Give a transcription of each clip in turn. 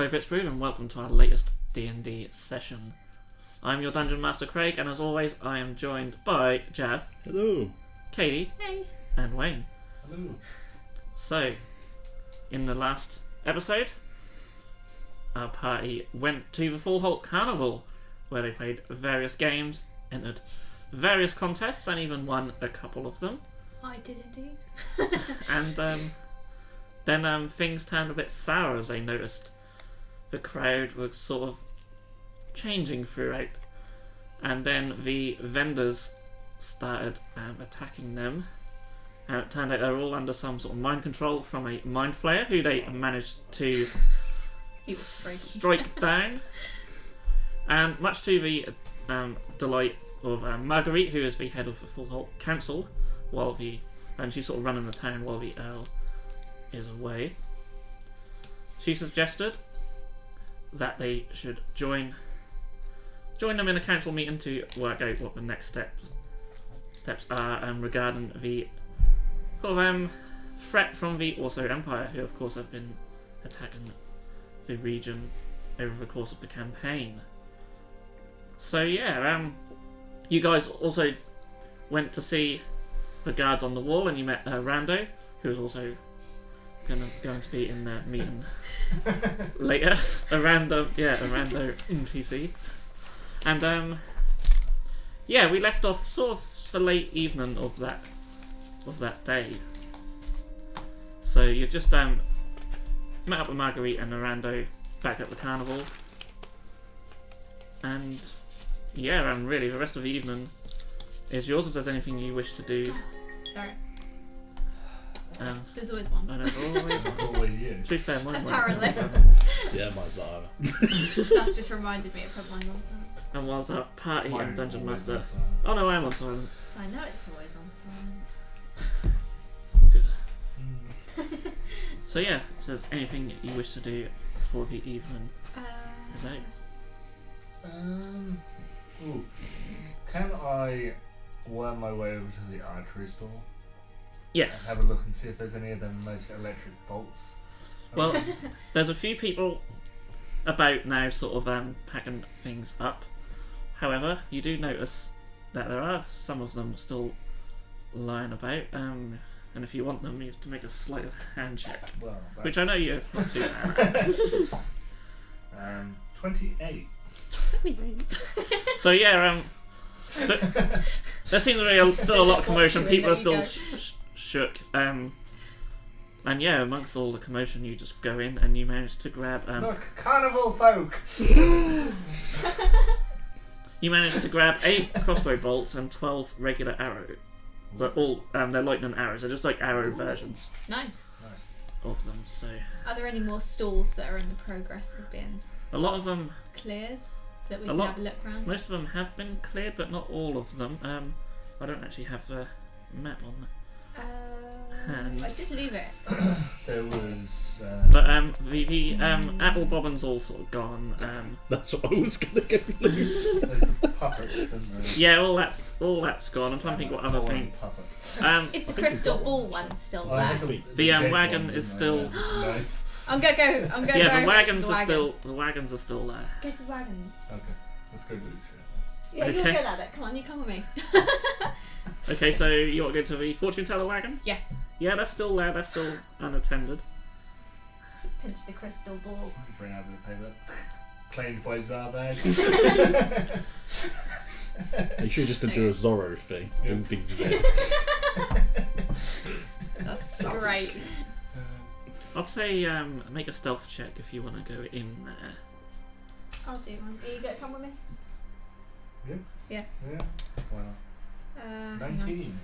Hello Bitchbrew and welcome to our latest D&D session. I'm your Dungeon Master Craig, and as always I am joined by Jab. Hello. Katie. Hey. And Wayne. Hello. So, in the last episode, our party went to the Full Halt Carnival, where they played various games, entered various contests, and even won a couple of them. I did indeed. And then things turned a bit sour as they noticed the crowd was sort of changing throughout, and then the vendors started attacking them, and it turned out they were all under some sort of mind control from a mind flayer who they managed to strike down, and much to the delight of Marguerite, who is the head of the Full Halt Council, and she's sort of running the town while the Earl is away. She suggested that they should join them in a council meeting to work out what the next steps are regarding the sort of threat from the Orso Empire, who of course have been attacking the region over the course of the campaign. So yeah, you guys also went to see the guards on the wall, and you met Rando, who was also going to be in the meeting later. A rando NPC. And we left off sort of the late evening of that day. So you just met up with Marguerite and Rando back at the carnival. And yeah, and really the rest of the evening is yours if there's anything you wish to do. Sorry. There's always one. I know, That's always you. to be fair, mine Apparently. Yeah, mine's not either. That's just reminded me of put mine on silent. And whilst our party Mine and is Dungeon always Master. on silent. Oh no, I am on silent. So I know it's always on silent. Good. So yeah, if there's anything you wish to do for the evening, is that? Ooh. Can I worm my way over to the archery store? Yes. And have a look and see if there's any of them nice electric bolts. Well, there's a few people about now sort of packing things up. However, you do notice that there are some of them still lying about, and if you want them, you have to make a sleight of hand check. Well, Which I know you're not too bad at. 28. So yeah, there seems to be still a lot of commotion. People are still shook. And yeah, amongst all the commotion, you just go in and you manage to grab. Look, carnival folk! You manage to grab 8 crossbow bolts and 12 regular arrows. But all they're lightning arrows. They're just like arrow versions Nice. of them. So Are there any more stalls that are in the progress of being a lot of them, cleared that we A can lot- have a look around? most of them have been cleared, but not all of them. I don't actually have the map on. I did leave it. There was. But the apple bobbin's all sort of gone. That's what I was gonna go with. There's the puppets, isn't there? Yeah, all that's gone. I'm trying to think what other One thing. puppet. Is the crystal ball one still I had there? The dead wagon one, is didn't I? still. Yeah. Knife. I'm gonna go. Yeah, go the wagons to are wagon. still. The wagons are still there. Go to the wagons. Okay, let's go do shit. Yeah, you're Okay. good at it. Come on, you come with me. Okay, so you want to go to the fortune teller wagon? Yeah. Yeah, that's still there. That's still unattended. Should pinch the crystal ball. Bring out the paper. Claimed by Zarbag. You should just do a Zorro thing. Doing big Z. That's great. I'd say make a stealth check if you want to go in there. I'll do one. Are you gonna come with me? Yeah. Why not? 19.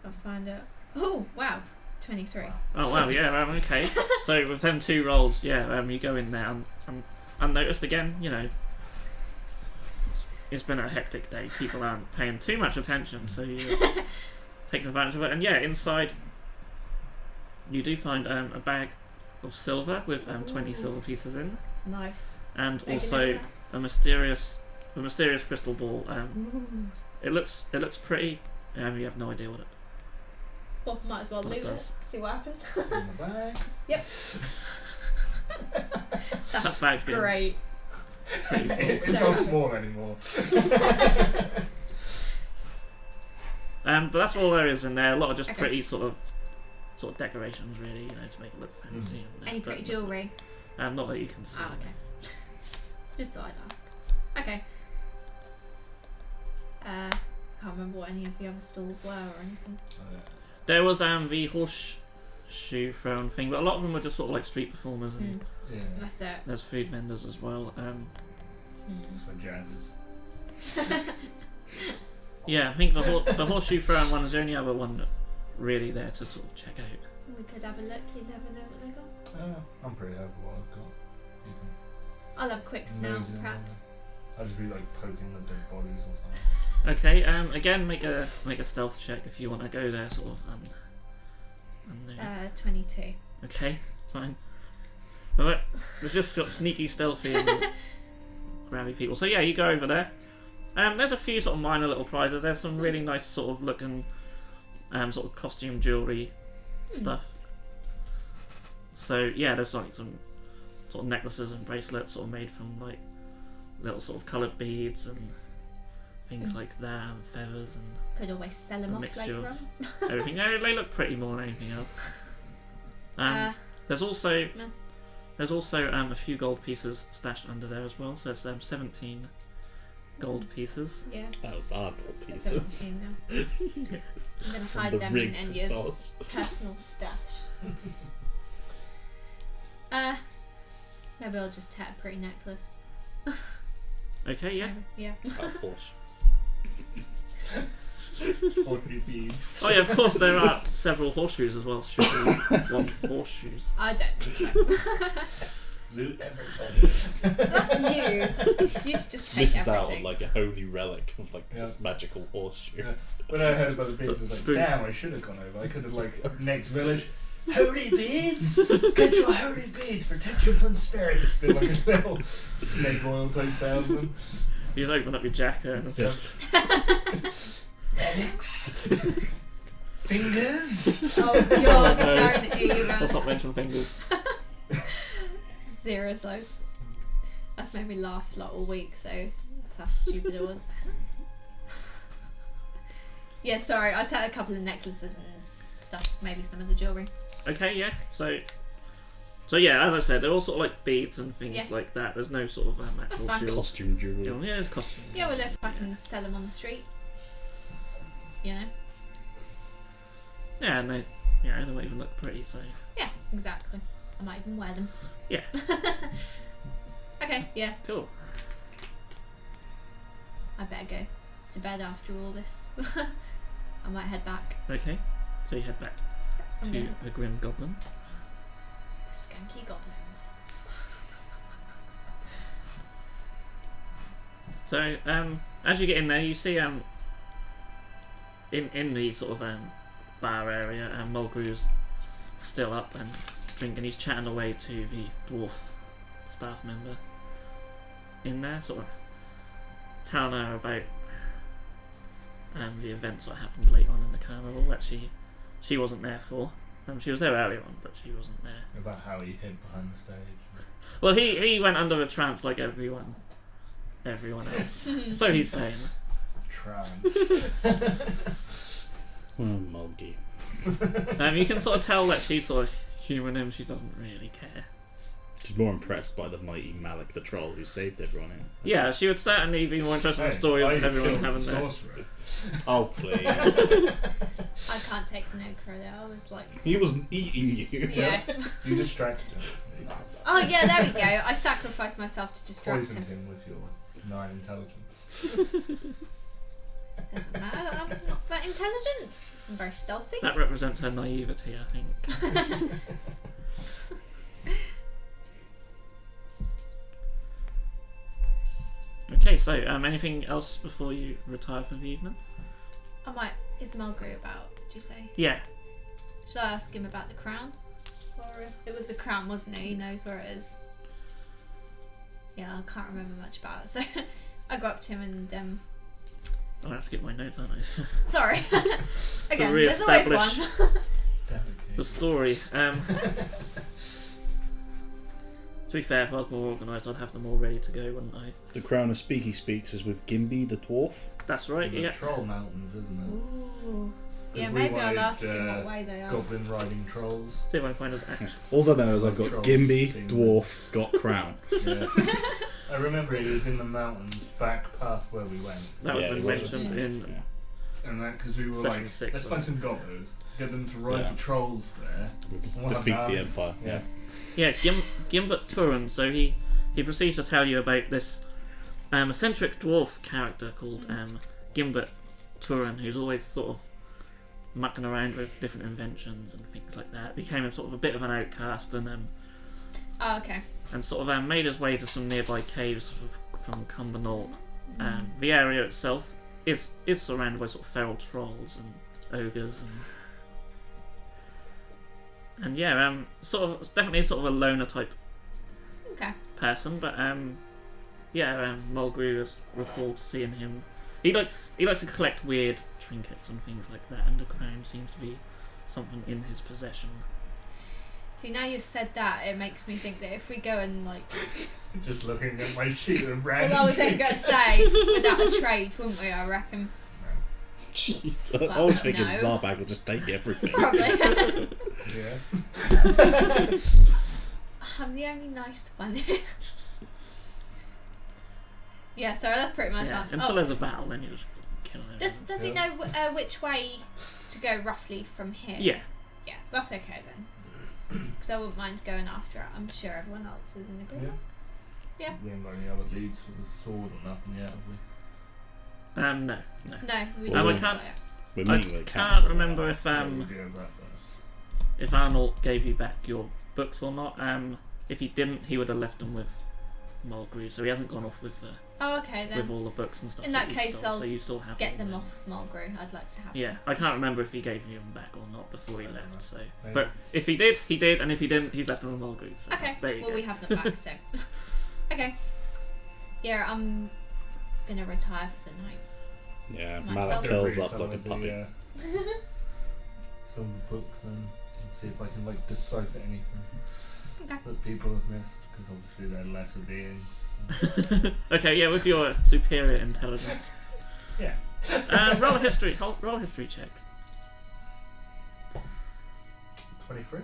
I'll find out. Oh wow, 23. Oh wow, yeah, okay. So with them 2 rolls, yeah, you go in there and unnoticed again. You know, it's been a hectic day. People aren't paying too much attention, so you taking advantage of it. And yeah, inside you do find a bag of silver with 20 silver pieces in, Nice. and Make a also note of a mysterious crystal ball. Ooh. It looks pretty. You have no idea what it. Well, might as well What it loot it. does. See what happens. In the bag. Yep. That's That bag's good. great. It's So- not small anymore. But that's all there is in there. A lot of just Okay. pretty sort of decorations, really, to make it look fancy. And, Any pretty jewellery? Not that you can see. Oh, okay. Just thought I'd ask. Okay. Can't remember what any of the other stalls were or anything. There was the horseshoe throne thing, but a lot of them were just sort of like street performers, and Yeah. That's it. there's food vendors as well. It's for jazzers. Yeah, I think the horseshoe throne one is the only other one really there to sort of check out. We could have a look. You never know what they got. I'm pretty happy with what I've got. You can I'll have a quick snout, Amazing. perhaps. I'll just be like poking the dead bodies or something. Okay, again, make a stealth check if you want to go there, sort of. Unknown. 22. Okay, fine. Alright, there's just got sneaky, stealthy, and grabby people. So yeah, you go over there. There's a few sort of minor little prizes. There's some really nice sort of looking, sort of costume jewellery stuff. So yeah, there's like some sort of necklaces and bracelets sort of made from like little sort of coloured beads and things like that, and feathers and Could always sell them A off mixture later of- on. everything. They look pretty more than anything else. There's also no. a few gold pieces stashed under there as well. So it's 17 gold pieces. Yeah. Those are gold That's pieces. 17 now. I'm going to From hide the them in rig to Enya's toss. personal stash. Maybe I'll just take a pretty necklace. Okay, yeah. Maybe. Yeah. Of course. 40 beads. Oh yeah, of course there are several horseshoes as well. Should we want horseshoes? I don't think so. Loot everything. That's you. You just take This is out everything. like a holy relic of like Yeah. this magical horseshoe. Yeah. When I heard about the beads, I was like, Boom. damn, I should have gone over. I could have, like, next village, holy beads! Get your holy beads, protect you from spirits. Been like a little snake oil type salesman. You open up your jacket and it's Yeah. just Relics. Fingers. Oh god, No. don't let's even. not mention fingers. Seriously. That's made me laugh like all week, so that's how stupid it was. Yeah, sorry, I took a couple of necklaces and stuff, maybe some of the jewellery. Okay, yeah. So yeah, as I said, they're all sort of like beads and things Yeah. like that. There's no sort of actual fine. jewels. Costume jewelry. Yeah, it's costumes. Yeah, well, if I can sell them on the street, you know? Yeah, and they don't even look pretty. So Yeah, exactly. I might even wear them. yeah, Okay, yeah, cool. I better go to bed after all this. I might head back. Okay, so you head back I'm to gonna... the Grim Goblin. Skanky Goblin. So as you get in there, you see in the sort of bar area, Mulgrew's still up and drinking. He's chatting away to the dwarf staff member in there, sort of telling her about the events that happened late on in the carnival that she wasn't there for. She was there earlier on, but she wasn't there. About how he hid behind the stage. Well, he went under a trance like everyone else. So he's saying. Trance. Mulgy. You can sort of tell that she's sort of humouring him. She doesn't really care. She's more impressed by the mighty Malik the troll who saved everyone. Yeah, she would certainly be more interested in the story of everyone having their. sorcerer. Oh please. I can't take no credit. I was like, He wasn't eating you. yeah. You distracted him. Oh yeah, there we go. I sacrificed myself to distract Poisoned him. him with your 9 intelligence. Doesn't matter. I'm not that intelligent. I'm very stealthy. That represents her naivety, I think. Okay, so anything else before you retire for the evening? I might. Is Mulgrew about? Did you say? Yeah. Should I ask him about the crown? Or it was the crown, wasn't it? He knows where it is. Yeah, I can't remember much about it. So I go up to him and I have to get my notes, aren't I? sorry. Again, there's always one. The story. To be fair, if I was more organised, I'd have them all ready to go, wouldn't I? The Crown of Speaky Speaks is with Gimby the dwarf. That's right, The yeah. Troll Mountains, isn't it? Ooh. 'Cause Yeah, we maybe I'll wanted, ask him what way they are. Goblin riding trolls. See if I can find us action. All I know is I've got Trolls Gimby, being- dwarf, got Crown. Yeah. I remember it was in the mountains back past where we went. That was Yeah, it mentioned was. in Yeah. And that because we were Session like, 6, let's find some gobblers, get them to ride Yeah. the trolls there. We'll have Defeat that. the Empire. Yeah. Yeah, Gimbert Turin. So he proceeds to tell you about this eccentric dwarf character called Gimbert Turin, who's always sort of mucking around with different inventions and things like that. Became a sort of a bit of an outcast and Oh, okay. sort of made his way to some nearby caves from Cumbernauld. The area itself is surrounded by sort of feral trolls and ogres and yeah, sort of definitely sort of a loner type Okay. person, but yeah, Mulgrew is recalled seeing him. He likes to collect weird trinkets and things like that, and the crown seems to be something in his possession. See, now you've said that, it makes me think that if we go and like, Just looking at my sheet of random. well, I was then gonna say without a trade, wouldn't we? I reckon. Jeez. I was thinking no. Zarbag will just take everything. Probably. Yeah. I'm the only nice one. Yeah, so that's pretty much Yeah, on. until Oh, there's a battle, then you just kill him. does he know which way to go roughly from here? Yeah, Yeah, that's okay then. Because I wouldn't mind going after it. I'm sure everyone else is in agreement. Yeah. We haven't got any other leads for the sword or nothing yet, have we? no. No, we Well, don't. I can't- We're I meeting with the can't council. remember if Yeah, we'll do that first. if Arnold gave you back your books or not. If he didn't, he would have left them with Mulgrew, so he hasn't gone off with Oh, okay then. all the books and stuff. In that that you case, stole, I'll so you still have Get them off Mulgrew. I'd like to have Yeah, them. I can't remember if he gave you them back or not before he I don't know. left. So, Maybe. but if he did, he did, and if he didn't, he's left them with Mulgrew. So Okay, there you well, go. we have them back, so. Okay. Yeah, I'm gonna retire for the night. Yeah, Myself. Malak curls Read up some like a of the, puppy. some of the books then, and see if I can like decipher anything Okay. that people have missed, because obviously they're lesser beings. Okay, yeah, with your superior intelligence. Yeah. Roll a history. Roll a history check. 23?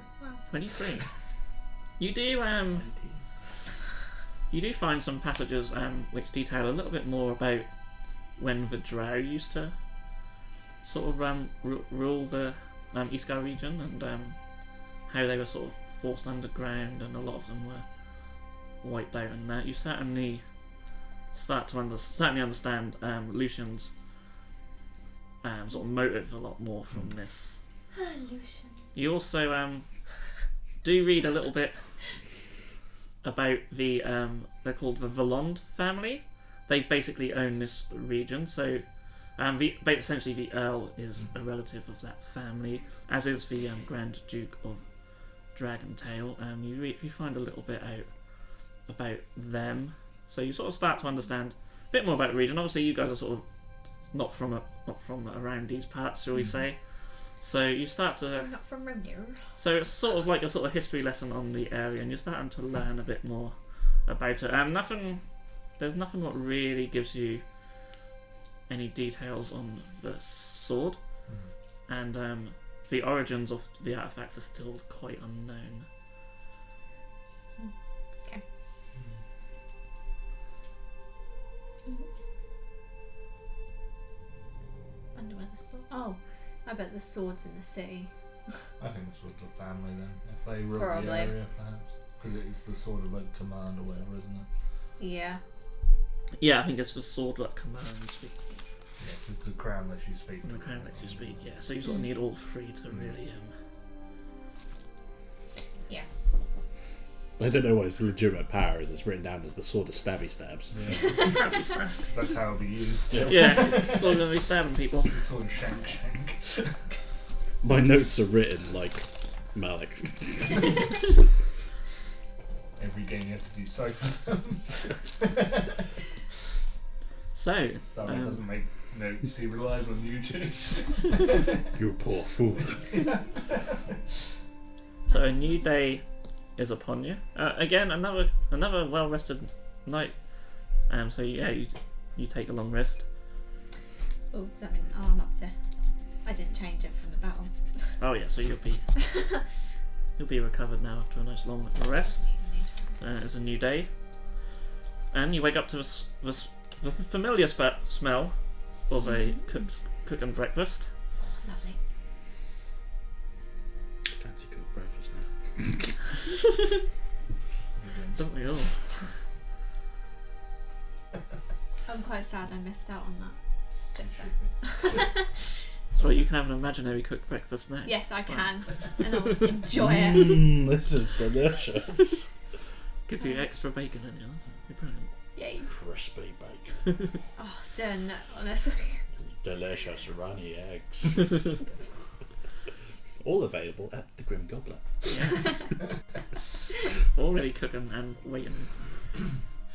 23. You do find some passages which detail a little bit more about when the Drow used to sort of rule the Eastgar region, and how they were sort of forced underground, and a lot of them were wiped out, and that you certainly start to understand Lucian's sort of motive a lot more from this. Lucian. You also do read a little bit about the they're called the Valond family. They basically own this region, so essentially the Earl is a relative of that family, as is the Grand Duke of Dragentail. You find a little bit out about them, so you sort of start to understand a bit more about the region. Obviously, you guys are sort of not from around these parts, shall we say? So you start to. We're not from Renew. So it's sort of like a sort of history lesson on the area, and you're starting to learn a bit more about it. There's nothing what really gives you any details on the sword, and the origins of the artifacts are still quite unknown. Okay. Wonder where the sword. Oh, I bet the sword's in the city. I think it's with the family then, if they rule Probably. the area perhaps. Because it is the sort of like command or whatever, isn't it? Yeah. Yeah, I think it's the sword that commands the Yeah, because the crown lets you speak. the crown lets you speak. Yeah, so you sort of need all three to really. Yeah. I don't know what its legitimate power is. It's written down as the sword of stabby stabs. Yeah. 'Cause that's how it'll be used. Yeah, it's all going to be stabbing people. The sort of shank. My notes are written like Malik. Every game you have to decipher them. So, Someone doesn't make notes, he relies on you two. You poor fool. so a new day is upon you. Again, another well rested night. So yeah, you take a long rest. Oh, does that mean I'm up to? I didn't change it from the battle. Oh yeah, so you'll be recovered now after a nice long rest. It's a new day, and you wake up to the familiar smell of a cooking breakfast. Oh, lovely. Fancy cooked breakfast now. Don't we all? I'm quite sad I missed out on that. Just so. So you can have an imaginary cooked breakfast now. Yes, I Fine. can, and I'll enjoy it. This is delicious. Give you extra bacon in yours. You're brilliant. Yay. Crispy bacon. Oh, done. Honestly. Delicious runny eggs. All available at the Grim Goblin. Yes. Already cooking and waiting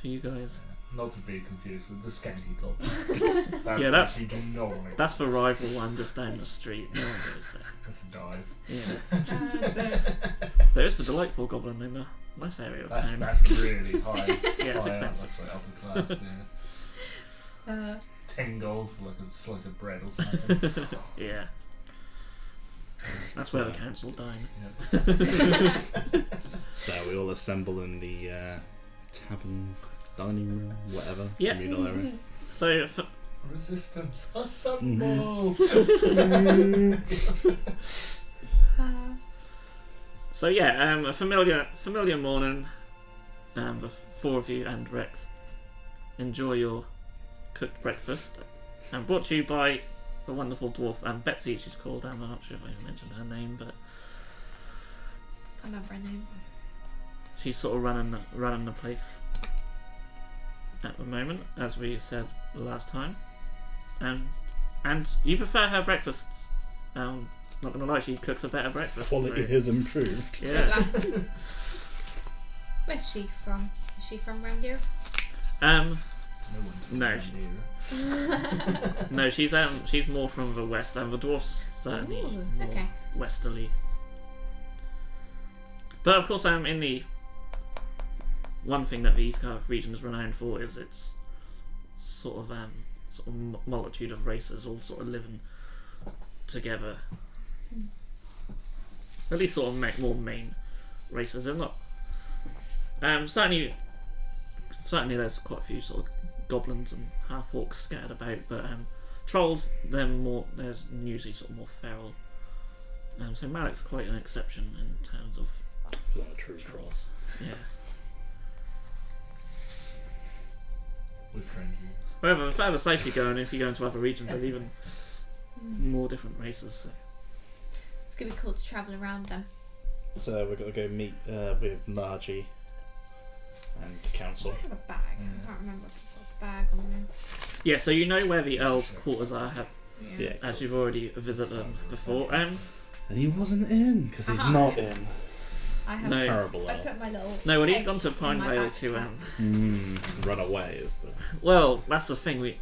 for you guys. Not to be confused with the skanky goblin. Yeah, that's- you do not want it. That's the rival one just down the street. No one goes That's a dive. there. Yeah. There is the delightful goblin in a nice area of town. That's really high. Yeah, it's high up. expensive. That's like upper class. Yeah. 10 gold for like a slice of bread or something. Yeah. That's where the council dine. Yeah. So we all assemble in the tavern, dining room, whatever, Yeah. communal area. So, Resistance, assemble! so yeah, a familiar morning. The four of you and Rex enjoy your cooked breakfast, and brought to you by the wonderful dwarf Betsy. She's called. I'm not sure if I mentioned her name, but I remember her name. she's sort of running the place at the moment, as we said the last time. And you prefer her breakfasts. Not gonna lie, she cooks a better breakfast. Quality so- has improved. Yeah. Where's she from? Is she from round here? Um. No one's from No. around here. No, she's more from the west, and the dwarf's certainly Ooh, more okay. westerly. But of course, in the one thing that the East Coast region is renowned for is its sort of multitude of races all sort of living together. At least sort of more main races. They're not. Certainly there's quite a few sort of goblins and half orcs scattered about, but trolls, there's usually sort of more feral. So Malik's quite an exception in terms of A lot of true trolls. yeah. With trenches. However, the further south you go, and if you go into other regions, there's even more different races. So. It's gonna be cool to travel around them. So we've got to go meet with Margie and the council. I have a bag. I can't remember if it's got a bag on there. Yeah, so you know where the elves' quarters are, Yeah, as you've already visited them before. And he wasn't in because he's not in. I have. No. Terrible I elf. put my little. No, when he's egg gone to in Pine my Vale to backpack. Run away is the. well, that's the thing.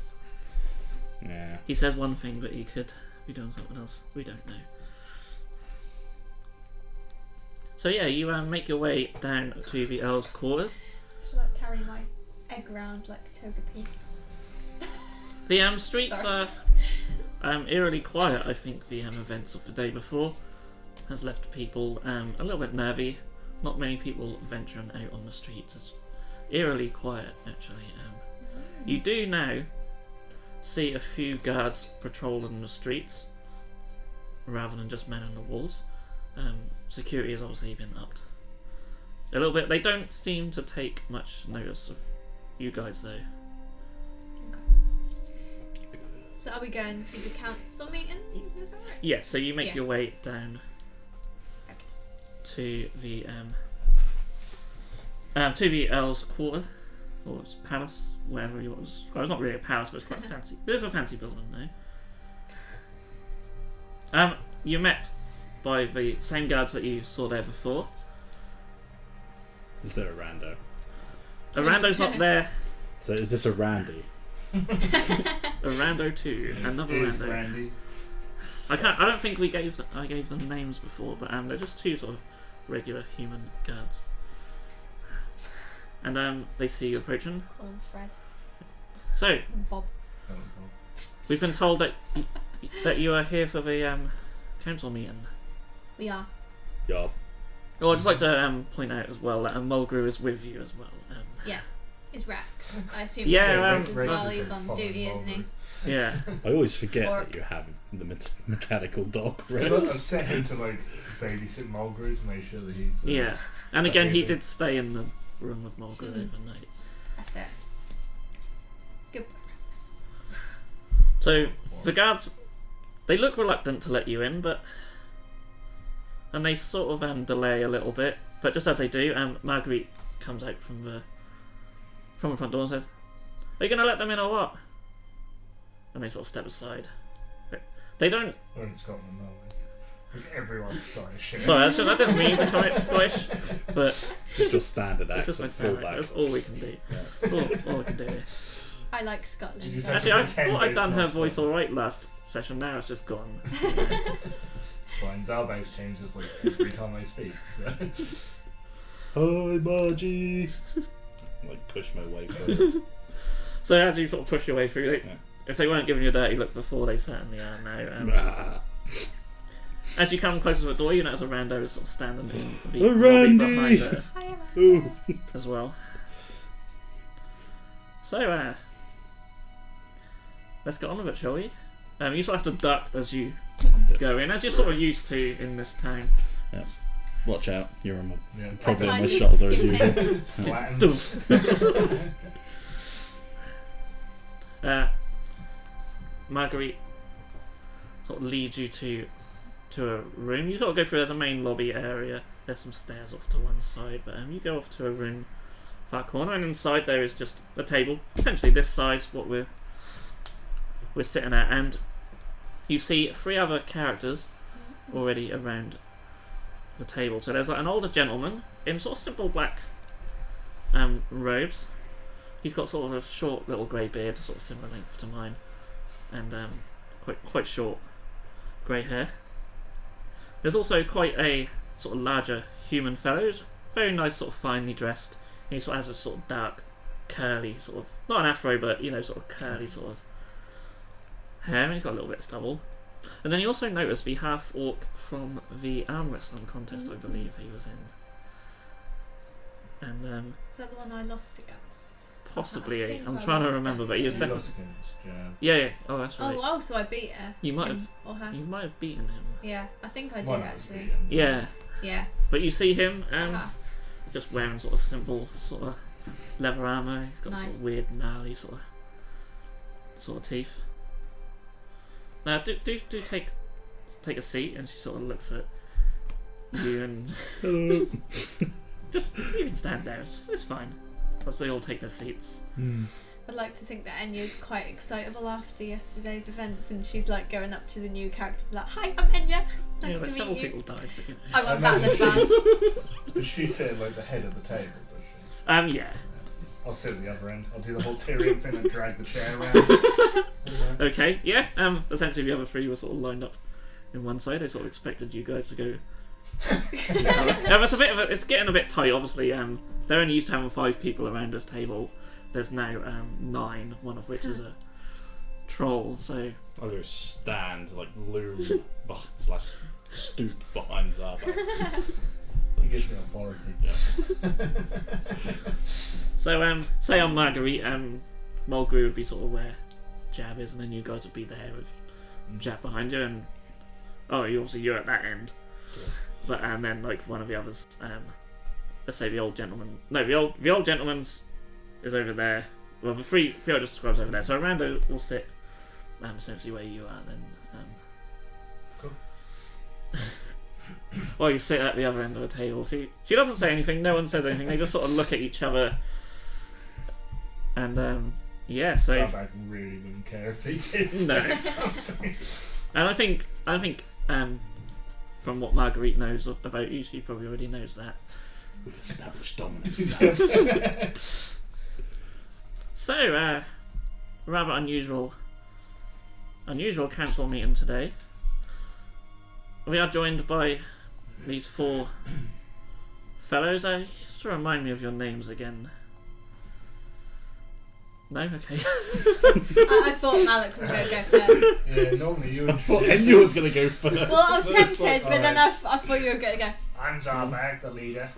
Yeah. He says one thing, but he could be doing something else. We don't know. So yeah, you make your way down to the elves' quarters. Should I carry my egg around like Togepi? The streets Sorry. are eerily quiet. I think the events of the day before has left people a little bit nervy. Not many people venturing out on the streets. It's eerily quiet, actually. You do now see a few guards patrolling the streets rather than just men on the walls. Security has obviously been upped a little bit. They don't seem to take much notice of you guys, though. So are we going to the council meeting? Is that right? Yeah, so you make Yeah. your way down Okay. to the Earl's quarter or palace, wherever it was. Well, it's not really a palace, but it's quite fancy. It is a fancy building, though. You're met by the same guards that you saw there before. Is there a rando? A rando's not there. So is this a randy? A rando too. Another Is rando. Randy. I don't think I gave them names before, but they're just two sort of regular human guards. and they see you approaching. Call him Fred. So, Bob. Oh, we've been told that that you are here for the council meeting. We are. Yeah. Oh, I'd just like to point out as well that Mulgrew is with you as well. Is Rex. I assume Yeah, Rex is as Rex well. is He's like on following duty, isn't he? Mulgrew. Yeah. I always forget Or- that you have the mechanical dog. I've Rex. set him to like babysit Mulgrew to make sure that he's. Yeah. And again, he Okay. did stay in the room with Mulgrew overnight. That's it. Good Rex. So, the guards, they look reluctant to let you in, and they sort of delay a little bit. But just as they do, Marguerite comes out from the front door and says, "Are you going to let them in or what?" And they sort of step aside. They don't. We're in Scotland, aren't we? Like, everyone's Scottish. Sorry, I didn't mean to come out Scottish, but It's just your standard it's just my accent. Full standard. back. That's all we can do. All we can do here. I like Scotland. You just so- have Actually, I pretend thought I'd it's done not her voice Scotland. alright last session. Now it's just gone. It's fine. Zalbax changes like every time I speak. So. Hi, Margie. Like push my way through. So as you sort of push your way through, Yeah. if they weren't giving you a dirty look before, they certainly are now. As you come closer to the door, you notice a rando is sort of standing in the lobby Randy! behind her Hi, Emma. Ooh. as well. So, let's get on with it, shall we? You sort of have to duck as you go in, as you're sort of used to in this town. Watch out, you're on my, Yeah. probably on my Otherwise shoulder as he's usual. Flatten. Marguerite sort of leads you to a room. You sort of go through. There's a main lobby area. There's some stairs off to one side, but you go off to a room far corner, and inside there is just a table, potentially this size, what we're sitting at, and you see 3 other characters already around the table. So there's like an older gentleman in sort of simple black robes. He's got sort of a short little grey beard, sort of similar length to mine, and quite short grey hair. There's also quite a sort of larger human fellow, who's very nice, sort of finely dressed. He sort of has a sort of dark, curly sort of, not an afro, but sort of curly sort of hair, and he's got a little bit of stubble. And then you also notice the half orc from the arm wrestling contest, I believe he was in. And Is that the one I lost against? possibly, I think I'm I trying to lost remember, that but he was to He him. definitely. lost against Jab. Yeah. Oh, that's right. Oh, so I beat her. You might Him or her. You might have beaten him. Yeah, I think I did Might not actually. be him. Yeah, Yeah. but you see him Uh-huh. just wearing sort of simple sort of leather armor. He's got sort Nice. of weird gnarly sort of teeth. Do take a seat, and she sort of looks at you and Hello. just you can stand there. It's fine. As they all take their seats. I'd like to think that Enya's quite excitable after yesterday's events, and she's like going up to the new characters like, "Hi, I'm Enya. Nice yeah, but to several meet you." people died. But, I want I that know. in advance. Does she sit like the head of the table, does she? yeah. I'll sit at the other end. I'll do the whole Tyrion thing and drag the chair around. Okay. Yeah. Essentially, the other 3 were sort of lined up in one side. I sort of expected you guys to go. It's getting a bit tight. Obviously, they're only used to having 5 people around this table. There's now 9, one of which is a troll. So I'll go stand, like loom, slash stoop behind Zaba. He gives me authority. Yeah. So, say on Marguerite, Mulgrew would be sort of where Jab is, and then you guys would be there with Jab behind you, and you're at that end. Yeah. But and then like one of the others, let's say the old gentleman. No, the old gentleman's is over there. Well, the three I just described over there. So Rando will sit essentially where you are then. Cool. Well, you sit at the other end of the table. She doesn't say anything. No one says anything. They just sort of look at each other. And yeah, so I really wouldn't care if they did No. say something. and I think from what Marguerite knows about you, she probably already knows that. We've established dominance. So rather unusual council meeting today. We are joined by these 4 fellows. Just remind me of your names again. No? Okay. I thought Malik would go first. Yeah, normally you would. I thought Enya was going to go first. Well, I was tempted, but then Alright. I thought you were going to go. I'm Zarbag, the leader.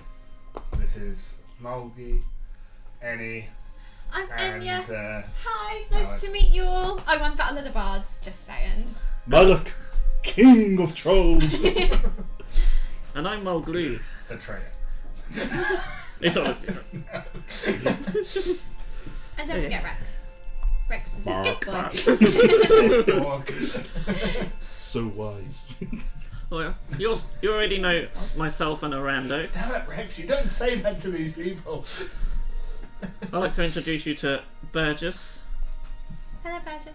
This is Mulgi, Annie, I'm and Enya. Hi, nice Malik. to meet you all. I won Battle of the Bards, just saying. Malak, king of trolls. And I'm Mulglue. the traitor. It's obviously And don't forget Rex. Rex is Bark. a good boy. Orc. So wise. Oh yeah. You already know myself and Orlando. Damn it, Rex! You don't say that to these people. I'd like to introduce you to Burgess. Hello, Badges.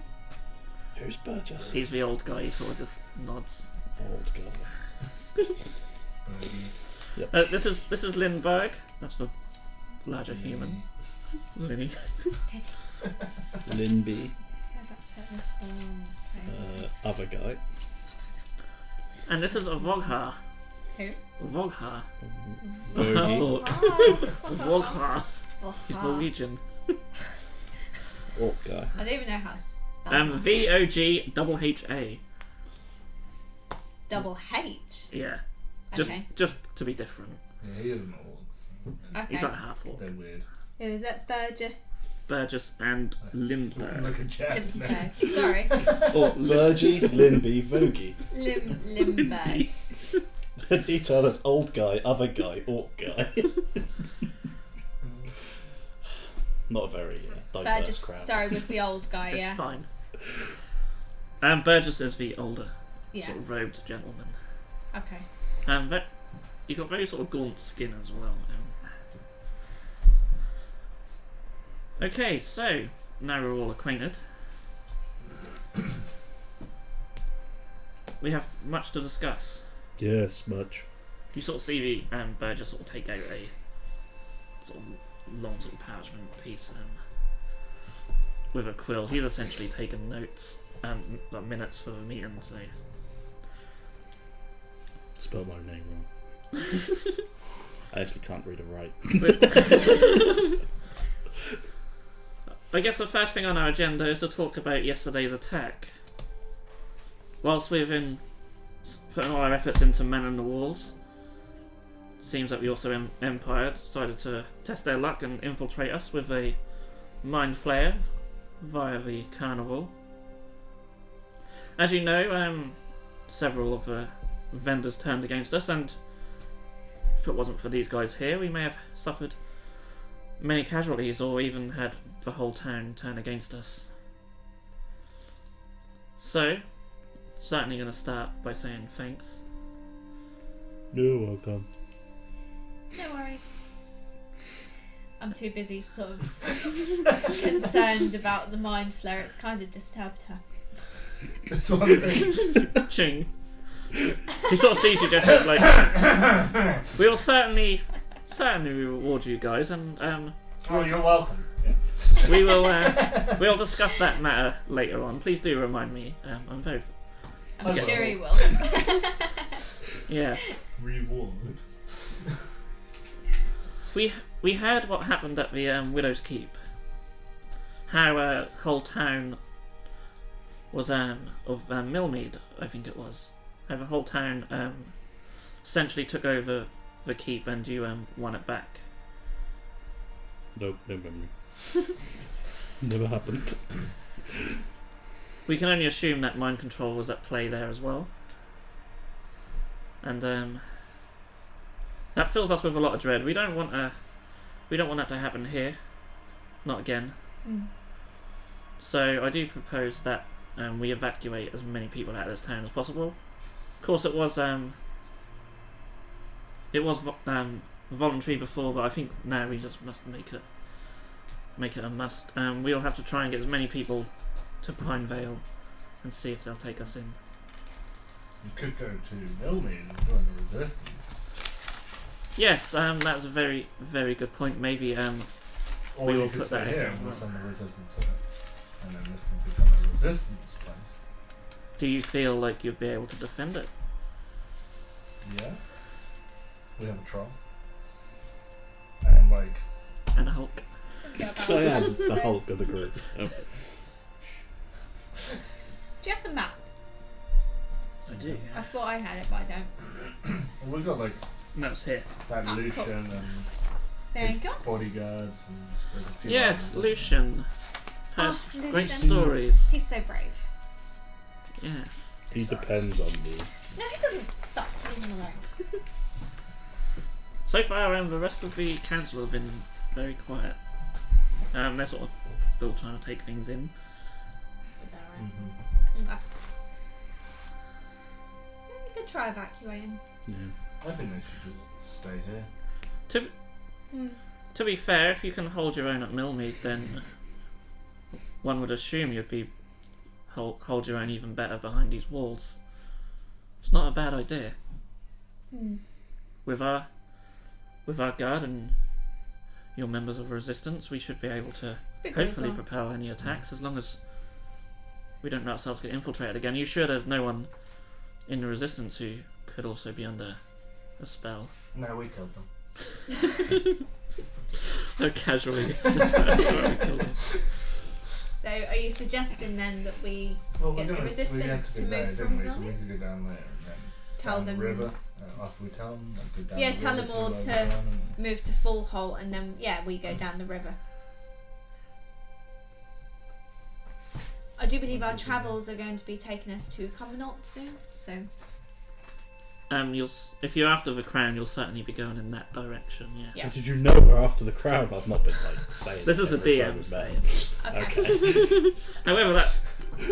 Who's Burgess? He's the old guy, he sort of just nods. Old guy. This is Lindbergh. That's the larger human. Linny. Linby. Who? Other guy. And this is a Voghar. Voghar. Bogey. Voghar. He's Oh, Norwegian. Orc guy. I don't even know how to spell that. VOGHHA. Double H. Yeah. Okay. Just to be different. Yeah, he isn't orc. Okay. He's like half orc. They're weird. Who is it? Burgess. Burgess and Lindbergh. Look at Jeff's Limbo. now. Sorry. Or Virgie, Linby, Vogie. Limbo. Detail as old guy, other guy, orc guy. Not a very diverse Burgess. crowd. Sorry, was the old guy. It's Yeah. fine. And Burgess is the older, Yeah. sort of robed gentleman. Okay. He's got very sort of gaunt skin as well. Okay, so now we're all acquainted. We have much to discuss. Yes, much. You sort of see the Burgess sort of take out a sort of long sort of parchment piece with a quill. He's essentially taken notes and minutes for the meeting. So Spell my name wrong. I actually can't read or write. I guess the first thing on our agenda is to talk about yesterday's attack. Whilst we've been putting all our efforts into men in the walls, seems that the also Empire decided to test their luck and infiltrate us with a mind flayer via the carnival. As you know, several of the vendors turned against us, and if it wasn't for these guys here, we may have suffered many casualties or even had the whole town turn against us. So, certainly going to start by saying thanks. You're welcome. No worries. I'm too busy sort of concerned about the mind flare. It's kind of disturbed her. That's one thing. Ching. He sort of sees you just like, we will certainly reward you guys, and Oh, you're welcome. Yeah. we'll discuss that matter later on. Please do remind me. I'm very I'm Okay. sure he will. yeah. Reward. We heard what happened at the Widow's Keep. How a whole town was of Millmead, I think it was. How the whole town essentially took over the keep and you won it back. Nope, no memory. Never happened. We can only assume that mind control was at play there as well. And that fills us with a lot of dread. We don't want that to happen here. Not again. Mm. So I do propose that we evacuate as many people out of this town as possible. Of course, it was voluntary before, but I think now we just must make it a must. We'll have to try and get as many people to Pine Vale and see if they'll take us in. You could go to Millmead and join the resistance. Yes, that's a very, very good point. Maybe Or we you will could put stay that here in and we'll as well. send the resistance in. And then this can become a resistance place. Do you feel like you'd be able to defend it? Yeah. We have a troll. And like And Hulk. about Diane it. is the Hulk of the group. Do you have the map? I do. I thought I had it, but I don't. Well, we've got like No, it's here. that Ah, Lucian cool. and There you his go. bodyguards and there's a few Yes, others. Lucian. Had Oh, great Lucian. stories. He's so brave. Yes. He depends on me. No, he doesn't suck. Leave him alone. So far, the rest of the council have been very quiet. They're sort of still trying to take things in. Mhm. Okay. You could try evacuating. Yeah. I think they should just stay here. To be fair, if you can hold your own at Millmead, then one would assume you'd be hold your own even better behind these walls. It's not a bad idea. With our guard and your members of resistance, we should be able to It's big as hopefully well. propel any attacks as long as we don't let ourselves get infiltrated again. You sure there's no one in the resistance who could also be under a spell? No, we killed them. No, casually. So, are you suggesting then that we Well, Get the resistance to go there, move didn't we? from So we could go down there and then tell down them the river after we tell them. Like, go down Yeah, the tell river them all where to- we're going and- move to Full Hole and then we go down the river? I do believe our travels are going to be taking us to Covenant soon, so If you're after the crown, you'll certainly be going in that direction. Yeah. Yeah. But did you know we're after the crown? I've not been like saying. This is a every time DM we've saying. met. okay. Okay. However, that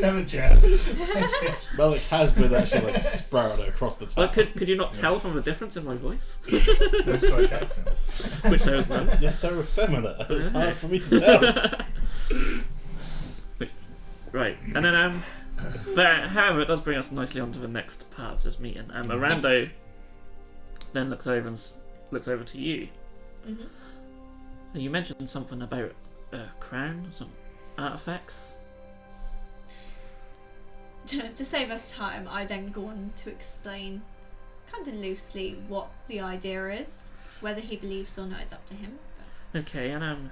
Have a chat. Well, it has been actually like sprouted across the well, top. could you not tell from the difference in my voice? No Scottish accent. Which there is none. You're so effeminate. It's hard for me to tell. Right, and then but however, it does bring us nicely onto the next part of this meeting. Arando Yes. then looks over to you. Mhm. And you mentioned something about a crown, some artifacts. To save us time, I then go on to explain kind of loosely what the idea is. Whether he believes or not is up to him. Okay, and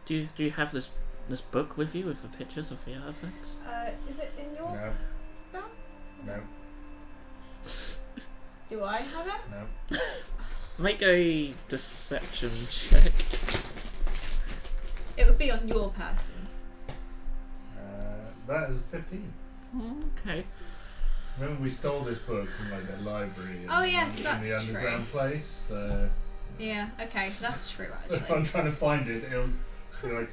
do you have this book with you with the pictures of the artifacts? Is it in your No, bag? no, Do I have it? no. Make a deception check. It would be on your person. That is a 15. Okay. Remember we stole this book from like the library Oh, yes, in that's the true. underground place. Yeah, okay, that's true If I'm actually. trying to find it, it'll be like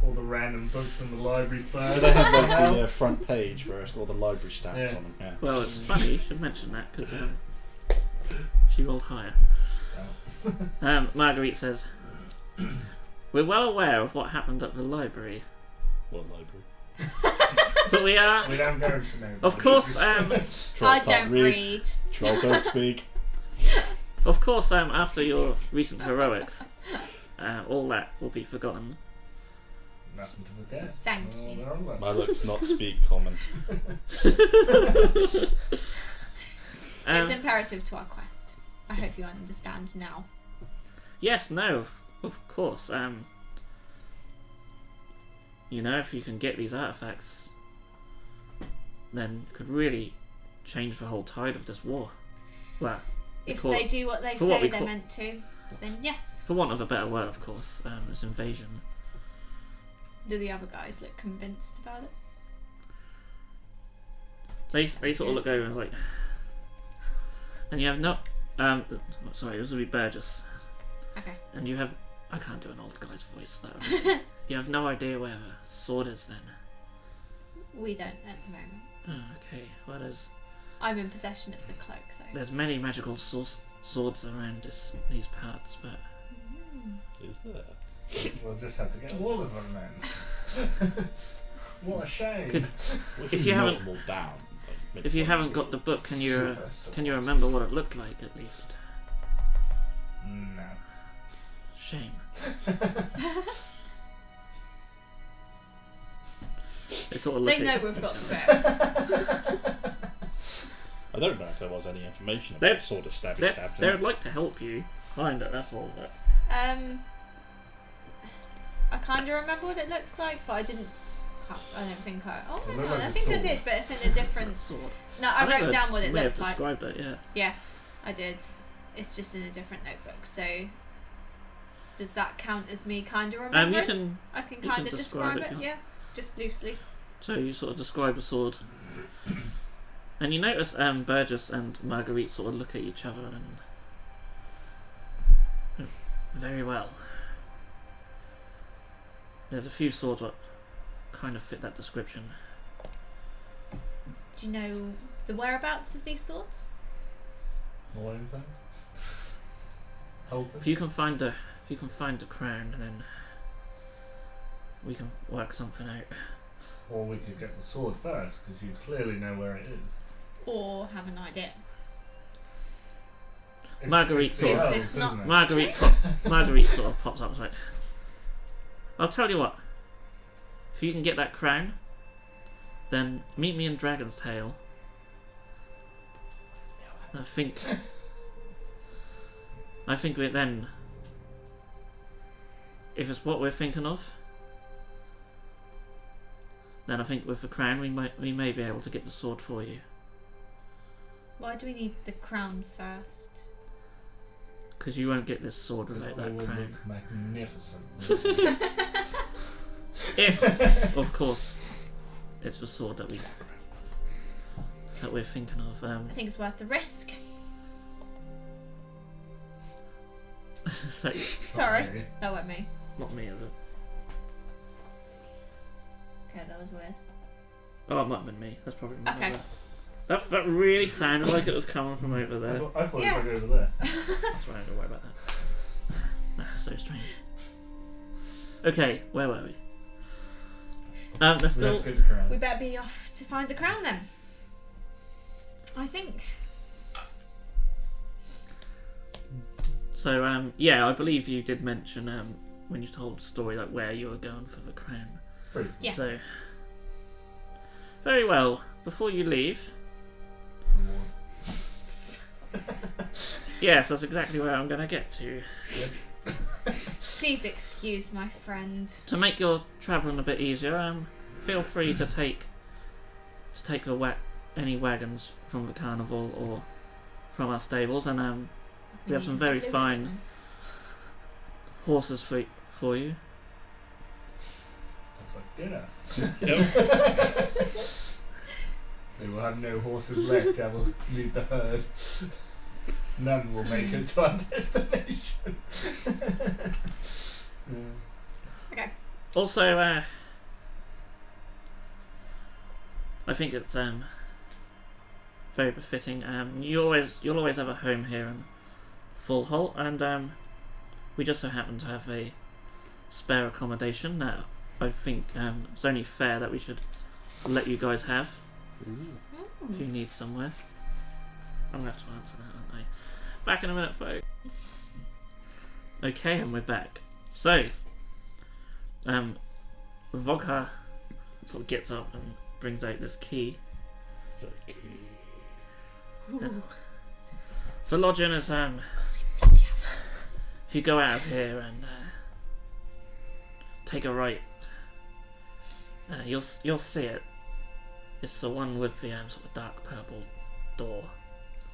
all the random books from the library first. Do they have like the front page where it's got all the library stats Yeah. on them? Yeah. Well, it's funny you should mention that because she rolled higher. Marguerite says, "We're well aware of what happened at the library, What library? but we are, We don't go to know. of course, Troll I can't don't read. Troll don't speak. after your recent heroics, all that will be forgotten." Nothing to forget. Thank Oh, you. they're all like- My lips not speak common. It's imperative to our quest. I hope you understand now. Yes, no, of course. If you can get these artifacts, then it could really change the whole tide of this war. Well, If for- they do what they for what say we they're call- meant to, then yes. for want of a better word, of course, this invasion. Do the other guys look convinced about it? They sort of look over and like, and you have no, sorry, this would be Burgess, Okay. and you have, I can't do an old guy's voice though. You have no idea where the sword is then. We don't at the moment. Oh, okay, well I'm in possession of the cloak, so. there's many magical swords around these parts, but Is there? We'll just have to get all of them then. What a shame. Could- What If you note haven't- them all down, like, if you haven't got the book, can you Super swords. remember what it looked like at least? No. Shame. They sort of look They know at we've got the book. I don't know if there was any information They're- about sort of stabby they stabs. would like to help you find it. That's all. But Um, I kind of remember what it looks like, but I don't think I. Oh It no, looked like I a think I sword. did, but it's in a different. Sword. No, I think wrote down what it may have looked like. described it, yeah. Yeah, I did. It's just in a different notebook. So, does that count as me kind of remembering? I can you kind can of describe describe it if it. you want. Yeah, just loosely. So you sort of describe a sword. And you notice Burgess and Marguerite sort of look at each other and... Very well. There's a few swords that kind of fit that description. Do you know the whereabouts of these swords? More info. Hold If you can find the crown, then we can work something out. Or we could get the sword first, because you clearly know where it is. Or have an idea? Marguerite it's sort the of- Is elves, this not- isn't it? Marguerite sort of pops up and is like, I'll tell you what. If you can get that crown, then meet me in Dragon's Tail. I think we then, if it's what we're thinking of, then I think with the crown we may be able to get the sword for you. Why do we need the crown first? Because you won't get this sword Because without it that will crown. look magnificent. If, of course, it's the sword that we're thinking of. I think it's worth the risk. So, Sorry, Really. that wasn't me. not me, is it? Okay, that was weird. Oh, it might have been me. That's probably me. Okay. That really sounded like it was coming from over there. I thought Yeah. it was over there. That's right, don't worry about that. That's so strange. Okay, where were we? There's We still... have to go to Crown. We better be off to find the crown then. I think. So, yeah, I believe you did mention when you told the story like where you were going for the crown. True. Yeah. So, very well. Before you leave, Reward. yes, that's exactly where I'm going to get to. Please excuse my friend. To make your travelling a bit easier, feel free to take any wagons from the carnival or from our stables, and we have some very fine horses for you. That's like dinner. Yep. They will have no horses left. I will lead the herd. None will make it to our destination. Okay. Also, I think it's very befitting. You'll always have a home here in Full Holt, and we just so happen to have a spare accommodation that I think it's only fair that we should let you guys have if you need somewhere. I'm gonna have to answer that, aren't I? Back in a minute, folks. Okay, and we're back. So, Vogha sort of gets up and brings out this key. It's like, The lodging is if you go out of here and take a right, you'll see it. It's the one with the sort of dark purple door.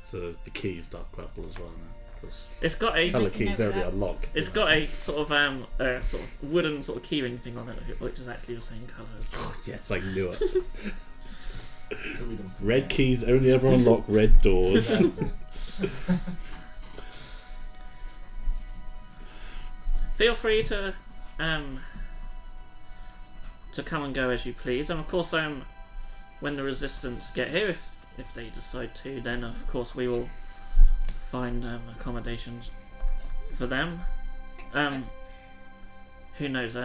so the key's dark purple as well now. Because It's got a colour Make a keys note of only that. unlock. It's got a sort of wooden sort of keyring thing on it, which is actually the same colour as Yes, I knew it. So we don't Red keys only ever unlock red doors. Feel free to come and go as you please, and of course when the resistance get here, if they decide to, then of course we will find accommodations for them. Who knows?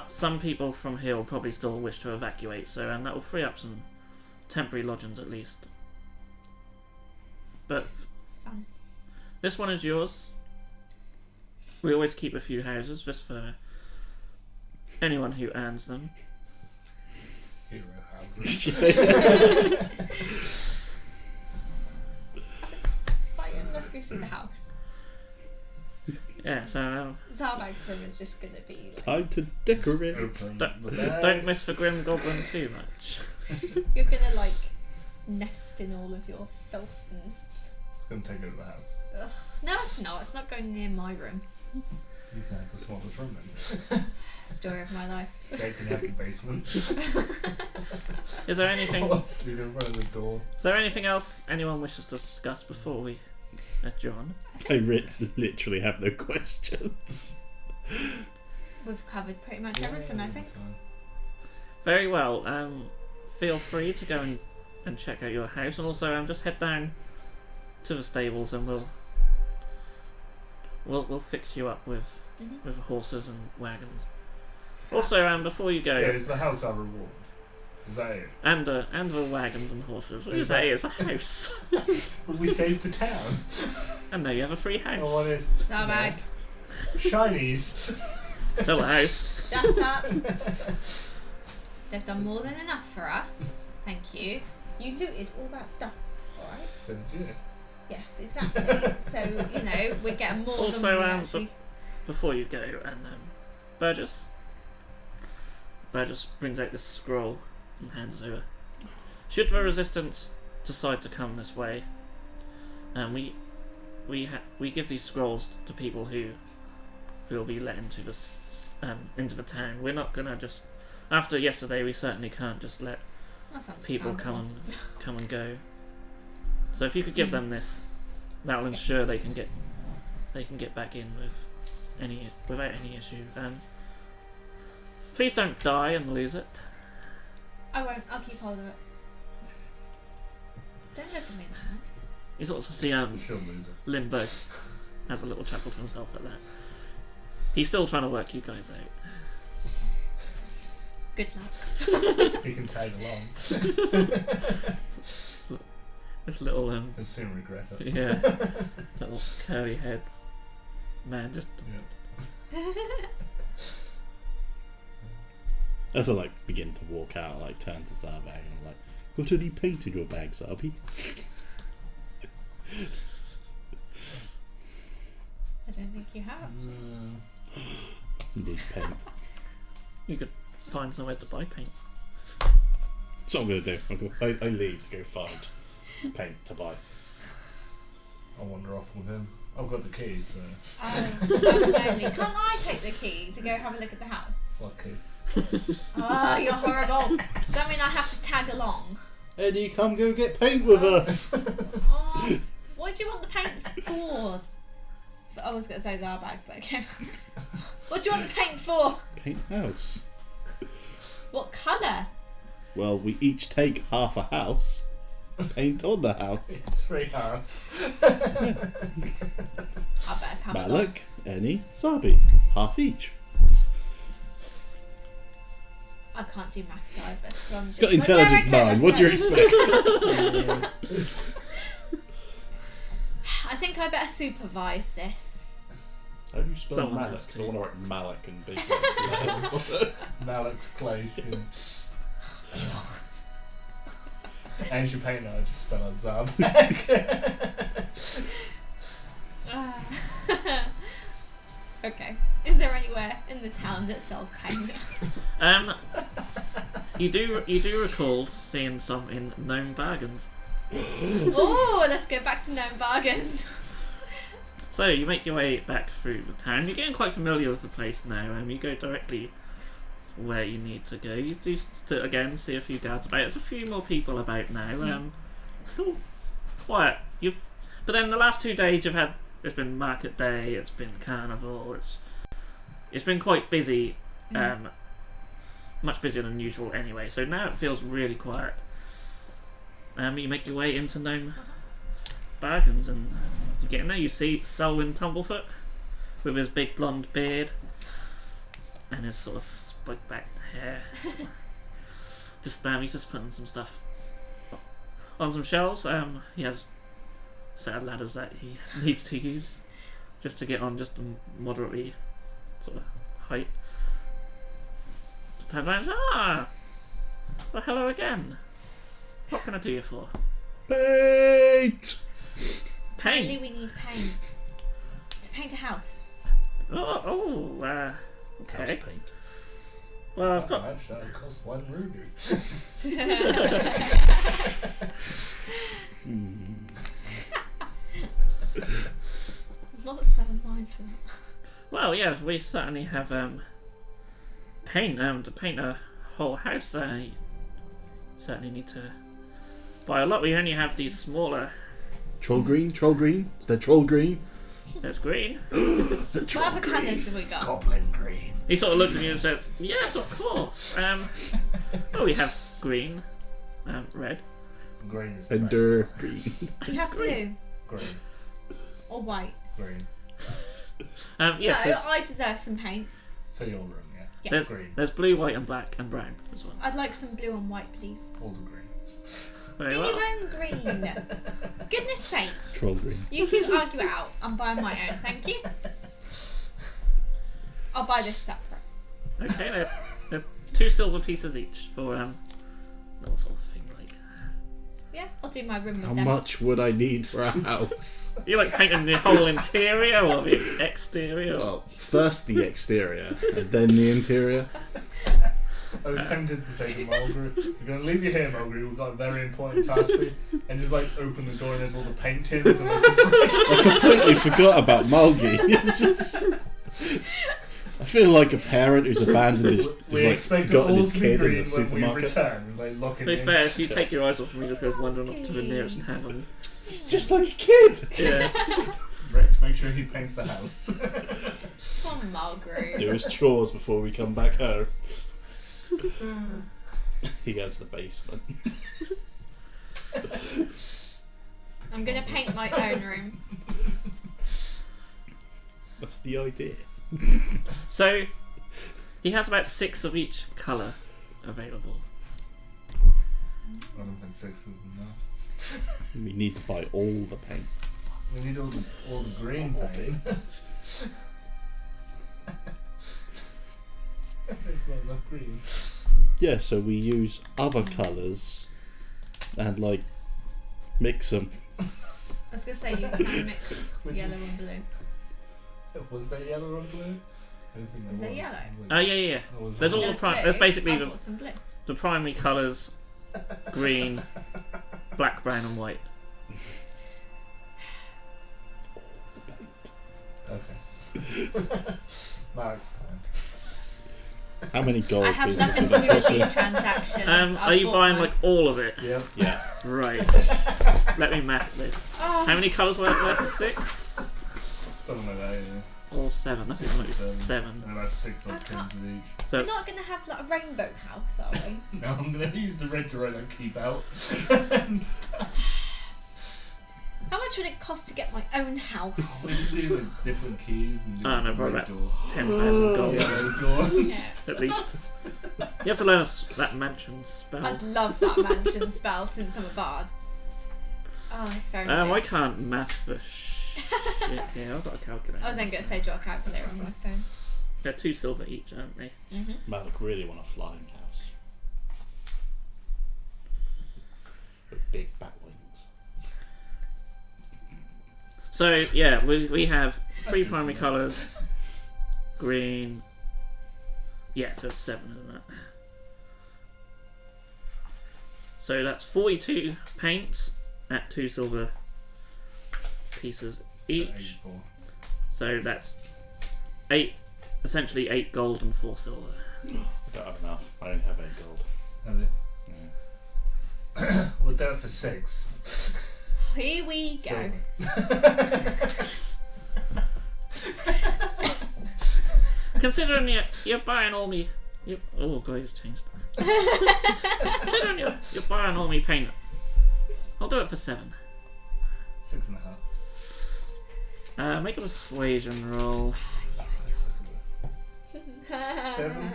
Some people from here will probably still wish to evacuate, so that will free up some temporary lodgings at least. But It's fine. this one is yours. We always keep a few houses just for anyone who earns them. hero houses. That's exciting. Let's go see the house. Yeah, so Zarbag's room is just gonna be like, Time to decorate. Open don't, the bag. don't miss the Grim Goblin too much. you're gonna like nest in all of your filth and. It's gonna take over the house. Ugh. No, it's not. It's not going near my room. You can have the smallest room then. Story of my life. They can have the basement. Is there anything? Sleep in front of the door. Is there anything else anyone wishes to discuss before we adjourn? I literally have no questions. We've covered pretty much everything, I think. Very well. Feel free to go and check out your house, and also just head down to the stables, and we'll fix you up with horses and wagons. Also, before you go, Yeah, is the house our reward? Is that it? and the wagons and horses. What you say is a house, We saved the town. and now you have a free I house. wanted Zarbag, shinies. Still a house. shut up. They've done more than enough for us. Thank you. You looted all that stuff, alright? So did you? Yes, exactly. So, we're getting more Also, than we actually... Before you go, and Burgess brings out this scroll and hands it over. Should the resistance decide to come this way, we give these scrolls to people who will be let into the town. We're not gonna just, after yesterday, we certainly can't just let That's people understandable. come and go. So if you could give them this, that will ensure Yes. they can get back in without any issue. Please don't die and lose it. I won't. I'll keep hold of it. Don't look at me like that. You sort of see She'll lose it. Limbo has a little chuckle to himself at that. He's still trying to work you guys out. Good luck. He can tag along. This little He'll soon regret it. yeah, little curly head man just Yeah. As I begin to walk out, I turn to Zarbag and I'm like, got any paint in your bag, Zarby? I don't think you have. Need paint. you could find somewhere to buy paint. That's what I'm going to do. I leave to go find paint to buy. I'll wander off with him. I've got the keys, so. Lonely. Can't I take the key to go have a look at the house? What key? Oh, you're horrible. Does that mean I have to tag along? Eddie, come go get paint with us! Oh, what do you want the paint for? I was going to say Zarbag, but okay. What do you want the paint for? Paint house. What colour? Well, we each take half a house. Paint on the house. It's 3 hours. I better come along. Malak, Annie, Zarby. Half each. I can't do maths either. So I'm just Got like, intelligence okay, 9. let's What do you go. expect? I think I better supervise this. How do you spell Someone Malak? has to. I want to write Malak and big letters. Malak's place. Yeah. And your paint now, I just spell out Zarbag. Okay. Is there anywhere in the town that sells paint? You do recall seeing some in Gnome Bargains. Oh, let's go back to Gnome Bargains. So you make your way back through the town. You're getting quite familiar with the place now. You go directly where you need to go. You do again see a few guards about. There's a few more people about now. Still quiet. But then the last 2 days you've had. It's been market day. It's been carnival. It's been quite busy. Much busier than usual anyway. So now it feels really quiet. You make your way into Gnome Bargains, and you get in there. You see Selwyn Tumblefoot with his big blonde beard and his sort of spiked back hair. He's just putting some stuff on some shelves. He has a set of ladders that he needs to use just to get on just a moderately sort of height. Turn around. Well, hello again. What can I do you for? Paint! Apparently Paint. we need paint. To paint a house. Okay. House paint. Well, I've got. That cost 1 ruby. Not 7 line for that. Well, yeah, we certainly have paint. To paint a whole house, you certainly need to buy a lot. We only have these smaller. Troll green? Troll green? Is there troll green? There's green. Is it troll What other green? colours have we got? Goblin green. He sort of looks at you and says, "Yes, of course." We have green, red. Green is the Ender best. green. Do you have blue Green. or white? Green. Yes, No, I deserve some paint. For your room, yeah. Yes. Green. there's blue, white, and black, and brown as well. I'd like some blue and white, please. All the green. Very Get well. your own green. Goodness sake. Troll green. You two argue it out. I'm buying my own, thank you. I'll buy this separate. Okay, they're 2 silver pieces each for little sort of thing like. Yeah, I'll do my room with How them. much would I need for a house? You like painting the whole interior or the exterior? Well, first the exterior, and then the interior. I was tempted to say to Mulgrew, "We're going to leave you here, Mulgrew. We've got a very important task for you." And just like open the door and there's all the paint tins and like, I completely forgot about Mulgi. It's just... I feel like a parent who's abandoned his, we like, expect it forgotten all his to be kid in green the when we supermarket. return. Like lock To it be in. fair, if you take your eyes off me, just goes wandering off to the nearest tavern. He's just like a kid. Yeah. Rex, make sure he paints the house. Come on, Mulgrew. Do his chores before we come back home. He has the basement. I'm gonna paint my own room. That's the idea. So, he has about 6 of each colour available. I don't think 6 is enough. We need to buy all the paint. We need all the green paint. There's not enough green. Yeah, so we use other colours and like mix them. I was gonna say you can mix Would yellow you- and blue. Was there yellow or blue? I don't think Is there was. yellow? Oh yeah. Or was There's there- all There's there's blue. basically I've the- got some blue. The primary colours: green, black, brown, and white. Okay. Mark's plan. How many gold I have pieces nothing does to that do with cost these you? transactions. Are I've you bought buying mine. like all of it? Yeah. Yeah. Right. Let me math this. Oh, How many colours were there? 6 Something like that, yeah. or 7? I think it might be 7. And about 6 I odd can't- pins of each. So we're it's, not gonna have like a rainbow house, are we? No, I'm going to use the red to write and keep out. And stuff. How much would it cost to get my own house? We could do like different keys and do Oh, no, like, probably red about door. 10,000 gold Yellow doors. Yeah. at least. You have to learn that mansion spell. I'd love that mansion spell since I'm a bard. Oh, very I good. can't math the shit here. I've got a calculator. I was then going to say, do a calculator on my phone. They're 2 silver each, aren't they? Mm-hmm. Malik really want a flying house. With big bat wings. So yeah, we have 3 primary colours. Green. Yeah, so it's 7, isn't it? So that's 42 paints at 2 silver pieces each. 84. So that's 8, essentially 8 gold and 4 silver. I don't have enough. I don't have any gold. Have it. Yeah. We'll do it for 6. Here we go. Considering you're buying all me, oh god, it's changed. Considering you're buying all me paint, I'll do it for 7. 6.5. Make a persuasion roll. 7.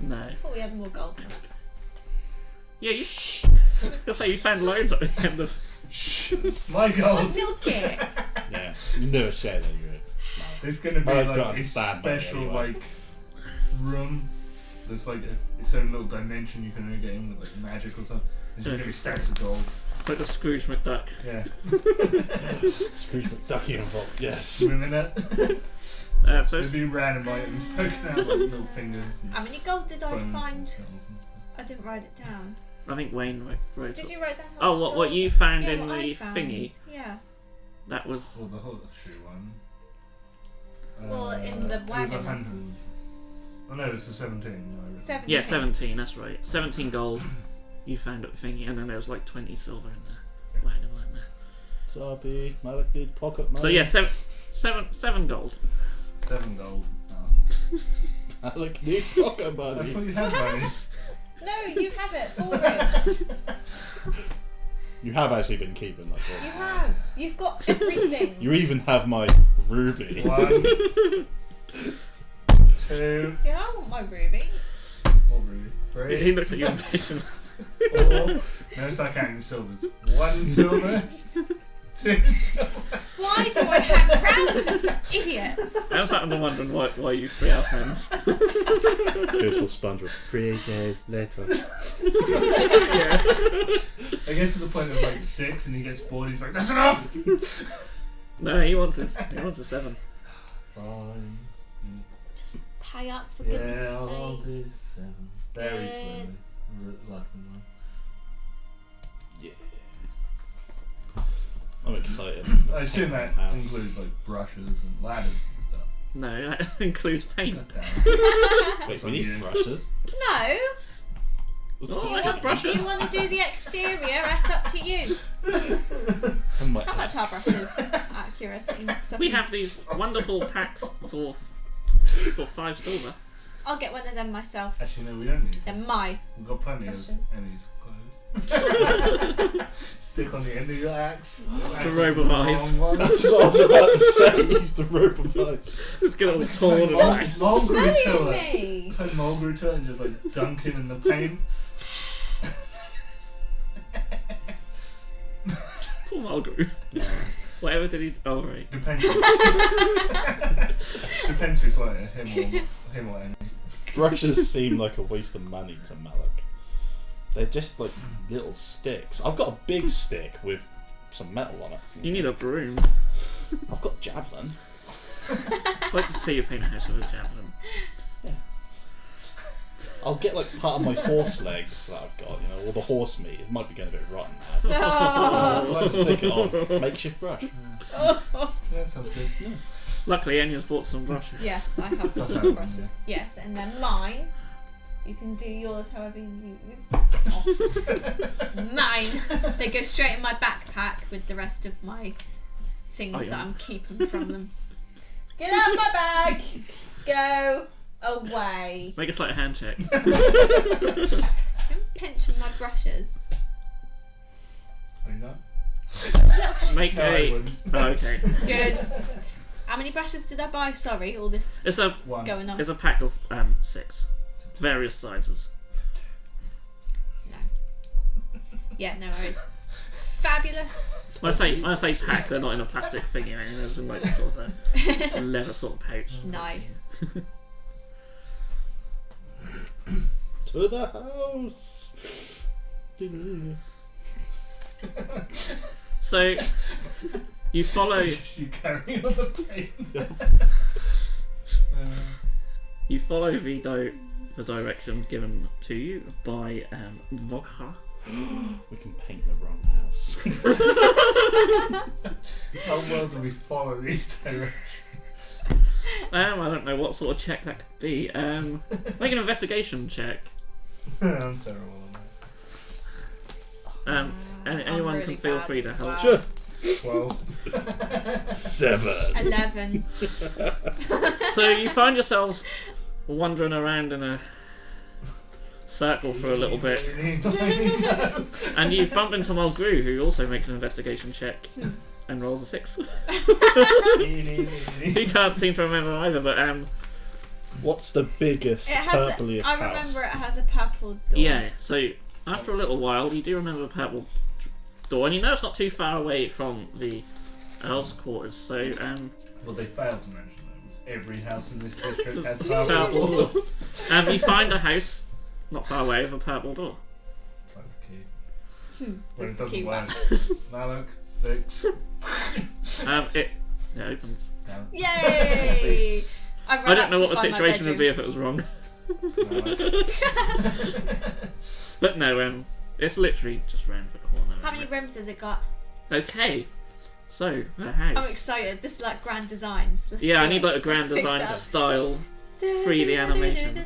No. I thought we had more gold than that. Yeah, you'll say you found loads at the end of. My I gold. took it. Yeah. You never share that, you're It's gonna be I like don't a understand money special anyway. like room. There's like its own little dimension you can only get in with like magic or something. There's gonna be stacks of gold. Like the Scrooge McDuck. Yeah. Scrooge McDuck involved. Yes. Swim in it. So There'd be random items poking out like little fingers. And How many gold did I bones and find? skulls and stuff. I didn't write it down. I think Wayne wrote Did it. you write down? how Oh, much what gold? you found Yeah, in what I the found. thingy? Yeah. That was. Or the horseshoe one. Well, in the It was wagon, 100. Oh no, it's the 17. No, I wrote it. 17. Yeah, 17. That's right. 17 gold. You found at the thingy, and then there was like 20 silver in the wagon, weren't there? Sorry, Malik need pocket money. So yeah, seven gold. 7 gold. Oh. Malik need pocket I money. thought you had money. No, you have it. 4 rings. You have actually been keeping that You gold. have. You've got everything. You even have my ruby. 1, 2. Yeah, I want my ruby. What ruby? He 3, looks at you impatient. 4. No, start counting silvers. 1 silver. 2 silver. Why do I hang around with idiots? I was starting to wondering why you 3 our friends. Beautiful sponge with 3 days later. Yeah. I get to the point of like 6 and he gets bored. He's like, "That's enough." No, he wants a 7. Fine. Just pay up for goodness Yeah, I'll sake. do 7. Very Good. slowly. Like them. Yeah. I'm excited. I assume that House. includes like brushes and ladders and stuff. No, that includes paint. Not that. Wait, That's we on need you. brushes. No. Oh, I If have you brushes. want to do the exterior, that's up to you. And my How much are brushes? Accuracy. We have these wonderful packs for 5 silver. I'll get one of them myself. Actually, no, we don't need They're them. my. We've got plenty Brushes. of Emmy's clothes. Stick on the end of your axe. The robe of eyes. That's what I was about to say. Use the rope of lights. Let's get all torn and like. Mulgrew to Bullying it. me. Turn Mulgrew to it and just like dunk him in the paint. Poor Mulgrew. Whatever did he? Oh right. Depends. Depends who's like him or Emmy. Brushes seem like a waste of money to Malik. They're just like little sticks. I've got a big stick with some metal on it. You need a broom. I've got javelin. I'd like to see you paint a house with a javelin. I'll get like part of my horse legs that I've got, you know, or the horse meat. It might be getting a bit rotten now. Oh. Let's stick it on. Makeshift brush. Yeah, sounds good. Luckily, Enya's bought some brushes. Yes, I have got some brushes. Yes, and then mine. You can do yours however you. Mine. They go straight in my backpack with the rest of my things Oh, yeah. that I'm keeping from them. Get out of my bag. Go away. Make a slight hand check. I'm pinching my brushes. Are you done? Make No, I a. wouldn't. Oh, okay. Good. How many brushes did I buy? Sorry, all this It's a 1. going on. pack of 6, various sizes. No. Yeah, no worries. Fabulous. When I say pack, they're not in a plastic thing. You know, there's in like sort of a leather sort of pouch. Nice. To the house. So you follow You carry on the paint. the directions given to you by Vokha. We can paint the wrong house. How well do we follow these directions? I don't know what sort of check that could be. Make an investigation check. I'm terrible on Anyone really can feel bad free to as help. well. Sure. that. 7. 11. So you find yourselves wandering around in a circle for a little bit, and you bump into Mulgrew, who also makes an investigation check and rolls a 6. He can't seem to remember either, but What's the biggest, It has. purpliest I house? remember it has a purple door. yeah. So after a little while, you do remember the purple door, and you know it's not too far away from the Earl's quarters. So Well, they failed to mention that. Was every house in this district has There's purple purple doors. you find a house not far away with a purple door. Try the key. When There's it the doesn't key work. one. Malik, fix. It opens. No. Yay! I don't know what the situation would be if it was wrong. But no, it's literally just round the corner. How many rooms has it got? Okay, so the house. I'm excited. This is like grand designs. Let's Yeah, I do need it. like a grand Let's fix design it up. style 3D animation.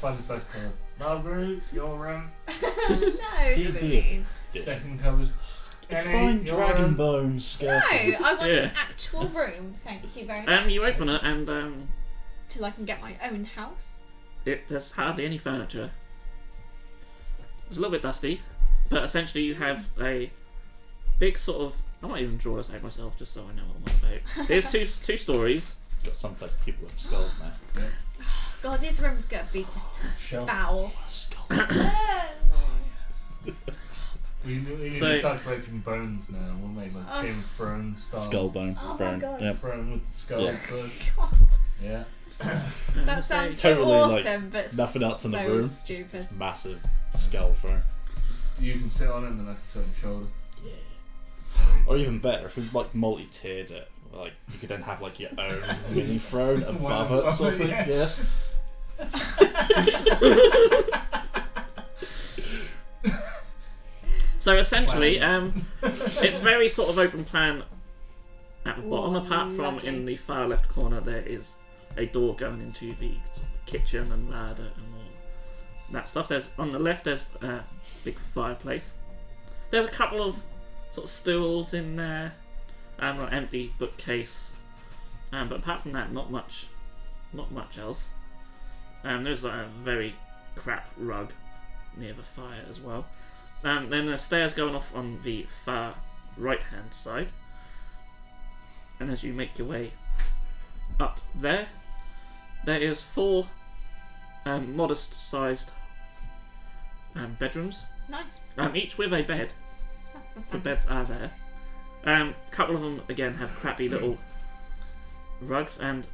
Find the first colour. Margaret, your room. No, Did don't you? mean. Second colours. Find your dragon room. bone No, skeleton. I want Yeah. an actual room. Thank you very much. You open it and Till I can get my own house. there's hardly any furniture. It's a little bit dusty, but essentially you have a big sort of. I might even draw this out myself just so I know what I'm on about. There's two stories. Got some place to keep them skulls now. Yeah. God, these rooms gonna be just Shelf. foul. Skull. We need So- to start collecting bones now. We'll make like Oh. Game of Thrones style. Skull bone. Oh my Throne. God. Yep. Throne with the skulls. Yeah. First. God, Yeah. that sounds so Totally, like, awesome, but Nothing else in the so room. stupid. Just massive skull throne. You can sit on it and then I can sit on your shoulder. Yeah. Or even better, if we like multi-tiered it, like you could then have like your own mini throne above One it, sort of thing. yeah. Yeah. So essentially, Plans. it's very sort of open plan at the bottom. Ooh, Apart from lovely. in the far left corner, there is a door going into the sort of kitchen and larder and all that stuff. There's on the left. There's a big fireplace. There's a couple of sort of stools in there, an empty bookcase. But apart from that, not much else. There's like a very crap rug near the fire as well. Then the stairs going off on the far right hand side. And as you make your way up there is 4 modest sized bedrooms. Nice. Each with a bed. Oh, that's The handy. beds are there. A couple of them again have crappy little rugs, and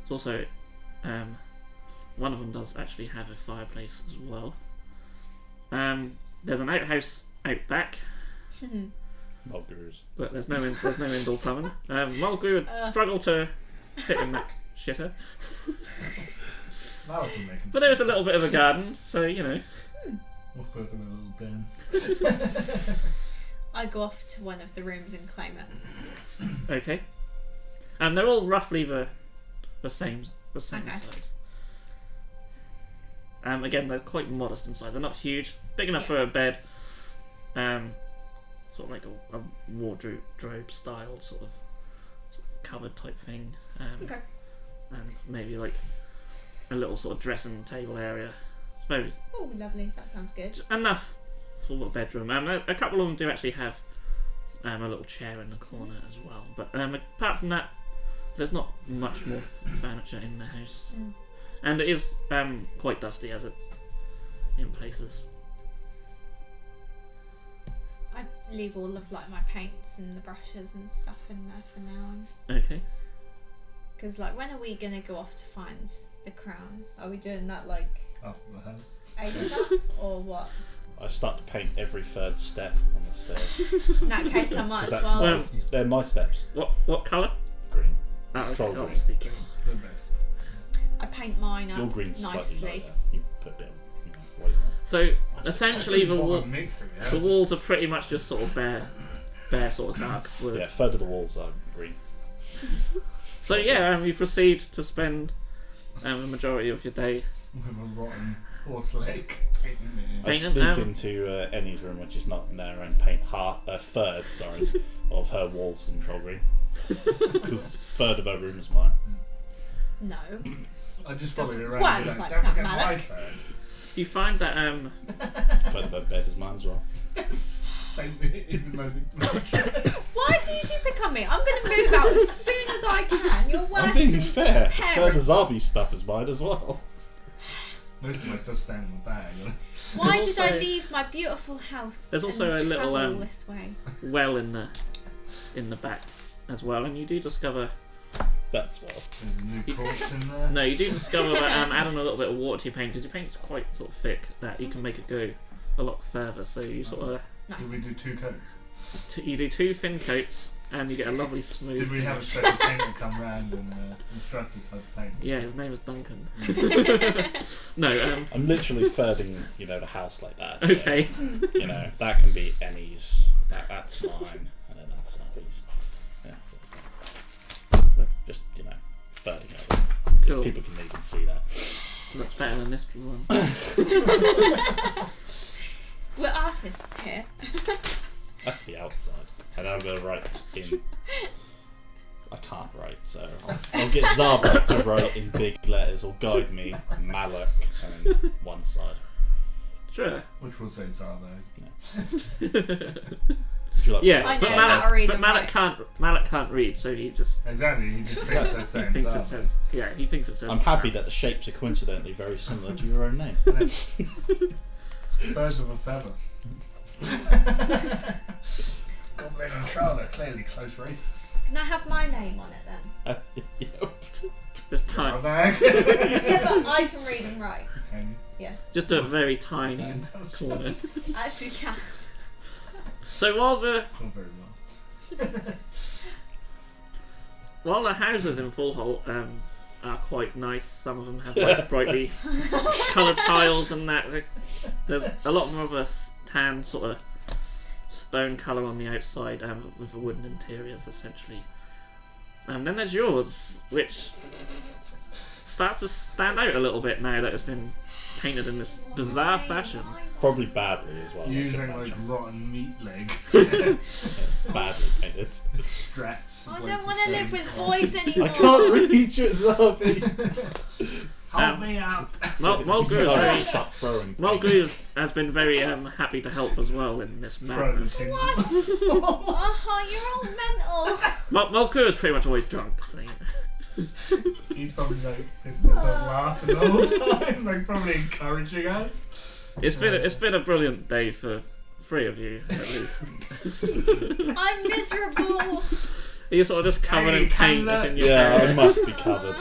it's also one of them does actually have a fireplace as well. There's an outhouse out back, Mulgrews. but there's no indoor plumbing. Mulgrew would struggle to fit in that shitter, Now I can make them. but there is a little bit of a garden, so you know. We'll put them in a little den. I go off to one of the rooms and claim it. Okay. They're all roughly the same Okay. size. Again, they're quite modest in size. They're not huge, big enough Yeah. for a bed. Sort of like a wardrobe style sort of cupboard type thing. Okay. And maybe like a little sort of dressing table area. Very Oh, lovely. That sounds good. enough for a bedroom. A couple of them do actually have a little chair in the corner as well. But apart from that, there's not much more furniture in the house. Mm. And it is quite dusty as it in places. I leave all of like my paints and the brushes and stuff in there for now. Okay. Because like, when are we gonna go off to find the crown? Are we doing that like After the house. ASAP or what? I start to paint every third step on the stairs. In that case, I might 'Cause as that's well. my, just- they're my steps. What colour? Green. Oh, okay, Troll green. obviously green. The best. I paint mine Your up green's slightly nicely. lighter. You put a bit of, what is that? So essentially the Bother mixing it. the walls are pretty much just sort of bare sort of dark wood. Yeah, a third of the walls are green. So yeah, you proceed to spend the majority of your day. With a rotten horse leg. Painting I Paint them sneak out. into Annie's room, which is not in there, and paint a third, of her walls in troll green. Because third of her room is mine. No. I just followed it Doesn't around. work and be like don't that, forget my Malik. third. You find that Third of her bed is mine as well. Paint it in the mattress. Why do you two pick on me? I'm gonna move out as soon as I can. You're worse I'm being than fair. A third of parents. Zabi's stuff is mine as well. Most of my stuff's staying in my bag. Why There's did I also- leave my beautiful house? There's also and a little, travel this way? well in the back as well, and you do discover. That's well. There's a new corpse in there. No, you do discover that adding a little bit of water to your paint, because your paint's quite sort of thick, that you can make it go a lot further. So you sort of Nice. Did we do 2 coats? you do 2 thin coats, and you get a lovely smooth. Did we have a special painter come round and instruct us how to paint? Yeah, his name is Duncan. No, I'm literally thirding, the house like that. So, okay. That can be Annie's. That's mine, and then that's Abby's. Yeah, so it's that. But just thirding it. Cool. People can even see that. Looks better than this one. We're artists here. That's the outside. And I'm going to write in... I can't write, so I'll get Zarbek to write in big letters or guide me Malak on one side. Sure. Which will say Zardo. Would you like Yeah, I but know how to read and Malak can't read, so he just Exactly, he just thinks they're he saying thinks it Zardo. says he thinks it says. I'm happy that the shapes are coincidentally very similar to your own name. Birds of a feather. Goblin and Charlotte, clearly close races. Can I have my name on it then? Just tiny. Yeah, but I can read and write. Can you? Yes. Just a very tiny Okay. corner. I actually can. So while the Not very well. houses in Fullholt are quite nice, some of them have like brightly coloured tiles and that. There's a lot more of a tan sort of stone colour on the outside with the wooden interiors essentially. And then there's yours, which starts to stand out a little bit now that it's been painted in this bizarre fashion. Probably badly as well. I Using should like imagine. rotten meat leg Badly painted. straps. I of, don't like, want the to live same with colour. boys anymore. I can't read you, Zarby. Hold me up. Mulgrew has been very happy to help as well in this madness. What? Oh, you're all mental. Mulgrew is pretty much always drunk, so He's probably like pissing himself laughing the whole time, like probably encouraging us. it's been a brilliant day for three of you at least. I'm miserable. You're sort of just covered in paint that's in your Yeah, I hair. must be covered.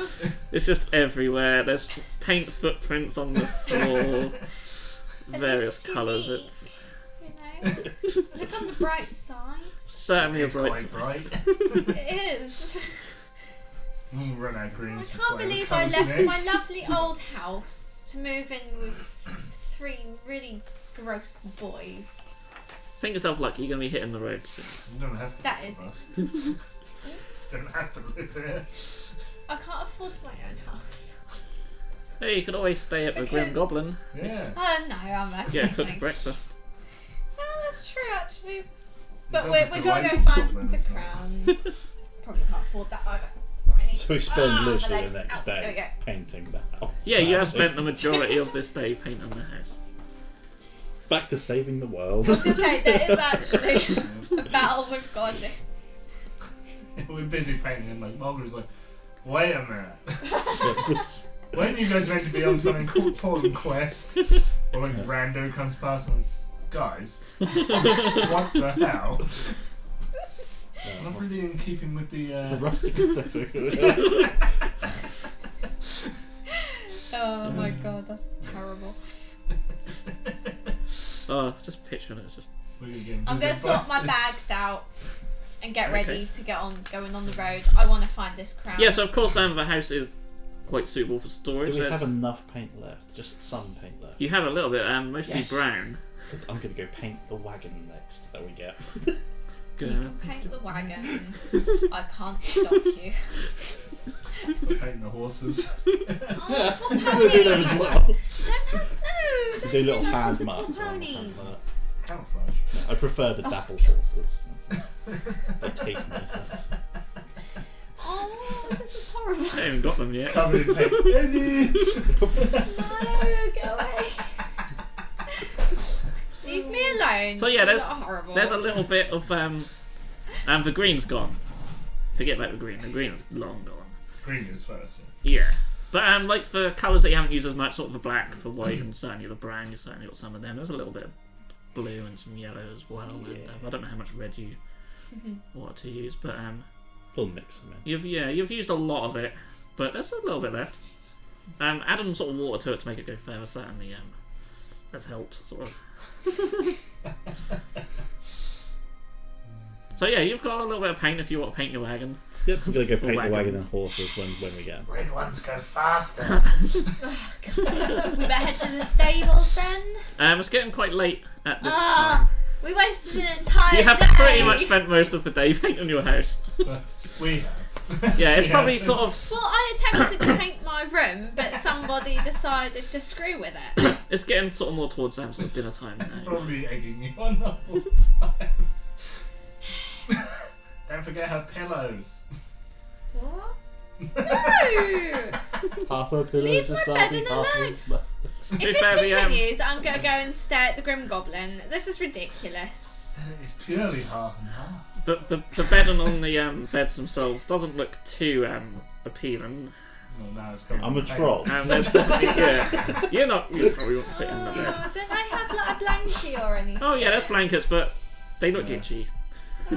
It's just everywhere. There's paint footprints on the floor, various least colours. unique. It's Look on the bright side. certainly a It's bright. quite bright. It is. We'll run out green. I can't believe I left my lovely old house to move in with three really gross boys. Think yourself lucky. You're gonna be hitting the road soon. You don't have to. That live is with us. Don't have to live here. I can't afford my own house. Hey, you could always stay at the Grim Because- Goblin. Yeah. No, I'm okay. Yeah, cook breakfast. Oh, that's true actually. But don't we're have to gonna wait go for find Brooklyn the as well. crown. Probably can't afford that either. Right. So we spend my literally legs. the next Ow, there we day go. painting the house. Yeah, you have spent the majority of this day painting the house. Back to saving the world. I was gonna say there is actually a battle with God. We're busy painting, and like Margaret's like, wait a minute. When you guys meant to be on some important quest, or like rando comes past and like, guys, what the hell? Not really in keeping with The the. rustic aesthetic. Oh my God, that's terrible. Oh, just picturing it. It's just We're gonna get I'm gonna visited sort by- my bags out and get Okay. ready to get on going on the road. I want to find this crown. yeah. So of course, the house is quite suitable for storage. Do we There's- have enough paint left? Just some paint left. You have a little bit, mostly Yes. brown. Because I'm going to go paint the wagon next that we get. You Good. can paint the wagon. I can't stop you. painting the horses. Oh, poor We'll do them as ponies. well. Don't have no. To Don't do little that to hand poor marks on or ponies. something like that. Camouflage. I prefer the dapple horses. They taste nicer. Oh, this is horrible. I haven't even got them yet. Covered in paint. Eddie! No, go away. Leave me alone. So yeah, You there's lot are horrible. there's a little bit of the green's gone. Forget about the green. The green is long gone. Green is first. Yeah. Yeah. But like for colours that you haven't used as much, sort of the black, the white, and certainly the brown, you certainly got some of them. There's a little bit of blue and some yellow as well. And, I don't know how much red you want to use, but Little mix them in. you've used a lot of it, but there's a little bit left. Adding sort of water to it to make it go further certainly has helped sort of. So yeah, you've got a little bit of paint if you want to paint your wagon. Yep, we're gonna go paint the wagon wagons. and horses when we get 'em. Red ones go faster. We better head to the stables then. It's getting quite late at this Ah, time. we wasted an entire You have day. pretty much spent most of the day painting your house. We have. Yeah, it's She probably hasn't. sort of. Well, I attempted to paint my room, but somebody decided to screw with it. It's getting sort of more towards sort of dinner time now. Probably egging you on the whole time. Don't forget her pillows. What? No! Half her pillows Leave are my soggy, bedding half alone. is black. If this fair, the, continues, I'm gonna go and stare at the Grim Goblin. This is ridiculous. It's purely half and half. The bedding on the beds themselves doesn't look too appealing. Well, now it's coming I'm a with paint. troll. There's definitely you probably won't fit in the bed. Oh, don't I have like a blankie or anything? Oh yeah, there's blankets, but they look Yeah. itchy. Oh.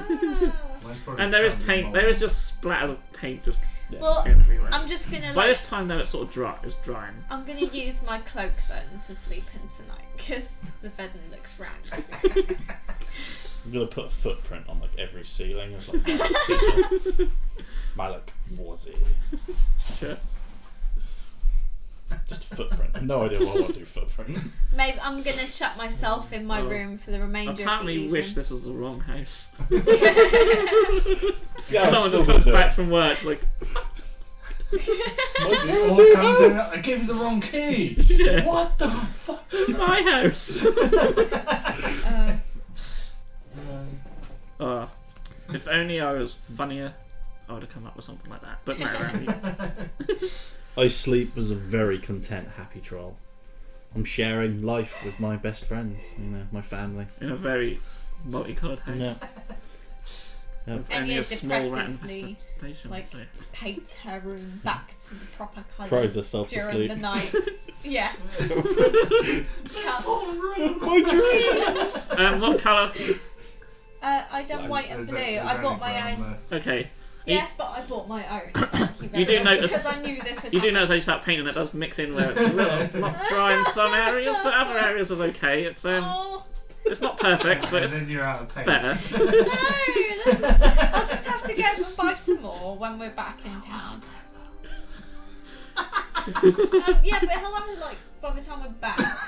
Mine's probably And there is covered in paint. mould. There is just splatters of paint just Well, everywhere. I'm just gonna By like. this time, though, it's sort of dry. It's drying. I'm gonna use my cloak then to sleep in tonight because the bedding looks rank. I'm gonna put a footprint on like every ceiling. It's like sigil. Malak was it? Sure. Just a footprint. I have no idea why I want to do footprint. Maybe I'm gonna shut myself in my Oh. room for the remainder of the Apparently, evening. wish this was the wrong house. Yeah, I'm Someone still just gonna comes do back it. from work like, It all comes in. I gave you the wrong key. yeah, What the fuck? my house. If only I was funnier, I would have come up with something like that. But no, Randy. I sleep as a very content, happy troll. I'm sharing life with my best friends, my family. In a very multicolored house. Yeah. With And only you're a small rat depressively, infestation. like, so. paints her room back to the proper colours Cries herself to during sleep. the night. Yeah. My dreams! What colour? I done Like, white and There's blue. there's I only bought my brown own. left. Okay. Yes, but I bought my own. Thank you very You do much, notice- because I knew this would You do happen. notice as you start painting, it does mix in where it's a little not dry in some areas, but other areas is okay. Oh, It's not perfect, but And it's then you're out of paint. better. no! I'll just have to go and buy some more when we're back in town. Yeah, but how long is like by the time we're back?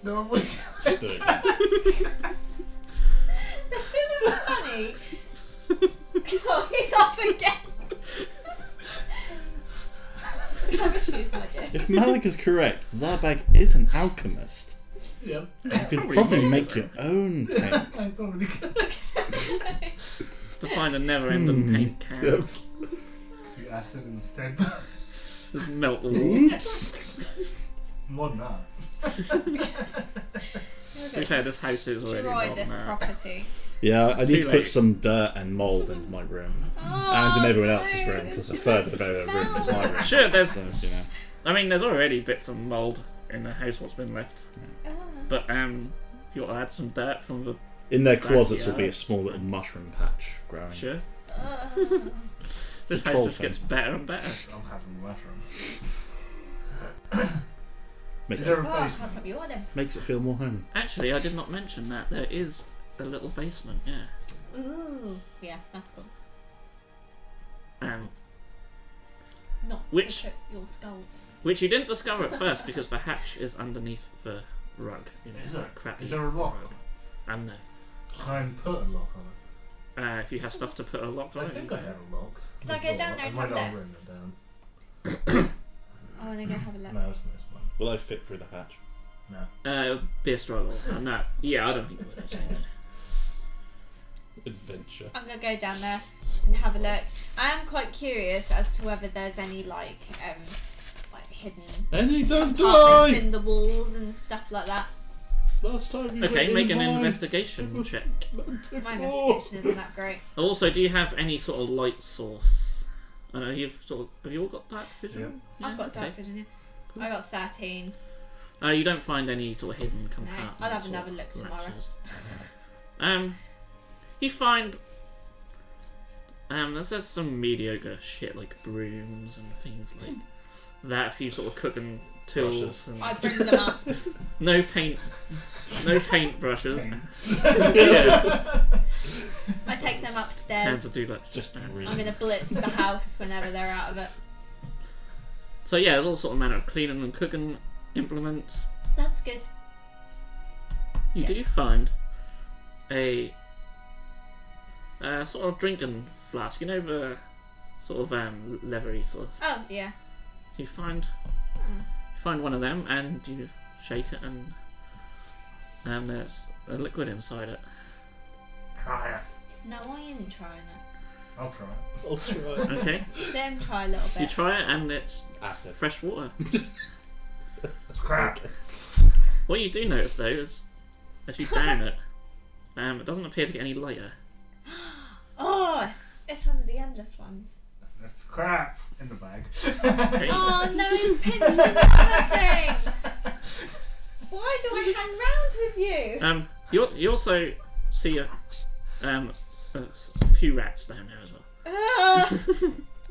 No, we Just do it. This isn't funny. Oh, he's off again. Have issues, my dear. If Malik is correct, Zarbag is an alchemist. Yep. You could Probably probably is, make right? your own paint. I probably could. To find a never-ending paint can. Yep. A few acid instead. Just melt the walls. Oops. More than that. To be fair, this house is already Destroy wrong this now. property. Yeah, I need Too to late. put some dirt and mould into my room. And in everyone else's room, because a third of the room is my room. Sure, there's- So, I mean, there's already bits of mould in the house what's been left. Oh. But you want to add some dirt from the... in their closets will be Yeah. a small little mushroom patch growing. Sure. Oh. This troll house just thing. gets better and better. I'm having mushrooms. Makes Is it, there a Oh, basement? what's up your then? makes it feel more homey. Actually, I did not mention that. There is a little basement, yeah. Ooh. Yeah, that's cool. Not Which- to put your skulls Which you didn't discover at first because the hatch is underneath the rug. You know, Is that there? crappy Is there a lock rug. on And no. it? Can I put a lock on it? If you have stuff to put a lock on I it. think you I can. have a lock. Can I go down there and I have might a not look? written it down. in. I want to go have a look. No, it's fine. Will I fit through the hatch? No. It'll be a struggle. No. Yeah, I don't think it would actually. No. Adventure. I'm gonna go down there and have a look. I am quite curious as to whether there's any like hidden Any don't compartments die! in the walls and stuff like that. Last time you Okay, were make in an mine, investigation it was check. Atlantic My War. investigation isn't that great. Also, do you have any sort of light source? I know you've sort of. Have you all got dark vision? Yep. I've got dark okay. vision, yeah. Cool. I got 13. You don't find any sort of hidden compartments. I'll have or another look tomorrow. latches. You find there's some mediocre shit like brooms and things like that. A few sort of cooking tools. Brushes. And I bring them up. no paint. No paint brushes. Paints. Yeah. I take them Time upstairs. to do that. Just really. I'm gonna blitz the house whenever they're out of it. So yeah, there's all sort of manner of cleaning and cooking implements. That's good. You Yeah. do find a sort of drinking flask. You know the sort of leathery sort of. Oh yeah. You find one of them and you shake it and there's a liquid inside it. Try it. No, I ain't trying it. I'll try it. I'll try. Okay, Let him try a little you bit. try it and it's Acid. fresh water. It's crap. What you do notice though is as you down it, it doesn't appear to get any lighter. Oh, it's one of the endless ones. It's crap in the bag. Okay. Oh no, he's pinched another thing. Why do I hang round with you? You also see a few rats down there as well.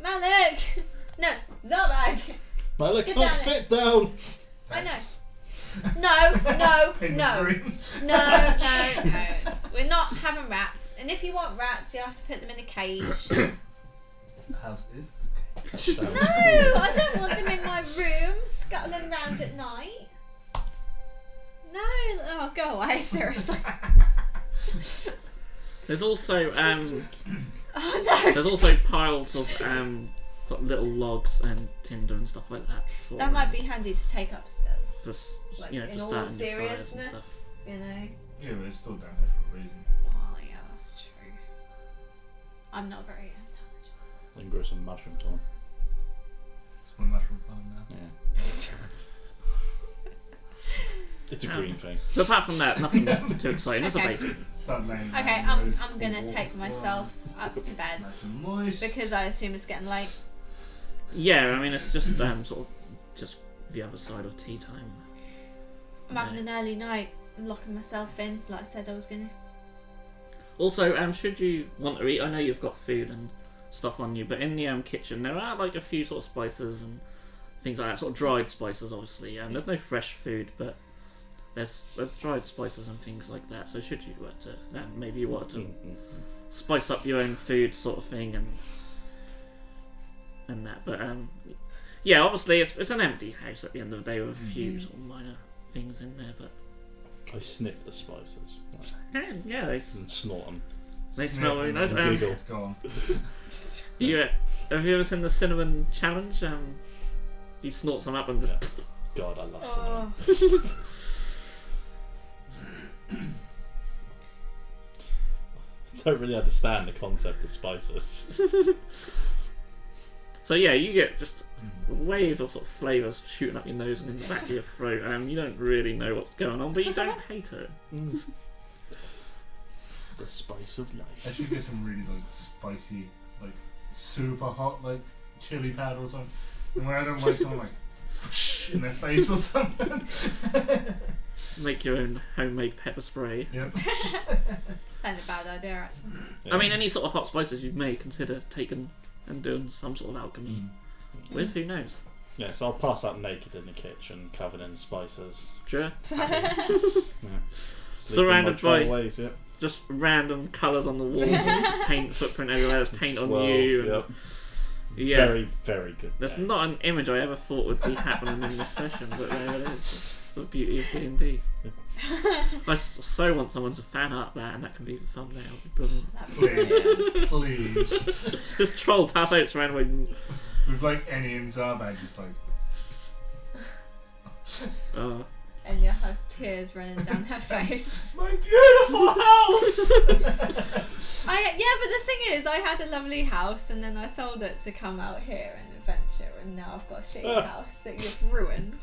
Malik! No, Zarbag! Malik Get can't down it. fit down. I know. No. Green. No. We're not having rats. And if you want rats, you have to put them in a cage. House is the cage. No, I don't want them in my room, scuttling around at night. No, oh, go away, seriously. There's also Oh no. there's also piles of sort of little logs and tinder and stuff like that. For, That might be handy to take upstairs. for Like, for in all starting your fires and stuff. seriousness, you know. Yeah, but it's still down there for a reason. Oh yeah, that's true. I'm not very intelligent. Then grow some mushroom farm. It's my mushroom farm now. Yeah. It's a green thing. But apart from that, nothing too exciting. It's a Okay. basic. Start laying Okay, down I'm those gonna cool take walls. myself up to bed Nice and moist. because I assume it's getting late. Yeah, I mean it's just sort of just the other side of tea time. I'm having an early night. I'm locking myself in, like I said I was gonna. Also, should you want to eat, I know you've got food and stuff on you, but in the kitchen there are like a few sort of spices and things like that, sort of dried spices, obviously. There's no fresh food, but there's dried spices and things like that. So should you want to, maybe you want to spice up your own food, sort of thing, and that. But yeah, obviously it's an empty house at the end of the day with a few sort of minor things in there, but I sniff the spices yeah, they and snort them. smell really nice. and giggle. It's gone. Have you ever seen the cinnamon challenge? You snort some up and just. Yeah. God, I love Oh, cinnamon. I don't really understand the concept of spices. So yeah, you get just a wave of sort of flavours shooting up your nose and in the back of your throat, and you don't really know what's going on, but you don't hate it. The spice of I life. should get some really like spicy, like super hot, like chili powder or something. And when I don't like something like in their face or something. Make your own homemade pepper spray. Yep. that's a bad idea actually. Yeah. I mean, any sort of hot spices you may consider taking and doing some sort of alchemy with, who knows? Yeah, so I'll pass out naked in the kitchen, covered in spices. Sure. Yeah. Surrounded by- ways, yeah. Just random colours on the wall, paint footprint everywhere, there's paint on Swirls, you. And, yep. yeah. Very, very good. That's game. not an image I ever thought would be happening in this session, but there it is. The beauty of D&D. I so want someone to fan art that, and that can be the thumbnail. It'd be brilliant. That'd be brilliant. Please. This troll pass out surrounded With like any in Zarbag, just like. by. And you has tears running down her face. My beautiful house! Yeah, but the thing is, I had a lovely house and then I sold it to come out here and adventure, and now I've got a shitty house that you've ruined.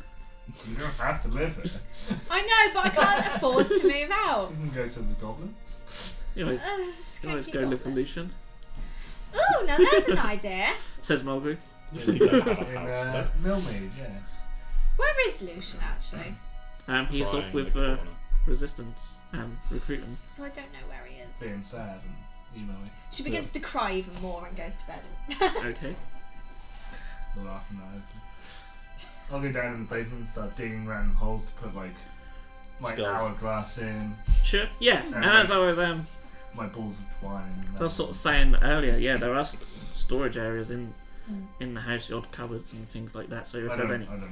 You don't have to live here. I know, but I can't afford to move out. You can go to the Goblin. You always, It's you always sketchy go live for goblin. Lucian, Ooh, now there's an idea. says Mulgrew. You don't have a In house, Millmead, yeah. Where is Lucian actually? He's Crying off in with the corner. resistance, recruiting. So I don't know where he is. Being sad and emailing. She begins to cry even more and goes to bed. Okay. The laughing at I'll go down in the basement and start digging random holes to put like my Skulls. hourglass in, Sure. Yeah. Yeah, And as I was my balls of twine. I was sort of saying earlier, yeah, there are storage areas in the house, the odd cupboards and things like that. So if I there's don't any, trust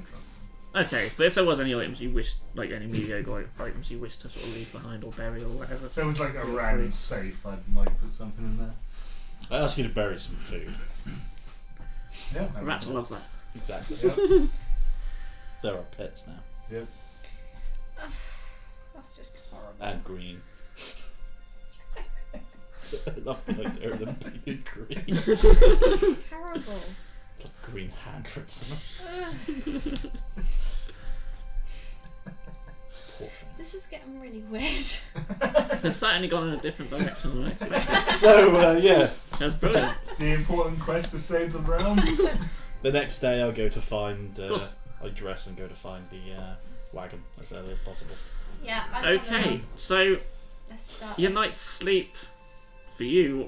them. okay, but if there was any items you wish, like any mediocre items you wish to sort of leave behind or bury or whatever. If there was like a feel random free. safe, I might put something in there. I ask you to bury some food. Yeah. Rats will love that. Exactly. Yep. There are pets now. Yep. That's just horrible. And green. I love the idea of them being green. It's terrible. Like green handprints. Ugh, Poor thing. this is getting really weird. It's certainly gone in a different direction than I expected. So, yeah. That's brilliant. The important quest to save the realm. The next day I'll go to find... course. I dress and go to find the wagon as early as possible. Yeah. I don't Okay, know. so Let's start. your this. night's sleep for you,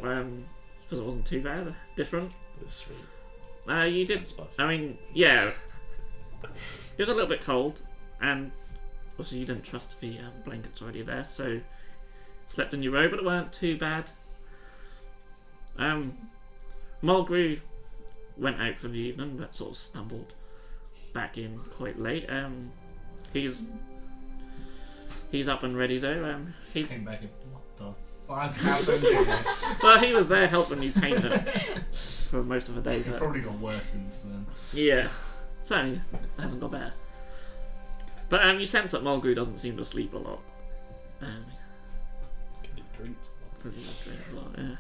because it wasn't too bad, different. It's sweet. You did. And spicy. I mean, yeah, it was a little bit cold, and obviously you didn't trust the blankets already there, so slept in your robe, but it weren't too bad. Mulgrew went out for the evening, but sort of stumbled back in quite late. He's up and ready though. He Came back and what the fuck happened here? well, he was there helping you paint it for most of the day. It But probably got worse since then. yeah, certainly hasn't got better. But you sense that Mulgrew doesn't seem to sleep a lot. Because it drinks a lot. Because he does drink a lot. Yeah.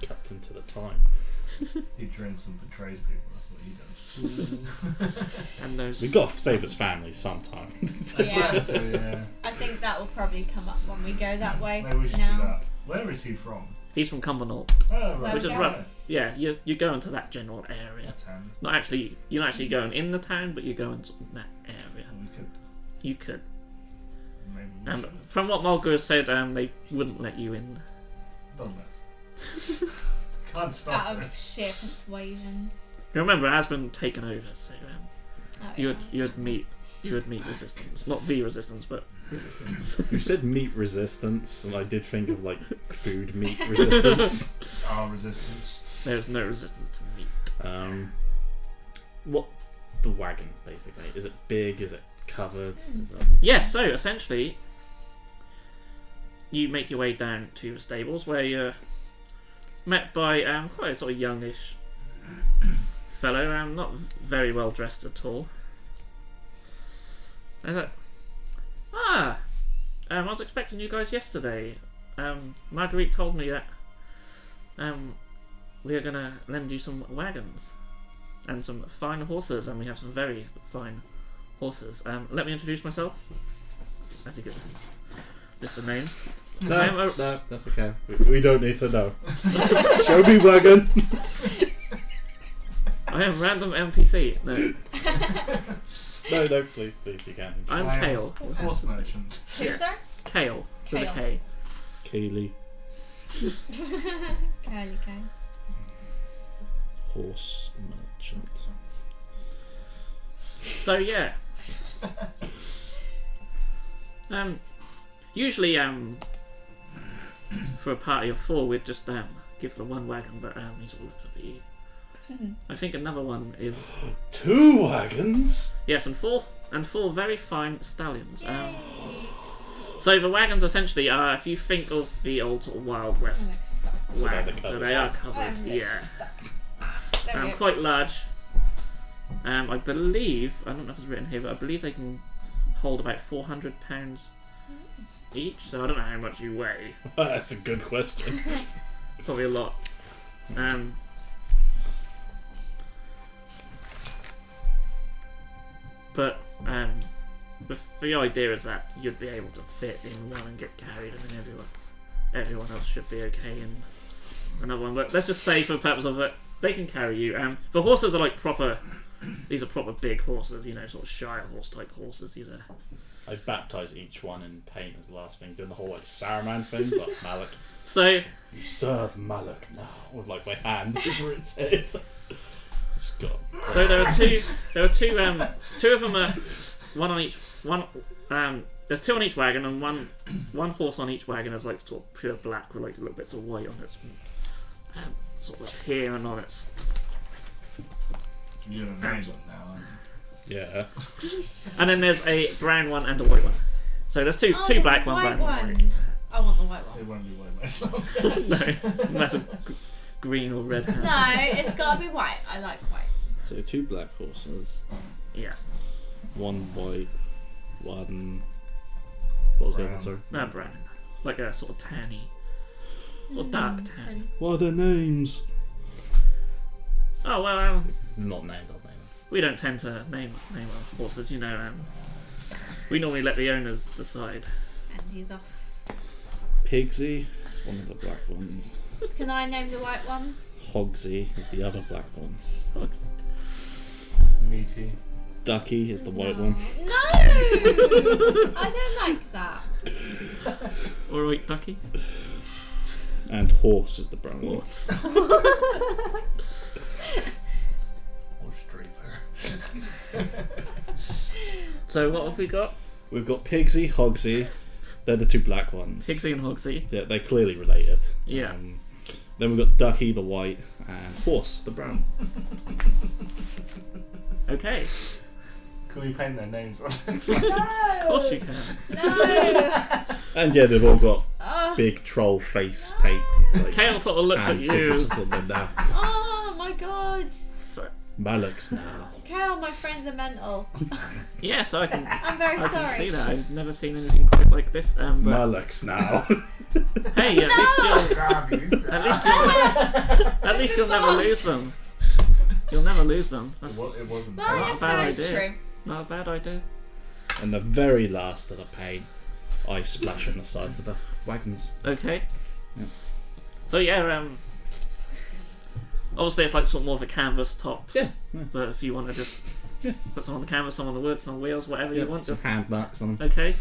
Captain to the time. He drinks and betrays people. That's what he does. And those. We've got to save his family sometime. Yeah. So, yeah. I think that will probably come up when we go that way. Maybe we should do now. that. Where is he from? He's from Cumbernauld. Oh, Where Which is we right. going? Yeah, you're going to that general area. That's handy. Not actually, you're not actually going in the town, but you're going to that area. We could. You could. Maybe we should. From what Mulgrew said, they wouldn't let you in. Don't mess. Can't Out stop of this. sheer persuasion. Remember, it has been taken over, so Oh, you yeah, would meet resistance. Not the resistance, but resistance. You said meat resistance, and I did think of like food meat resistance. It's our resistance. There's no resistance to meat. What the wagon basically? Is it big? Is it covered? Is it... Yeah, so essentially, you make your way down to the stables where you're met by quite a sort of youngish fellow, not very well dressed at all. I was expecting you guys yesterday. Marguerite told me that we are going to lend you some wagons and some fine horses, and we have some very fine horses. Let me introduce myself. As he gets his list of names. No, that's okay. We don't need to know. Show me wagon. I am random NPC. No, No, please, you can. I'm I am Kale. Horse merchant. Who, sir? Kale with a Kale. K. Kaylee, Curly K. horse merchant. So yeah. Usually for a party of 4 we'd just give the one wagon, but he sort of looks up at you. I think another one is 2 wagons. yes, and four very fine stallions. Yay. So the wagons essentially are, if you think of the old sort of Wild West I'm like stuck. So they're wagons, so covered. they are I'm covered. literally Yeah. stuck. There we go. Quite large. I believe, I don't know if it's written here, but I believe they can hold about 400 pounds each, so I don't know how much you weigh. That's a good question. Probably a lot. But the idea is that you'd be able to fit in one and get carried, and then everyone else should be okay in another one. But let's just say, for the purpose of it, they can carry you. The horses are like proper. These are proper big horses, sort of Shire horse type horses. These are. I baptise each one in paint as the last thing, doing the whole like Saruman thing, but Malak. So You serve Malak now, with like my hand over its head. Scott. So there are two. Two of them are one on each. There's two on each wagon, and one horse on each wagon is like sort of pure black with like little bits of white on its sort of here and on its. You're gonna name them now, aren't you? Yeah. And then there's a brown one and a white one. So there's two Oh, the black, one white brown, one one. I want the white It one. won't be way much longer. white. No, that's a green or red hand. No, it's gotta be white. I like white. So 2 black horses, Yeah, 1 white, 1. What was the other Brown. one? Sorry. no brown, like a sort of tanny or dark tan. What are their names? Oh well, Not named. I'll name them. we don't tend to name our horses, you know. We normally let the owners decide. And he's off. Pigsy is one of the black ones. Can I name the white one? Hogsy is the other black one. Meaty. Ducky is the white one. No! I don't like that. Or wait, ducky. And horse is the brown one. Or Streeper. So what have we got? We've got Pigsy, Hogsy. They're the 2 black ones. Pigsy and Hogsy. They're clearly related. Yeah. Then we've got Ducky, the white, and Horse, the brown. Okay. Can we paint their names on? Of course you can. No! And yeah, they've all got Oh, big troll face paint. Like, Kale sort of looks at and you. signatures on them now. oh my god. So, Malak's now. Kale, my friends are mental. yeah, so I can. I'm very I can sorry. see that. I've never seen anything quite like this. But Malak's now. hey, at least you'll never lose them. You'll never lose them. That's It wasn't. Well, Not a yes, bad that is idea. true. not a bad idea. And the very last that I paint, I splash on the sides of the wagons. Okay. Yeah. So yeah, obviously it's like sort of more of a canvas top. Yeah. But if you want to just put some on the canvas, some on the wood, some on wheels, whatever you want, some just hand marks on them. okay.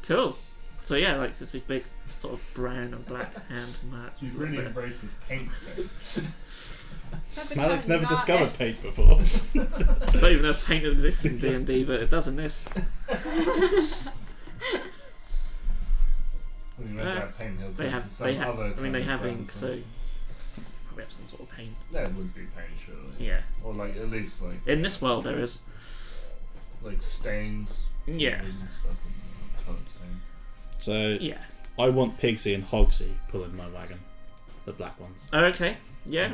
Cool. So yeah, like just these big sort of brown and black hand marks. You've really embraced this paint thing. Malak's never Becoming discovered artist. paint before. I don't even know if paint exists in D&D, but it does in this. Well, you meant to have paint, he'll They turn to have, some they have. other I mean, kind they of have brown ink, so sauce. probably have some sort of paint. There would be paint, surely. Yeah. Or like at least like In this world, there is. like stains. Yeah. And stuff and coloured stains. So Yeah. I want Pigsy and Hogsy pulling my wagon. The black ones. Oh, okay. Yeah.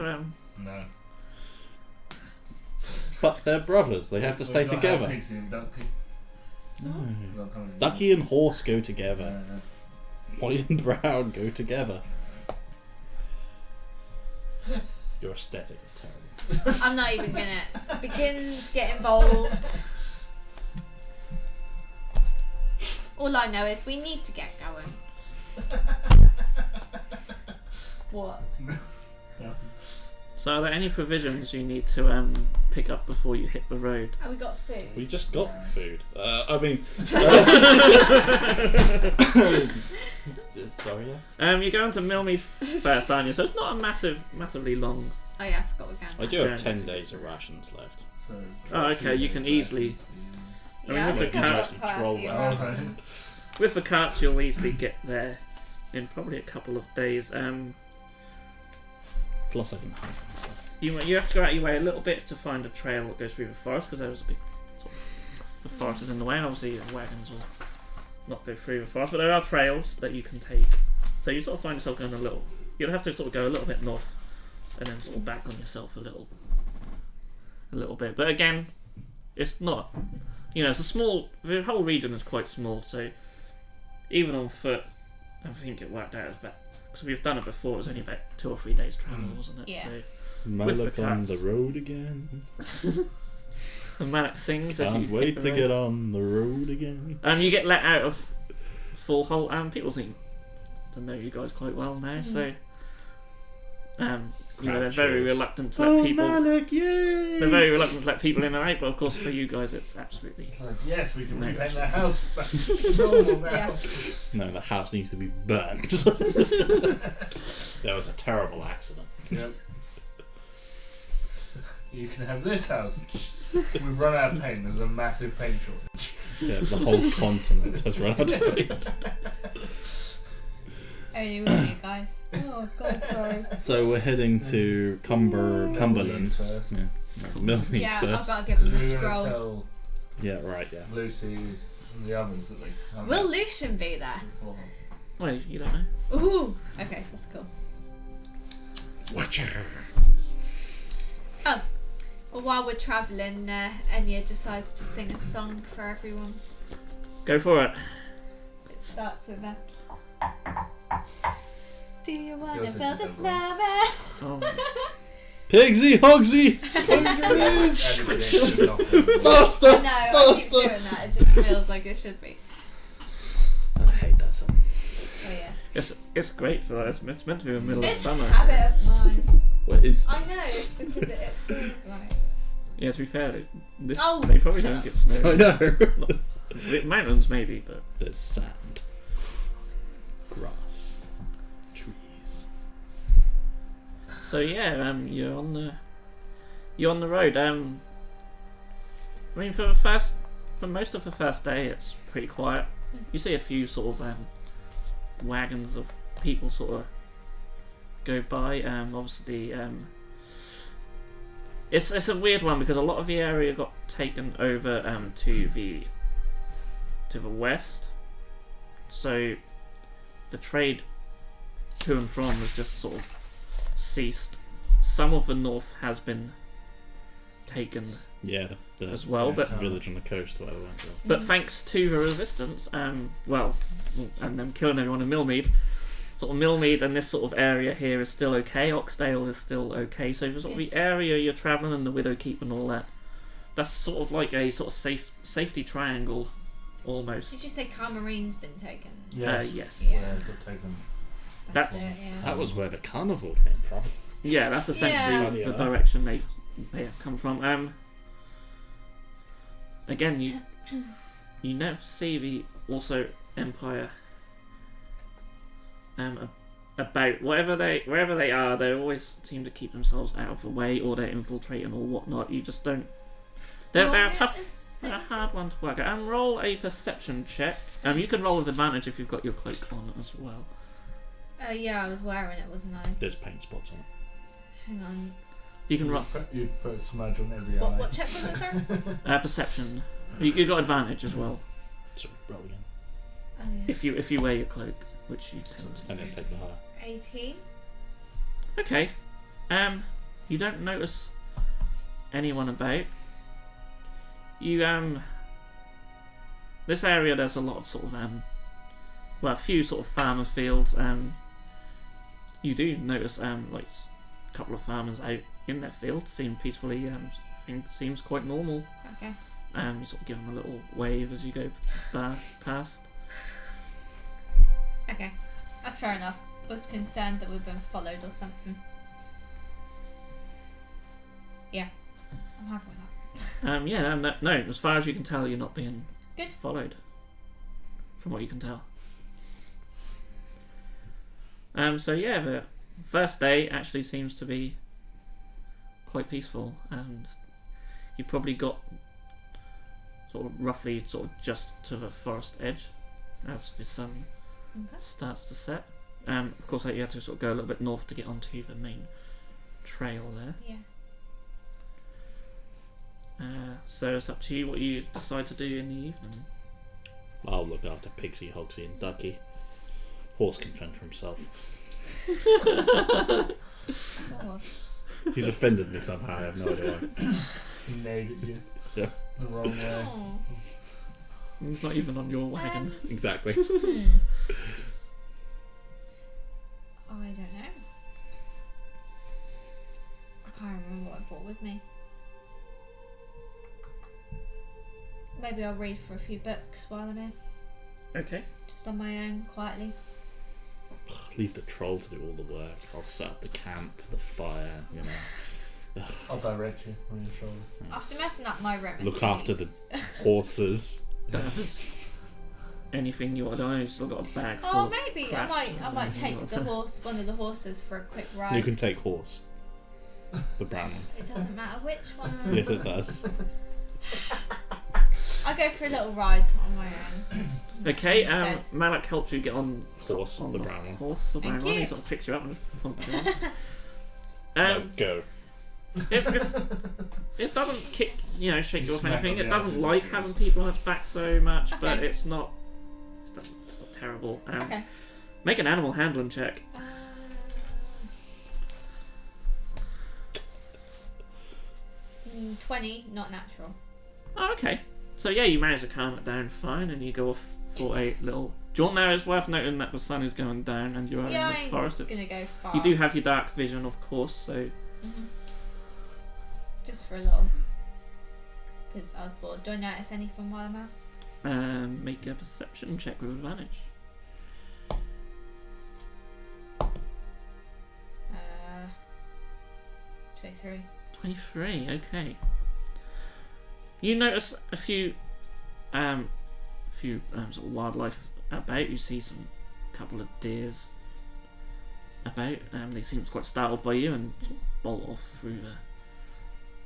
No. But they're brothers, they have to stay We've got together. Pixie and Ducky. No. We've got kind of- Ducky and Horse go together. Yeah. White and brown go together. Your aesthetic is terrible. I'm not even gonna begin to get involved. All I know is we need to get going. What? So, are there any provisions you need to pick up before you hit the road? Oh, we got food. We just got food. I mean... sorry, yeah? You're going to Milmead first, aren't you? So it's not a massively long. Oh yeah, I forgot we're I going. do have Journey. 10 days of rations left. So, Oh, okay, you can easily- I mean, with the think I've cat- got quite a troll few round. rations. With the carts, you'll easily get there in probably a couple of days. Plus I can hunt and stuff. You have to go out your way a little bit to find a trail that goes through the forest because there was a big. The forest is in the way, and obviously the wagons will not go through the forest. But there are trails that you can take. So you sort of find yourself going a little. You'll have to sort of go a little bit north, and then sort of back on yourself a little bit. But again, it's not. You know, it's a small. The whole region is quite small, so even on foot, I think it worked out as about. Because we've done it before. It was only about 2 or 3 days travel, wasn't it? Yeah. So Malak the on cats. the road again. the Malak sings. as you Can't hit wait the to road. get on the road again. You get let out of Full Halt, and people seem to know you guys quite well now, so you know they're very Cheers. reluctant to let people. Malak, yay! They're very reluctant to let people in and out, but of course for you guys it's absolutely. It's like, yes, we can No, repaint actually. the house back to normal now. Yeah. No, the house needs to be burnt. There was a terrible accident. Yep. You can have this house. We've run out of paint. There's a massive paint shortage. Yeah, the whole continent has run out of paint. Oh, you with me, guys? Oh God, sorry. So we're heading to Cumberland. First. Yeah, Millmead Yeah, first. I've got to give them the We're scroll. gonna tell Yeah, right. Yeah. Lucy and the others that they come Will Lucian be there? beforehand. Well, you don't know. Ooh. Okay, that's cool. Watcher. Oh. Well, while we're travelling, Enya decides to sing a song for everyone. Go for it. It starts with a. Do you want to Yours is build a different. snowman? Oh. Pigsy Hogsy! Faster! No, I keep Faster! doing that. It just feels like it should be. I hate that song. Oh yeah. It's great for that. It's meant to be the middle of It's a summer. habit of mine. What is? I know, it's because it feels right. Yeah, to be fair, they Oh, probably shut don't up. get snow. I know. The mountains maybe, but There's sand, grass, trees. so yeah, you're on the road. I mean, for most of the first day, it's pretty quiet. You see a few sort of wagons of people sort of go by. Obviously, it's a weird one because a lot of the area got taken over to the west, so the trade to and from has just sort of ceased. Some of the north has been taken Yeah, the as well, but village on the coast, whatever. But thanks to the resistance, and them killing everyone in Millmead, sort of Millmead and this sort of area here is still okay. Oxdale is still okay. So the sort of the area you're travelling and the Widowkeep and all that, that's sort of like a sort of safety triangle, almost. Did you say Carmarine's been taken? Yes. Yes. Yeah. Yeah, got taken. That's That's- it, yeah. That was where the carnival came from. Yeah, that's essentially Yeah. the direction they have come from. Again, you never see the also Empire about wherever they are. They always seem to keep themselves out of the way, or they're infiltrating or whatnot. You just don't. They're tough. They're a hard one to work out. Roll a perception check. You can roll with advantage if you've got your cloak on as well. Yeah, I was wearing it, wasn't I? There's paint spots on it. Hang on. You can roll You'd put a smudge on every eye. What check was it, sir? perception. You got advantage as well So roll again. Oh, yeah. if you wear your cloak, which you tend to. And then take the higher. 18. Okay. You don't notice anyone about. You this area there's a lot of sort of a few sort of farmer fields. You do notice like a couple of farmers out in their field, seem peacefully. Seems quite normal. Okay. You sort of give them a little wave as you go past. Okay. That's fair enough. I was concerned that we've been followed or something. Yeah. I'm happy with that. Yeah, no, as far as you can tell, you're not being Good. followed. From what you can tell. So yeah, the first day actually seems to be quite peaceful, and you've probably got sort of roughly sort of just to the forest edge as the sun Okay. starts to set. Of course, you have to sort of go a little bit north to get onto the main trail there. Yeah. So it's up to you what you decide to do in the evening. I'll look after Pixie, Hogsy, and Ducky. Horse can fend for himself. God. He's offended me somehow. I have no idea why. He neighed at you. Yeah. The wrong way. Oh. He's not even on your wagon. Exactly. I don't know. I can't remember what I brought with me. Maybe I'll read for a few books while I'm in, Okay. just on my own, quietly. Leave the troll to do all the work. I'll set up the camp, the fire, you know. I'll direct you on your shoulder. After messing up my room, Look after the horses. Anything you want to do, you've still got a bag full Oh, of maybe crap. I might take one of the horses for a quick ride. You can take horse. The brown one. It doesn't matter which one. Yes, it does. I'll go for a little ride on my own. Okay, Instead. Malak helps you get on Horse, the brown one. horse, the brown Thank one. you. He sort of picks you up and pumps you on. No, go. It doesn't kick, shake you off Smack anything. on the It doesn't outside like of having yours. people on its back so much, but Okay. it's not terrible. Okay. Make an animal handling check. 20, not natural. Oh, okay. So yeah, you manage to calm it down fine, and you go off for a little jaunt. Now it's worth noting that the sun is going down, and you're Yeah, in I'm the forest. gonna go far. You do have your dark vision, of course. So Just for a little. Because I was bored. Do I notice anything while I'm out? make a perception check with advantage. 23. 23. Okay. You notice a few sort of wildlife about. You see some couple of deers about. They seem quite startled by you and sort of bolt off through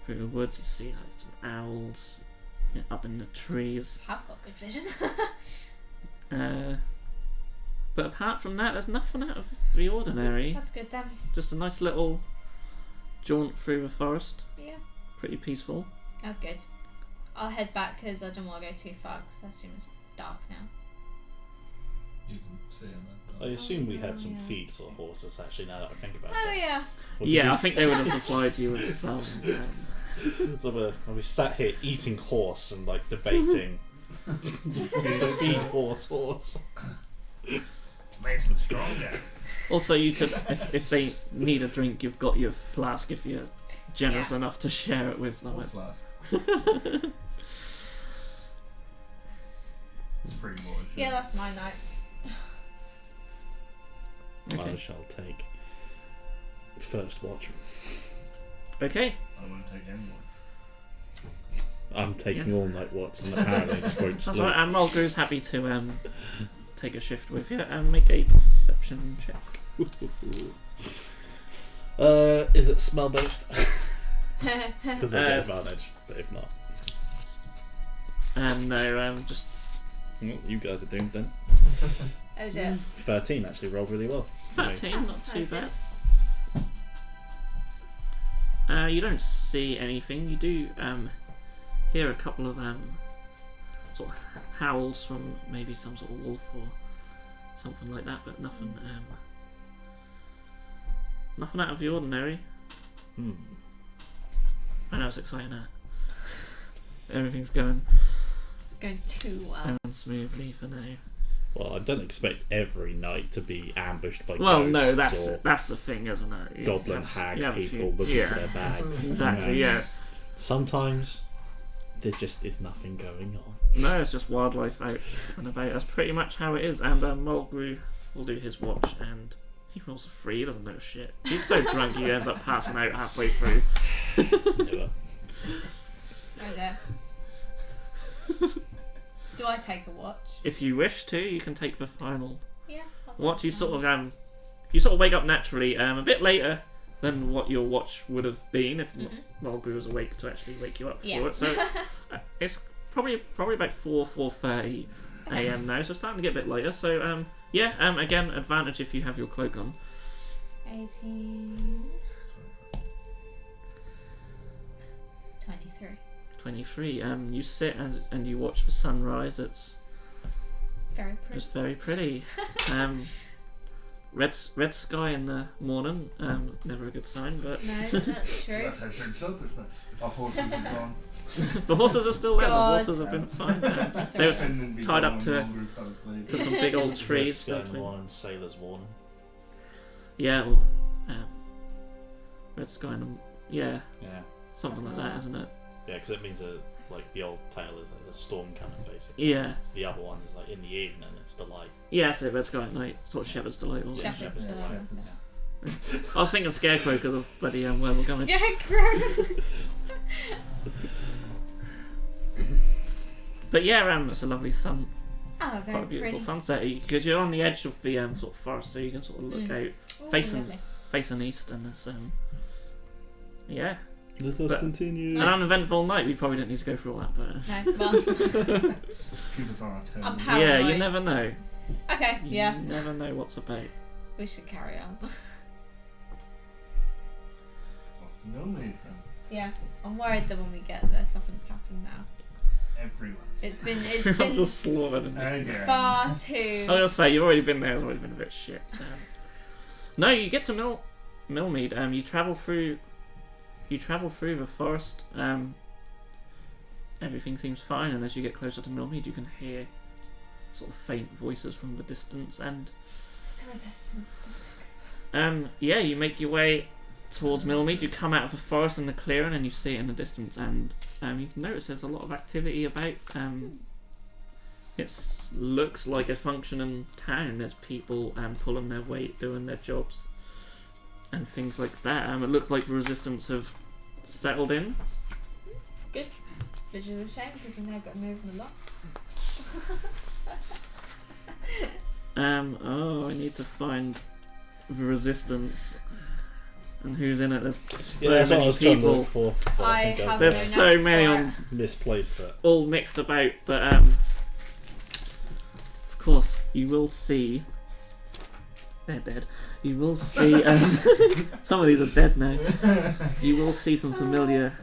the woods. You see like some owls up in the trees. Have got good vision. But apart from that, there's nothing out of the ordinary. That's good then. Just a nice little jaunt through the forest. Yeah. Pretty peaceful. Oh, good. I'll head back because I don't want to go too far because I assume it's dark now. You can see in that. I assume we had some yes. feed for the horses, actually, now that I think about Oh, it. yeah. What did Yeah, we- I think they would have supplied you with some. So we sat here eating horse and like debating. Feed horse. Makes them stronger. Also, you could, if they need a drink, you've got your flask if you're generous Yeah. enough to share it with Or someone. flask. It's free water. Yeah, that's my night. I Okay. shall take first watch. Okay. I won't take any more. I'm taking all night watch and apparently just won't That's sleep. right, and Mulgrew's happy to take a shift with you and make a perception check. Is it smell based? Because I get advantage, but if not, No, just well, you guys are doomed then. Oh dear. 13 actually rolled really well. for me. 13, not too That's bad. You don't see anything. You do hear a couple of sort of howls from maybe some sort of wolf or something like that, but nothing nothing out of the ordinary. Hmm. I know it's exciting. Everything's going It's going too well. smoothly for now. Well, I don't expect every night to be ambushed by Well, no, ghosts that's the thing, isn't it? You goblin have- hag you have a people few- looking yeah. for their bags. Exactly. Yeah. Sometimes there just is nothing going on. No, it's just wildlife out and about. That's pretty much how it is. And Mulgrew will do his watch, and he rolls a 3. He doesn't know shit. He's so drunk he ends up passing out halfway through. Never. Oh dear. Do I take a watch? If you wish to, you can take the final Yeah. I'll watch. You take sort one. of you sort of wake up naturally, a bit later than what your watch would have been if Mulgrew was awake to actually wake you up for Yeah. it. So it's probably about 4:30 a.m. now. So it's starting to get a bit later. So again, advantage if you have your cloak on. 18. 23. 23. You sit and you watch the sunrise. It's Very pretty. very pretty. Red sky in the morning. Never a good sign, but No, that's true. That has been filled this night. Our horses are gone. the horses are still there. God. The horses have been fine. That's They were okay. Pretend and be tied gone up when to- Mulgrew fell asleep. to some big old Red trees. sky in the morning, sailor's warning. Yeah, well, red sky in the Yeah, something like that, isn't it? yeah, because it means like the old tale is there's a storm coming basically. Yeah, So the other one is like in the evening, it's delight. yeah. So red sky at night, sort of shepherd's delight. Or Shepherd's Shepherd's delight. delight. Yeah. I was thinking scarecrow because of bloody where we're going. Yeah, gross. But yeah, it's a lovely sun. Oh, Quite a very beautiful pretty. sunset because you're on the edge of the sort of forest, so you can sort of look out Ooh, facing lovely. facing east, and there's Yeah. Let us But- continue. An uneventful night. We probably don't need to go through all that, but No, well, Keep us on our toes. I'm yeah, you paranoid. never know. okay, You yeah. never know what's about. We should carry on. Off to Millmead then. Yeah, I'm worried that when we get there, something's happened now. Everyone's. It's been Everyone's just slaughtered. Again. far I too. was gonna say you've already been there. It's already been a bit shit. No, you get to Millmead. You travel through. You travel through the forest. Everything seems fine, and as you get closer to Millmead, you can hear sort of faint voices from the distance. And It's the resistance. yeah, you make your way towards Millmead. You come out of the forest in the clearing, and you see it in the distance. And you can notice there's a lot of activity about. It looks like a functioning town. There's people pulling their weight, doing their jobs, and things like that. It looks like the resistance have settled in. Good. Which is a shame because we now got to move them a lot. Oh, I need to find the resistance and who's in it. There's so Yeah, that's what I many was trying to people, look for. but I think have I've There's no so notes many for on, it. misplaced it. all mixed about. But of course, you will see. They're dead. You will see. Some of these are dead now. You will see some familiar.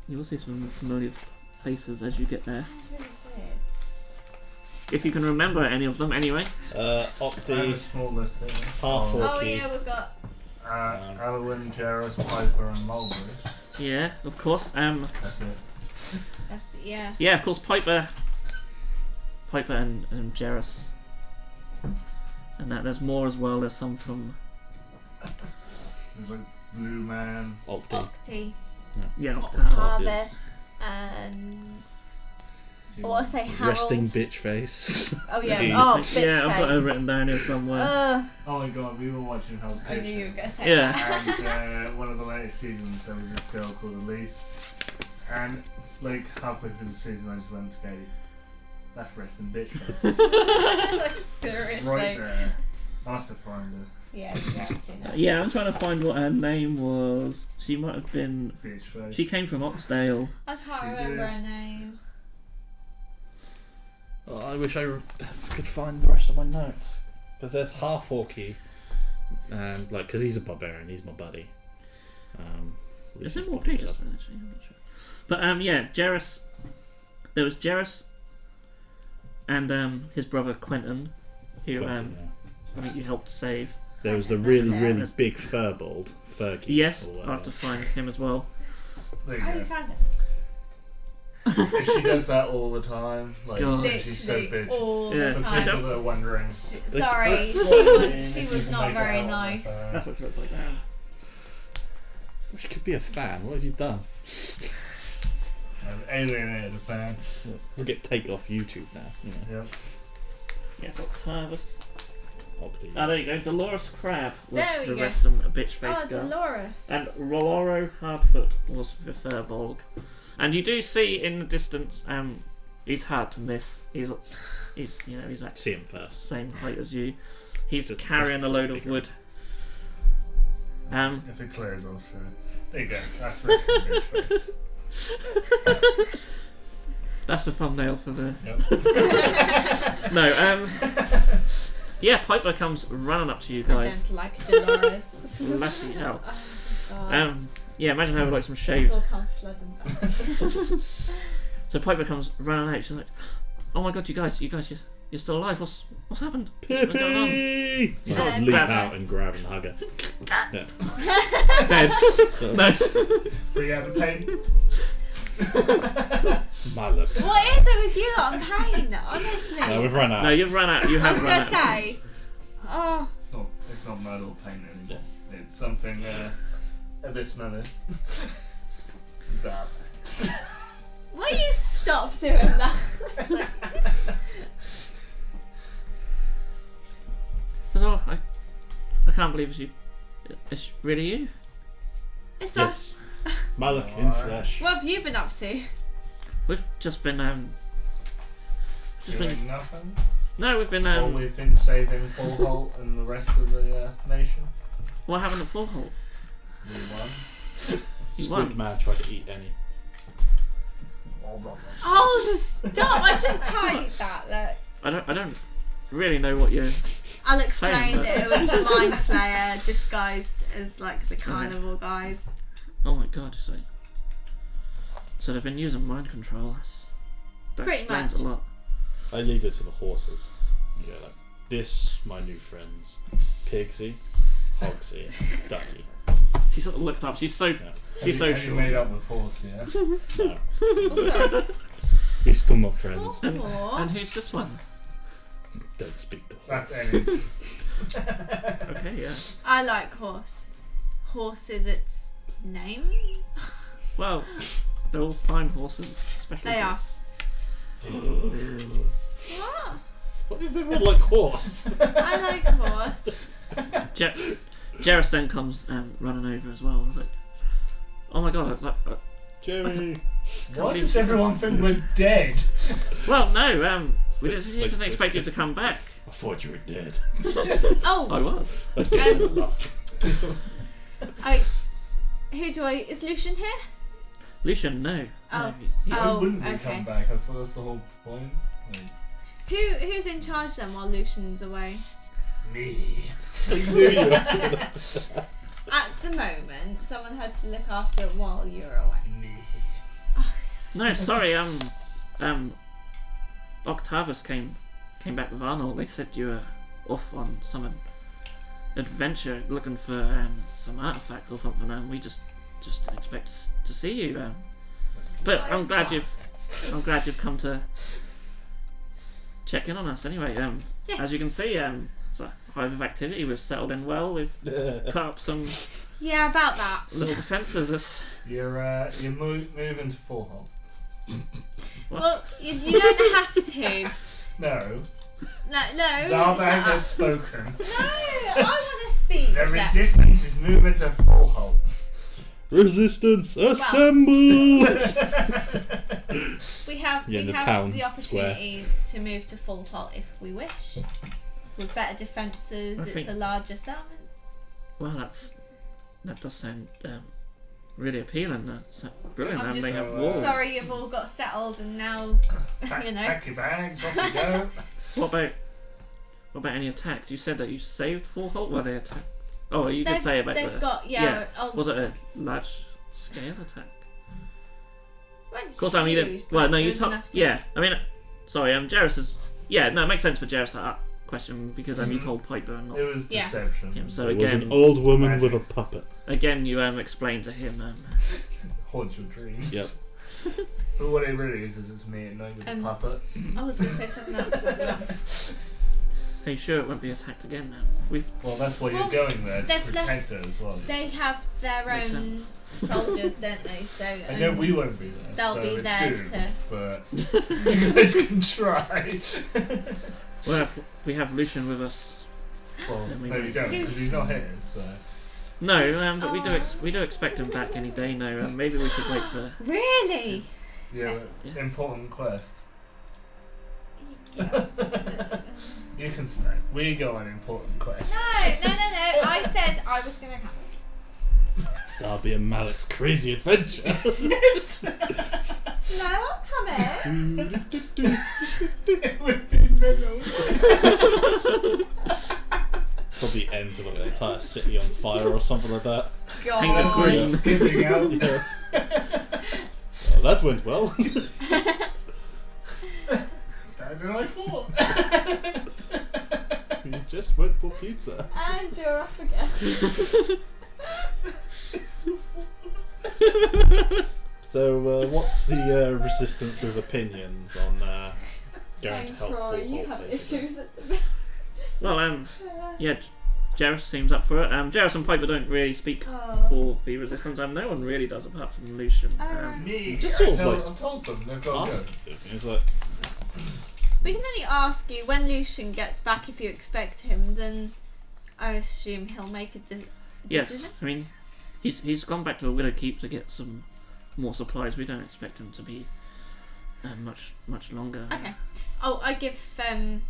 You will see some familiar faces as you get there. Sounds really weird. If you can remember any of them, anyway. I have a Octi, small list here. half Oh orky. yeah, we've got. Alwyn, Jairus, Piper, and Mulberry. Yeah, of course. That's it. That's yeah. Yeah, of course. Piper and Jairus. And that there's more as well. There's some from There's like Blue Man. Octi. Octi, yeah. Octavis, and or I say Harold. Resting bitch face. Oh yeah. Yeah. Oh, bitch Yeah, I've got it face. written down here somewhere. Oh my god, we were watching Hell's I knew you were Kitchen. gonna say Yeah. that. And one of the latest seasons, there was this girl called Elise. And like halfway through the season, I just went to go, that's resting bitch face. Like seriously. Right there. I'll have to find her. Yeah, you have to now. Yeah, I'm trying to find what her name was. She might have been. Bitch face. She came from Oxdale. I can't She remember did. her name. Oh, I wish I could find the rest of my notes. Because there's half orky. And, like, because he's a barbarian, he's my buddy. Is Lucy's there more probably pages? good. Actually, I'm not sure. But yeah, Jairus. There was Jairus and his brother Quentin, who Quentin, yeah. I think you helped save. There was the That's really, it. really big furbolg, Fergie. Yes, or I'll whatever. have to find him as well. There Oh, you you go. found it. She does that all the time. Like, God. she's so Literally bitch. all Yeah. the For time. people that are wondering. Sorry, she If was you not make it very out on the nice. phone. That's what she looks like now. Wish you could be a fan. What have you done? I've alienated a fan. Let's get take off YouTube now. You know. Yep. Yes, Octavius. Octi. Ah, there you go. Dolores Crab was There we the go. rest of a bitch face Oh, girl. Dolores. And Roloro Hardfoot was the Furbolg. And you do see in the distance, he's hard to miss. He's he's like See him first. same height as you. He's Just- carrying just a load of bigger. wood. If it clears off, sure. There you go. That's resting bitch face. That's the thumbnail for the. Yep. No, yeah, Piper comes running up to you I guys. don't like Dolores. Bloody hell. Oh, God. Yeah, imagine having like some It's shaved. all come flooding back. So Piper comes running out. She's like, "Oh my god, you guys, you're still alive. What's happened? What's been going on?" Pippi! You Yeah. sort of leap Grab- out and grab and hug her. Yeah. Dead. No. Bring out the paint. My look. What is it with you lot? I'm pain, honestly. No, we've run out. No, you've run out. You I have was run gonna out. say. Oh, It's not myrtle paint anymore. It's something a bit smelly. Zap. will you stop doing that? So, I can't believe it's really you. It's Yes. us. Malak in flesh. What have you been up to? We've just been Doing nothing. no, we've been While we've been saving Full and the rest of the nation. what happened at Full Halt? We won. He won. Squid Man tried to eat any. Oh, stop! I just tidied that. Look. I don't really know what you're. I'll explain Same, that it was the mind flayer disguised as like the carnival guys. Oh my god! So they've been using mind control. That Pretty explains much. a lot. I leave it to the horses. Yeah, like this, my new friends, Pigsy, Hogsy, Ducky. She sort of looks up. She's so Yeah. she's so Have you sure. made up with horse, yeah? No, Oh, sorry. we're still not friends. Aw. And who's this one? Don't speak to That's horse. Emmy's. Okay, yeah. I like horse. Horse is its name. Well, they're all fine horses, especially They are. this. What? What is everyone like horse? I like horse. Jareth then comes running over as well. I was like, oh my god! Jerry. Why be- does everyone think we're dead? Well, no, we It's didn't like- expect you to come back. I thought you were dead. Oh, I was. is Lucian here? Lucian, no. Oh. No, he's- Why Oh, wouldn't we okay. come back? I thought that's the whole point. Like, Who's in charge then while Lucian's away? me. I knew you were gonna At the moment, someone had to look after it while you were away. Me. No, sorry. Octavius came back with Arnold. They said you were off on some adventure, looking for some artifacts or something, and we just didn't expect to see you. But I'm glad you've come to check in on us anyway. Yes. As you can see, it's a hive of activity. We've settled in well. We've put up some Yeah, about that. little defences. You're moving to Full What? Well, you don't have to. No. No. Zarbag shut has up. spoken. No, I want to speak. The resistance is moving to Full Resistance, assemble! We have Yeah, in we the have town the opportunity to move to Full Halt if we wish. With better defences, I it's think- a larger settlement. Well, that does sound really appealing. That's brilliant. I'm And they just have walls. sorry you've all got settled and now, you know. Pack your bags, off you go. What about any attacks? You said that you saved Full Halt. Were they attack? Oh, you did They've, say about they've the. got yeah. Oh, Was it a large scale attack? well, Of course, I mean, huge, well, but no, there you was told. enough to- Yeah, I mean, sorry, Jareth is. Yeah, no, it makes sense for Jareth to question because you told Piper and not It was Yeah. deception. him. So It was again, an old woman with a puppet. you explained to him. Haunt your dreams. Yep. But what it really is it's me at night with a puppet. I was going to say something else. Are you sure it won't be attacked again? Well, that's why Well, you're going there to they've protect left. her as well. They have their Makes own sense. soldiers, don't they? So I know we won't be there. they'll so be it's there doomed, to- But you guys can try. Well, if we have Lucian with us. Well, Then we no, you won't. don't, because he's not here. So No, but we do expect him back any day now. Maybe we should wait for. really. yeah, Yeah. important quest. Yeah. You can stay. We go on important quest. No. I said I was going to come. Zarbi and Malik's crazy adventure. Yes. No, I'm coming. It would be middle. Probably ends with like an entire city on fire or something like that. Paint the God. green. Skipping out. Yeah. Well, that went well. Better than I thought. We just went for pizza. And you're off again. So, what's the Resistance's opinions on going to help Rory, Full you Halt, have basically? issues at the Well, yeah, Jareth seems up for it. Jareth and Piper don't really speak Oh. for the Resistance. No one really does apart from Lucian. Me. Just sort of I've like told them they've got to Ask him. It's like, We can only ask you when Lucian gets back if you expect him, then I assume he'll make a Yes, decision. I mean, he's gone back to the Widow Keep to get some more supplies. We don't expect him to be much longer. Okay. Oh, I give her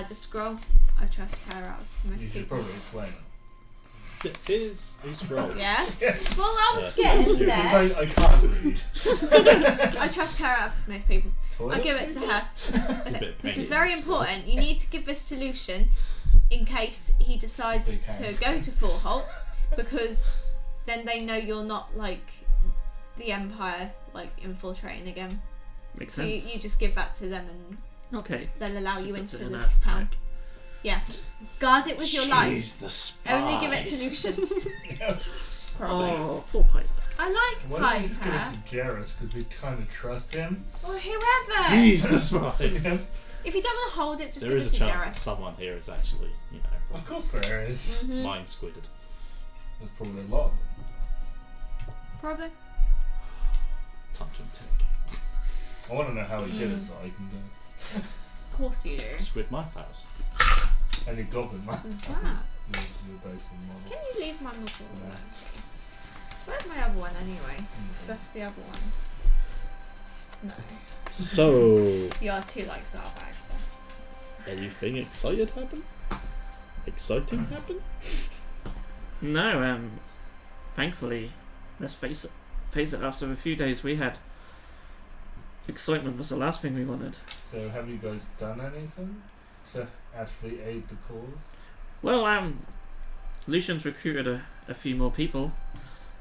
the scroll. I trust her out of You most should people. probably explain it. Here's scroll. Yes. Yes. Well, I'll get in there. I can't read. I trust her out of most people. I'll give it to her. It's a Okay, bit this pain is in very the important. You need to give this to Lucian in case he decides He can. to go to Full Halt, because then they know you're not like the Empire, like infiltrating again. Makes So sense. you just give that to them, and Okay. they'll allow you Puts into it in the that town. pack. Yeah, guard it with your life. She's the spy. Only give it to Lucian. Probably. Oh, poor Piper. I like Why don't we just give Piper it to Jarrus because we kind of trust him? or whoever. He's the spy. If you don't want to hold it, just There give is it a to chance that Jareth. someone here is actually, you know, Of course there is. Mhm. mind squidded. There's probably a lot of them. Probably. Touch and take. I want to know how he did it so I can do it. Of course you do. Squid my powers. Any goblin man. What is that? You're based on model. Can you leave my model alone, please? Where's my other one anyway? Because that's the other one. No. So, You are too like Zarbag. anything excited happen? Exciting happen? No, thankfully, let's face it, after a few days we had, excitement was the last thing we wanted. So have you guys done anything to actually aid the cause? Well, Lucian's recruited a few more people,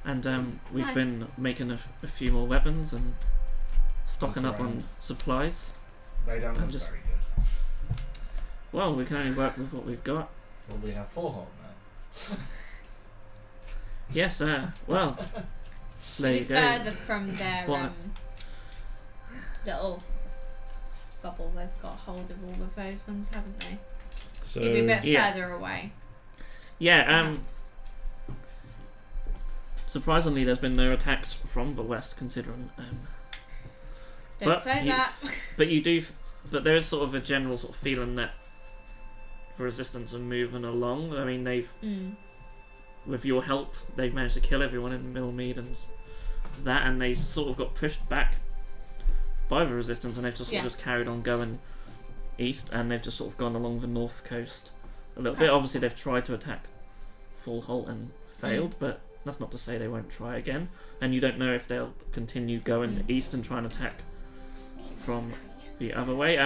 and we've Nice. been making a few more weapons and stocking up on Grand. supplies. They don't I'm look just- very good. Well, we can only work with what we've got. Well, we have 4 Halt now. Yes, well, there Be you go. further from their What? little bubble. They've got hold of all of those ones, haven't they? So, You'd be a bit Yeah. further away. Yeah, perhaps. surprisingly, there's been no attacks from the west, considering. Don't but say you- that. But you do, but there is sort of a general sort of feeling that the resistance are moving along. I mean, with your help, they've managed to kill everyone in Millmead and that, and they sort of got pushed back by the resistance, and they've just sort of just carried on going east, and they've just sort of gone along the north coast a little bit. Obviously, they've tried to attack Full Halt and failed, but that's not to say they won't try again. And you don't know if they'll continue going east and try and attack from the other way.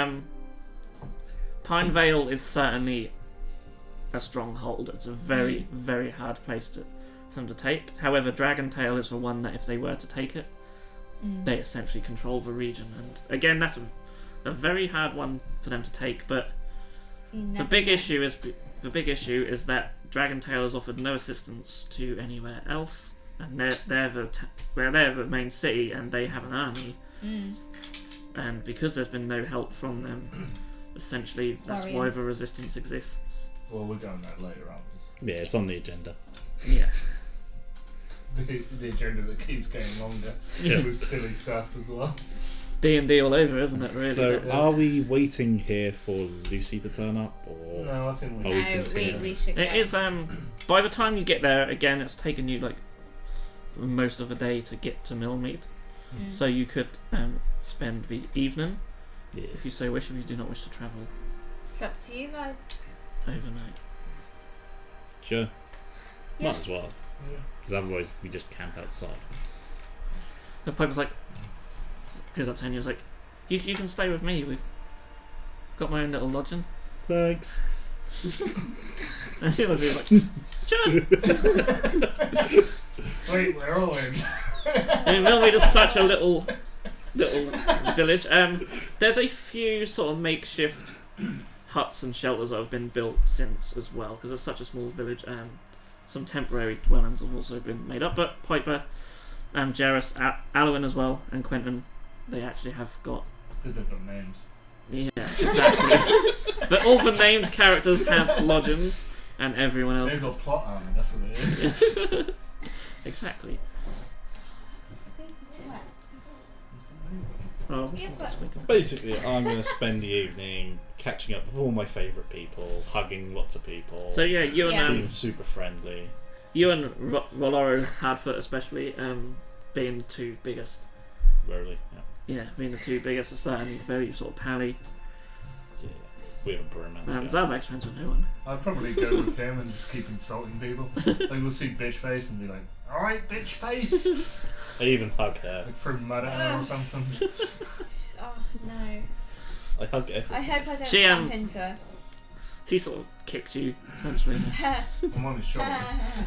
Pine Vale is certainly a stronghold. It's a very, very hard place for them to take. However, Dragon Tail is the one that if they were to take it, they essentially control the region. And again, that's a very hard one for them to take. But the big issue is that Dragon Tail has offered no assistance to anywhere else, and they're the main city, and they have an army. And because there's been no help from them, essentially that's why the resistance exists. Well, we're going that later on. yeah, it's on the agenda. Yeah. The agenda that keeps getting longer Yeah. with silly stuff as well. D&D all over, isn't it, really? So, That's- are we waiting here for Lucy to turn up, or No, I think we Oh, we No, can stay. we should go. It is, by the time you get there, again, it's taken you, like, most of the day to get to Millmead. So you could spend the evening, yeah? if you so wish, if you do not wish to travel It's up to you guys. overnight. Sure, Yeah. might as well, Yeah. because otherwise we just camp outside. The Piper's like, goes up to him, he's like, you can stay with me, we've got my own little lodging. Thanks. And the other dude's like, sure. Sweet, we're all in. I mean, Millmead is such a little village. There's a few sort of makeshift huts and shelters that have been built since as well, because it's such a small village. Some temporary dwellings have also been made up, but Piper, Jarrus, Alwyn as well, and Quentin, they actually have got. Just different names. Yeah, exactly. But all the named characters have lodgings, and everyone else. They've got plot armor, that's what it is. Exactly. Sweet. Oh, Yeah, but- Basically, I'm going to spend the evening catching up with all my favourite people, hugging lots of people, So yeah, you and Yeah. being super friendly. you and Roloro Hardfoot especially, being the two biggest. Really, yeah. Yeah, being the two biggest are certainly very sort of pally. Yeah. We have a bromance. going. Zabak's friends with no one. I'd probably go with him and just keep insulting people. Like we'll see bitch face and be like, "Alright, bitch face." I even hug her. Like throw mud at her or something. Oh no. I hug everyone. I hope I don't She, bump into her. She sort of kicks you, essentially. I'm on his shoulder.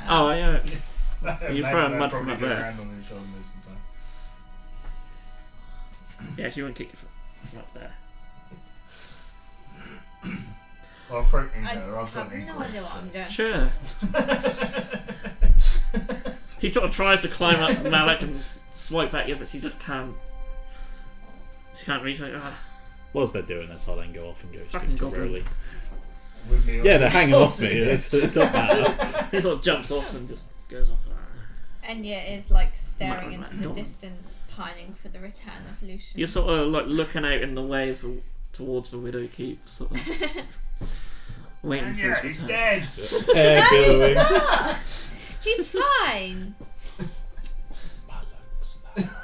Oh, yeah. You throwing mud from up there. Hand on his shoulder most of the time. Yeah, she won't kick you from up there. Well, I'll throw ink I at her. I've got have ink. no idea what I'm doing. Sure. He sort of tries to climb up Malik and swipe at you, but she just can't. She can't reach. Like, Whilst they're doing this, I'll then go off and go Fucking speak to goblin. Rowley. With me on Yeah, they're his hanging shoulder. off me. It doesn't matter. he sort of jumps off and just goes off. Enya is like staring Mad, into mad the dog. distance, pining for the return of Lucian. You're sort of like looking out in the wave towards the Widow Keep, sort of waiting for Yeah, his he's return. dead. Hair No, billowing. he's not! He's fine!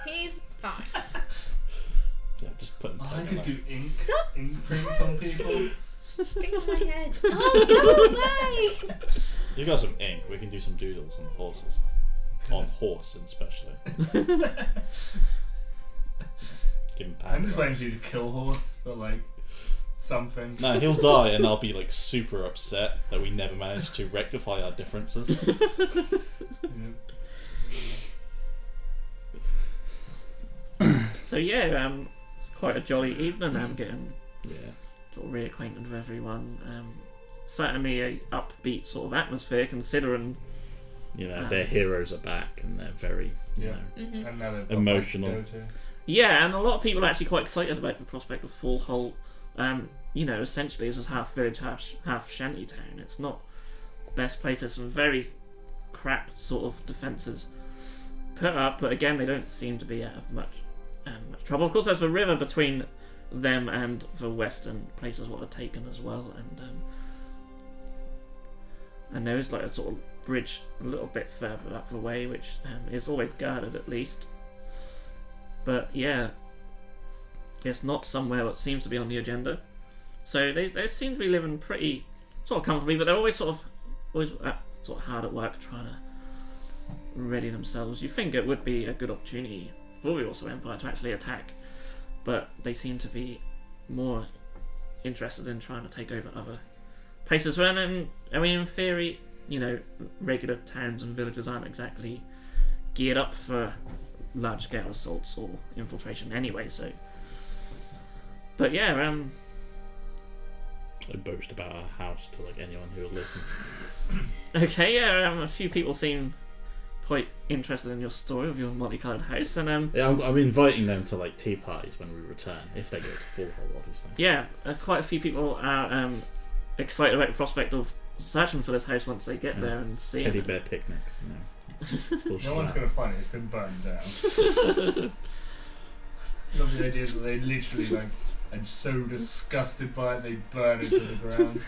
He's fine. Yeah, just putting. I pen could on do it. ink Stop prints on people. picking my head. Oh, go away! You got some ink. We can do some doodles on horses. On horse, especially. Give him I'm just pants. waiting for you to kill horse, but like something. No, he'll die, and I'll be like super upset that we never managed to rectify our differences. Yeah. So yeah, quite a jolly evening. I'm getting Yeah. sort of reacquainted with everyone. Certainly a upbeat sort of atmosphere, considering. You know, their heroes are back, and they're very, you Yeah. know, Mm-hmm. And now they've got Emotional. places to go to. Yeah, and a lot of people are actually quite excited about the prospect of Full Holt. You know, essentially this is half village, half shanty town. It's not the best place. There's some very crap sort of defences put up, but again, they don't seem to be out of much trouble. Of course, there's a river between them and the western places what are taken as well, and there is like a sort of bridge a little bit further up the way, which is always guarded at least. But yeah, it's not somewhere that seems to be on the agenda. So they seem to be living pretty sort of comfortably, but they're always sort of hard at work trying to ready themselves. You think it would be a good opportunity for the also Empire to actually attack, but they seem to be more interested in trying to take over other places. When I mean, in theory, you know, regular towns and villages aren't exactly geared up for large-scale assaults or infiltration anyway. So, but yeah, I boast about our house to like anyone who will listen. okay, yeah, a few people seem quite interested in your story of your multicolored house, and Yeah, I'm inviting them to like tea parties when we return, if they go to Full Hole, obviously. yeah, quite a few people are excited about the prospect of searching for this house once they get there and see Teddy it. bear picnics, you know. Full No one's slap. gonna find it. It's been burned down. Love the idea that they literally like are so disgusted by it they burn it to the ground,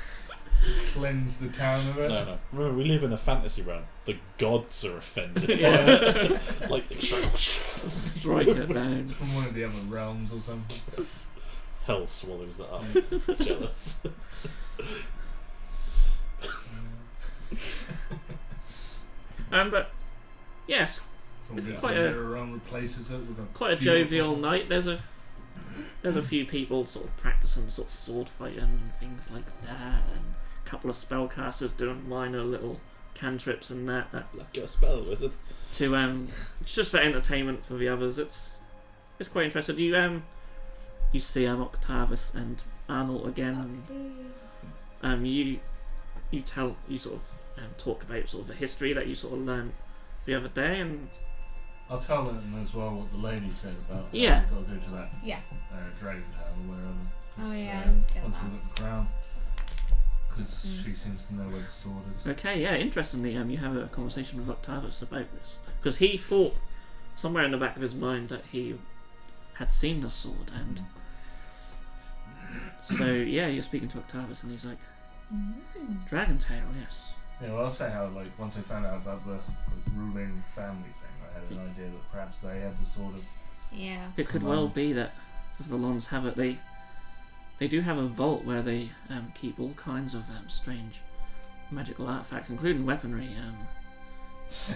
cleanse the town of it. No. Remember, we live in a fantasy realm. The gods are offended. Yeah. Like, Strike it down. It's from one of the other realms or something. hell swallows it up. Jealous. But yes, Someone This is gets quite the a- mirror around, replaces it with a quite a beautiful- jovial night. There's a few people sort of practicing sort of sword fighting and things like that, and a couple of spellcasters doing minor little cantrips and that Like your spell wizard. to it's just for entertainment for the others. It's quite interesting. You see Octavius and Arnold again, and you sort of talk about sort of the history that you sort of learned the other day, and I'll tell them as well what the lady said about. Yeah. Got to go to that Yeah. Dragon Town or wherever. Oh yeah. Get Once that. we got the crown, because she seems to know where the sword is. okay, yeah. Interestingly, you have a conversation with Octavius about this because he thought somewhere in the back of his mind that he had seen the sword, and so yeah, you're speaking to Octavius, and he's like, Dragon Tail, yes. Yeah, well, I'll say how like once I found out about the ruling family thing, I had an idea that perhaps they had the sword of. Yeah. It could Come well on. be that the Vallons have it. they do have a vault where they keep all kinds of strange magical artifacts, including weaponry. It's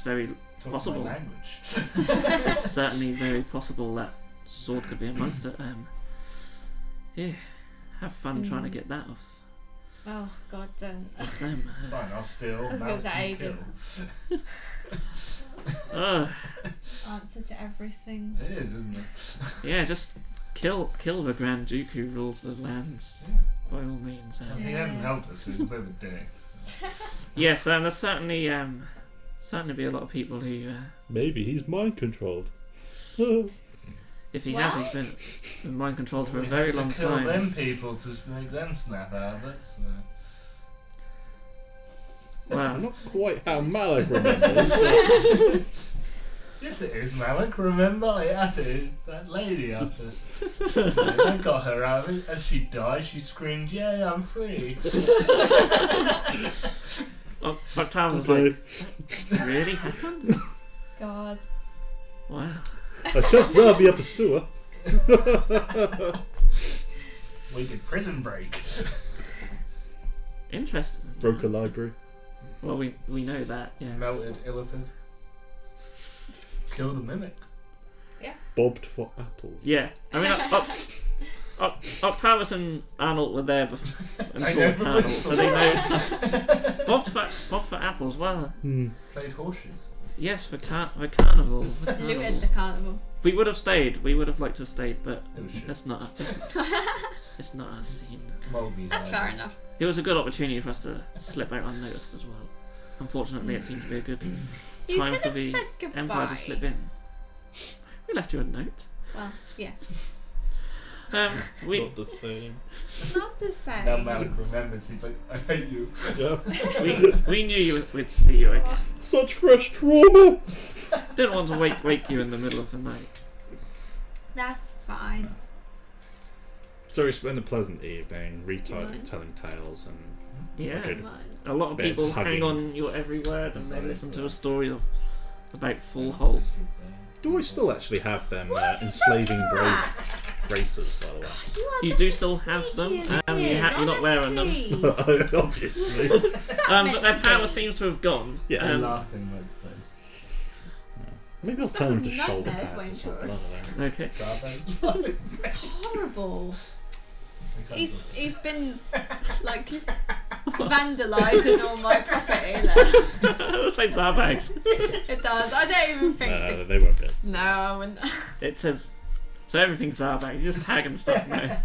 very Talk possible. my language. It's certainly very possible that sword could be amongst it. Yeah, have fun trying to get that off Oh God, don't. them. It's fine, I'll steal. I was gonna mount, say and ages. kill. Answer to everything. It is, isn't it? Yeah, just kill the Grand Duke who rules the lands Yeah. by all means. He hasn't helped us, so he's a bit of a dick. So. Yes, there's certainly be a lot of people who, Maybe he's mind controlled. if he has, he's been mind controlled for a very long kill time. them people to make them snap out of it. So. Wow. Not quite how Malak remembers. Yes, it is, Malik. Remember, I asked that lady after. I got her out of it. As she died, she screamed, "Yay, I'm free!" Octave was like, really happened? God. Wow. I shut Zarbi up a sewer. We did prison break. Interesting. Broke a library. Well, we know that, yeah. Melted Illithid. Killed a mimic. Bobbed for apples. Yeah. I mean, Octavius and Arnold were there until Arnold, so they know. Bobbed for apples, well, Played horseshoes. yes, for carnival. Looted the carnival. We would have stayed. We would have liked to have stayed, but It was shit. it's not our scene. Moldy. That's fair enough. It was a good opportunity for us to slip out unnoticed as well. Unfortunately, it seemed to be a good You time could for have the said goodbye. Empire to slip in. We left you a note. Well, yes. We Not the same. Not the same. Now Malik remembers. He's like, "I hate you." Yeah. we knew we'd see you again. Such fresh trauma. Didn't want to wake you in the middle of the night. That's fine. So we spent a pleasant evening, Right. telling tales and Yeah. Good. Mine. A lot of Bit of people hugging. hang on your every word and they Sorry listen for to a that. story about Full Holt. do we still actually have them What have you enslaving done brave racers, by the way? You, are You just do as still have them? sneaky as You're it is, not wearing them. honestly. Obviously. What's that But meant their to power be? seems to have gone. Yeah. I'm laughing like face. Maybe I'll Stuff tell them from to shoulder nightmares, pads or won't something. you? I don't know. Okay. Zarban's laughing It's face. horrible. We can't talk. He's been like vandalising all my property. Look. The same Zarbags. It does. I don't even think. No, they won't be. No, I wouldn't. It says so everything's Zarbags. You just tag and stuff now.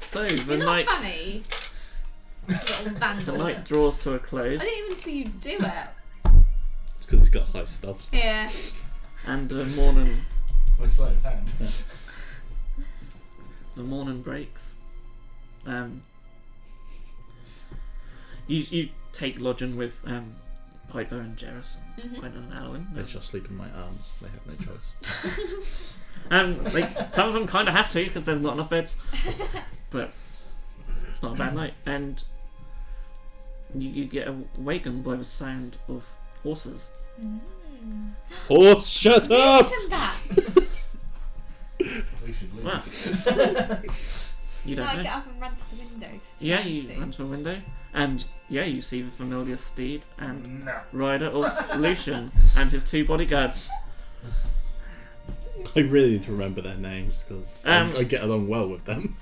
So the You're not night funny. Little the vandal. night draws to a close, I didn't even see you do it. It's because he's got high stuff. Yeah. and the morning It's my sleight of hand. breaks. You take lodging with Piper and Jerris and Mhm. Quentin and Alwyn. They just sleep in my arms. They have no choice. Some of them kind of have to because there's not enough beds, but it's not a bad night. And you get awakened by the sound of horses. Mm. Horse, shut up! Mention that. We should leave. Wow. You No, don't I know. get up and run to the window to try Yeah, and you see. run to a window, and yeah, you see the familiar steed and No. rider of Lucian and his two bodyguards. I really need to remember their names because I get along well with them.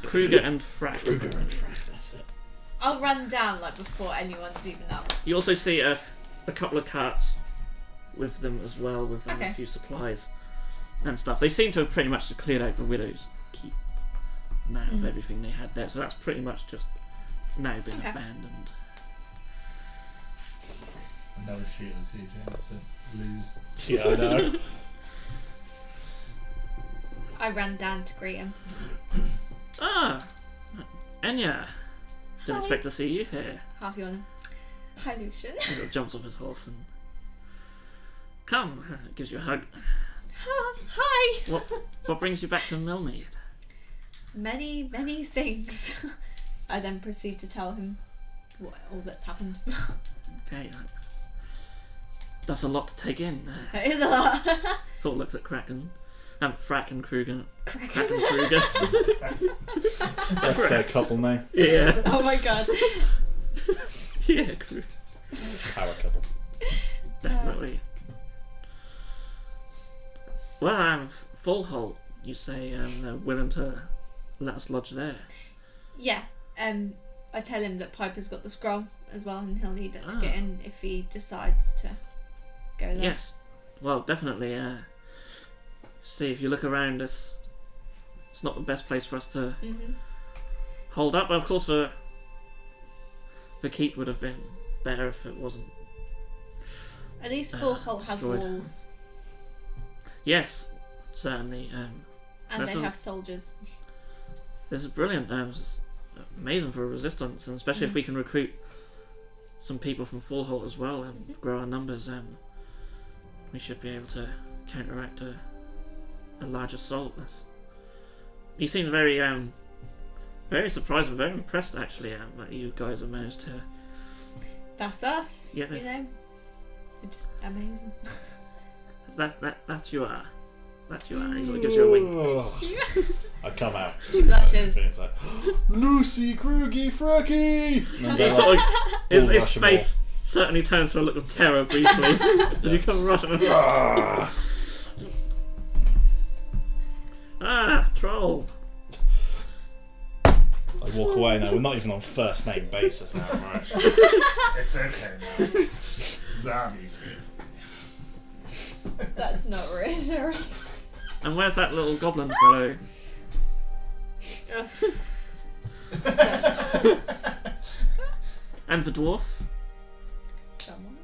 Kruger and Frack. Kruger and Frank, that's it. I'll run down like before anyone's even up. You also see a couple of carts with them as well, with Okay. a few supplies and stuff. They seem to have pretty much cleared out the widow's keep now of everything they had there, so that's pretty much just now been Okay. abandoned. Another shit as CJ to lose. Yeah, I know. I ran down to greet him. Ah, Enya. Didn't Hi. expect to see you here. Half yawn. Hi, Lucian. He jumps off his horse and come, gives you a hug. Hi. What brings you back to Millmead? Many, many things. I then proceed to tell him all that's happened. Okay, That's a lot to take in. It is a lot. Sort of looks at Kraken. Frack and Kruger. Kraken. Kruger. That's their couple name. Yeah. Oh my god. Yeah, Power couple. definitely. Well, Full Halt, you say they're willing to let us lodge there. Yeah. I tell him that Piper's got the scroll as well, and he'll need it to Ah. get in if he decides to go there. Yes. Well, definitely. See, if you look around, it's not the best place for us to Mm-hmm. hold up. But of course, the keep would have been better if it wasn't. At least Full Halt has destroyed. walls, Yes, certainly. and This they is- have soldiers. This is brilliant. It's amazing for resistance, and especially if we can recruit some people from Full Halt as well and grow our numbers. We should be able to counteract a large assault. You seem very surprised and very impressed actually that you guys have managed to. That's us. Yeah, You know, we're just amazing. That you are. That you are. He sort of gives you a wink. Ugh. I come out. She blushes. It's like, Lucy, Krugy, Frucky! And then He they're sort like, of, his bull rush 'em face certainly turns to a look of terror briefly as you come rushing. "Ah." Troll. I walk away now. We're not even on first name basis now, right? It's okay now. Zombies. That's not reassuring. And where's that little goblin fellow? And the dwarf? Someone.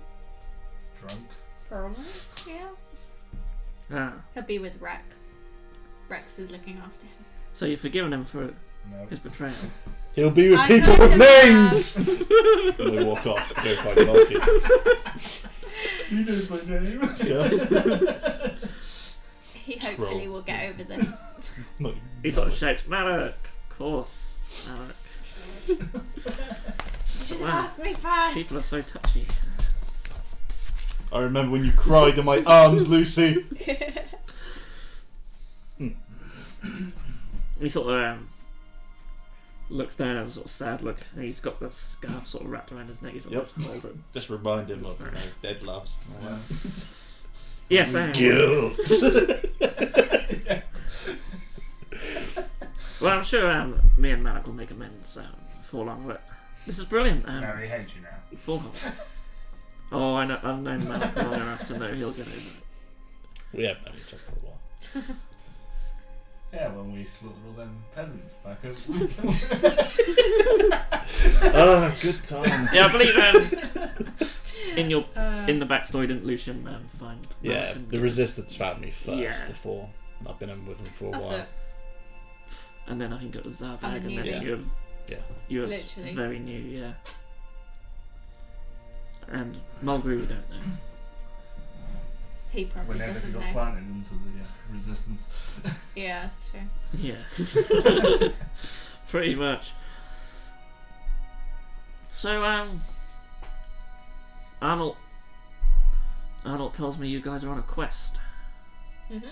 Drunk. Probably. Yeah. Ah, He'll be with Rex. Rex is looking after him. so you've forgiven him for No. his betrayal. He'll be with I people heard with him names! And they walk off. Go find Loki. You knows my name. Yeah. He hopefully will get over this. Not- He sort of shouts, Malak! Of course, Malak. You should Wow. have asked me first. People are so touchy. I remember when you cried in my arms, Lucy. He sort of looks down and a sort of sad look, and he's got the scarf sort of wrapped around his neck. He's Yep. holds it. Just remind him of dead loves. Yes, Guilt. well, I'm sure me and Malak will make amends before long, but this is brilliant. Now he hates you now. Full halt. Oh, I know, I've known Malak long enough to know he'll get over it. We have known each other for a while. Yeah, when we slaughtered all them peasants back at. Ah, good times. Yeah, I believe in the backstory, didn't Lucian find Malak Yeah, and the get- Resistance found me first Yeah. before. I've been in with them for a That's while. it. and then I think it was Zarbag, I'm a and then newbie. Yeah. you were Literally. very new, yeah. And Mulgrew, we don't know. He probably Whenever he doesn't got know. planted into the resistance. Yeah, that's true. Yeah. Pretty much. So, Arnold tells me you guys are on a quest. Mhm.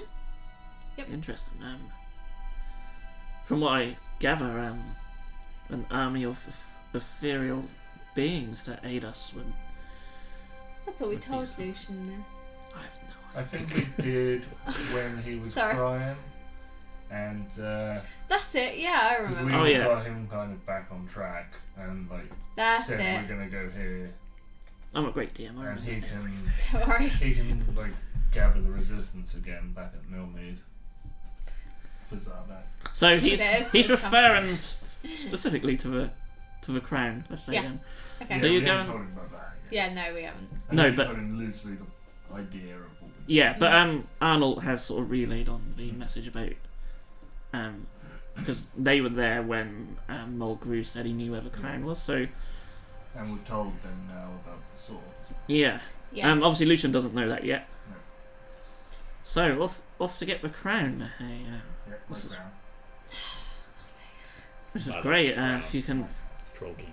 Yep. Interesting. From what I gather, an army of ethereal beings to aid us when I thought we With told these- Lucian this. I have no I think we did when he was Sorry. crying. And That's it. Yeah, I because remember. we Oh, yeah. got him kind of back on track and like That's said it. we're gonna go here I'm a great DM. I and remember he everything. can Don't worry. he can like gather the resistance again back at Millmead for Zarbak. So he's It is, he's it's referring specifically to the crown. Let's say Yeah. then. Okay. So you're we haven't going- told him about that yet. Yeah, no, we haven't. And No, then we but- told him loosely the idea of what we Yeah, but Arnold has sort of relayed on the message about because they were there when Mulgrew said he knew where the crown was. So and we've told them now about the swords. yeah, Yeah. obviously Lucian doesn't know that yet. No. So off to get the crown. Hey, Yeah, This is- like round. this is Magic great. crown. If you can, Troll King.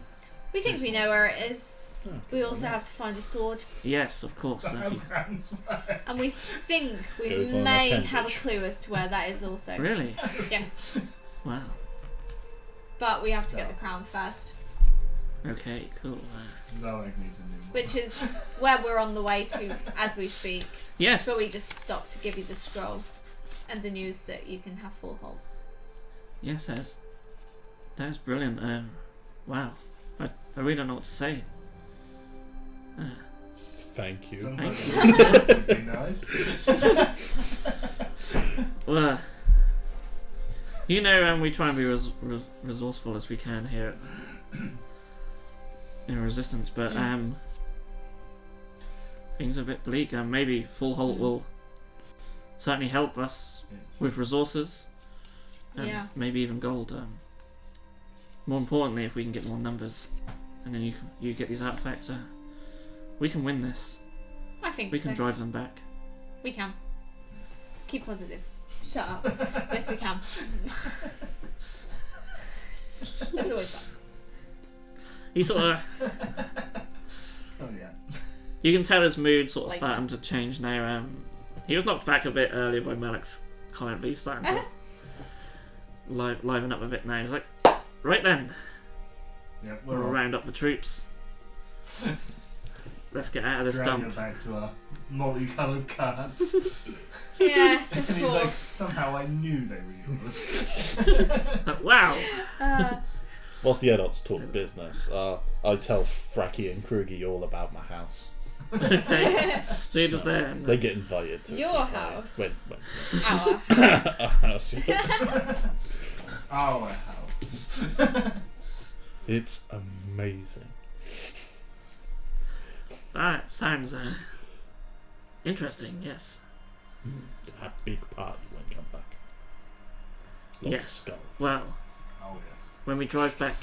We think we know where it is. We also have to find a sword, Yes, of course. That's If how you- crowns work. and we think we Goes on may appendage. have a clue as to where that is also. Really? Yes, Wow. but we have to get the crown first, Okay, cool. Zarek needs a new one. which is where we're on the way to as we speak. Yes. So we just stopped to give you the scroll and the news that you can have full hold. Yes, that is brilliant. Wow. I really don't know what to say. Thank you. Sometimes Thank would be nice. Well, we try and be resourceful as we can here in Resistance, but things are a bit bleak. Maybe Full Halt will certainly help us with resources, and Yeah. maybe even gold. More importantly, if we can get more numbers, and then you get these artifacts, we can win this. I think We so. can drive them back. We can. Keep positive. Shut up. Yes, we can. There's always that. He sort of, Oh yeah. you can tell his mood sort of Later. starting to change now. He was knocked back a bit earlier by Malik's comment, but he's starting to liven up a bit now. He's like, right then, Yeah, we'll we're all round up the troops. Let's get out of this dragging dump. it back to our multicoloured cards. Yes, of And he's like, course. somehow I knew they were yours. Wow. Whilst the adults talk business, I tell Fracky and Krugy all about my house. Okay. So you're just there. And, They get invited to Your a tea party. house? When, Our. our house. Our house. It's amazing. that sounds interesting. Yes. A big party when we come back. Lots Yes. of skulls. Well, Oh yes. when we drive back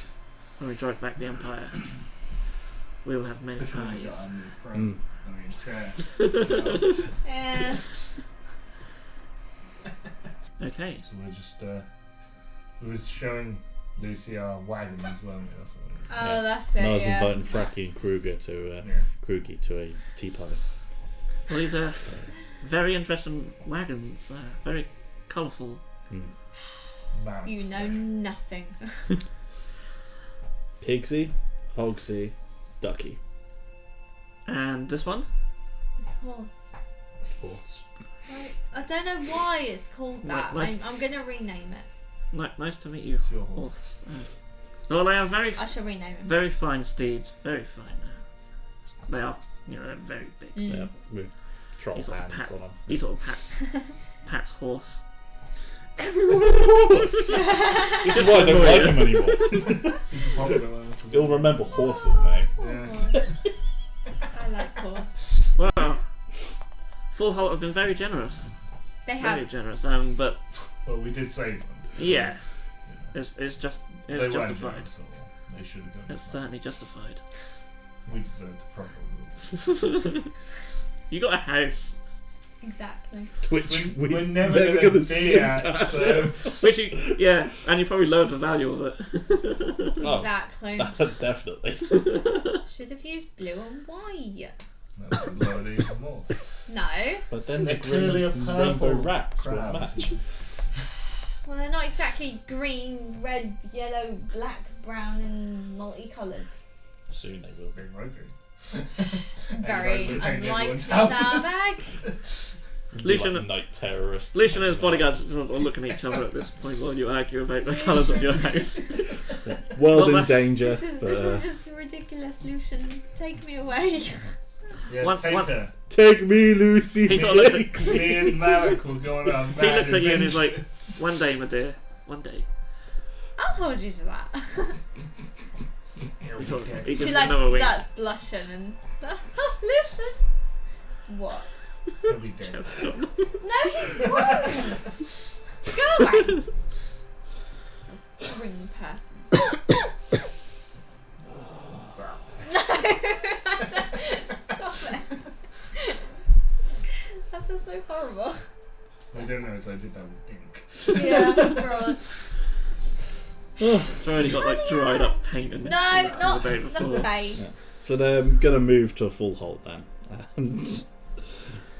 the Empire, we will have many Especially when we got parties. our new friend. I mean, chair. Yes. Okay. So we're just we was showing Lucy our wagons, weren't we? That's what it Oh, that's it. And I was yeah. inviting Fracky and Kruger to was. Krugy to a tea party. Well, these are very interesting wagons. Very colourful. Yeah. You know nothing. Pigsy, Hogsy, Ducky. And this one? This horse. Horse. Right. I don't know why it's called that. Nice. I'm going to rename it. Nice to meet you. It's your horse. Well, they are very, I shall rename it. very fine steeds. Very fine. They are, they're very big. Mm. Yeah, with troll He's like hands Pat. on them. He sort of pats horse. Everyone on a horse! This is why I don't like him anymore. He'll remember horse's name. Yeah. I like horse. Well, Full Halt have been very generous. They Very have. generous. But Well, we did save them. yeah, Yeah. it's just They it's weren't justified. generous at all. They should have done It's it. certainly justified. We deserve the proper rule. You got a house, Exactly. Which We're never gonna be sleep at, so which and you probably lowered the value of it. Oh. Exactly. Definitely. Should have used blue and white. that would lower it even more. No. But then They're the clearly a green purple rainbow rats will crab. match. Well, they're not exactly green, red, yellow, black, brown, and multicoloured. Soon they will be. Big rotary. Very Everyone painted unlikely, everyone's houses. Zarbag. Lucian- Like night terrorists. Lucian and his bodyguards are looking at each other at this point while you argue about the colours of your house. World Well, in that- danger. This is but, this is just ridiculous, Lucian. Take me away. Yes, One- take one- her. Take me, Lucy. He sort of looks take at, me. Me and Malik will go on our he mad looks at you and he's like, adventures. one day, my dear, one day. I'll hold you to that. He, sort of, he gives She you like another wink. starts blushing and oh, Lucian. What? He'll be dead. No, he won't. Go away. Green person. No, stop it. That feels so horrible. What I don't know is I did that with ink. Yeah, bro. It's already got like dried up paint and No, not the day the before. face. So they're gonna move to a full halt then, and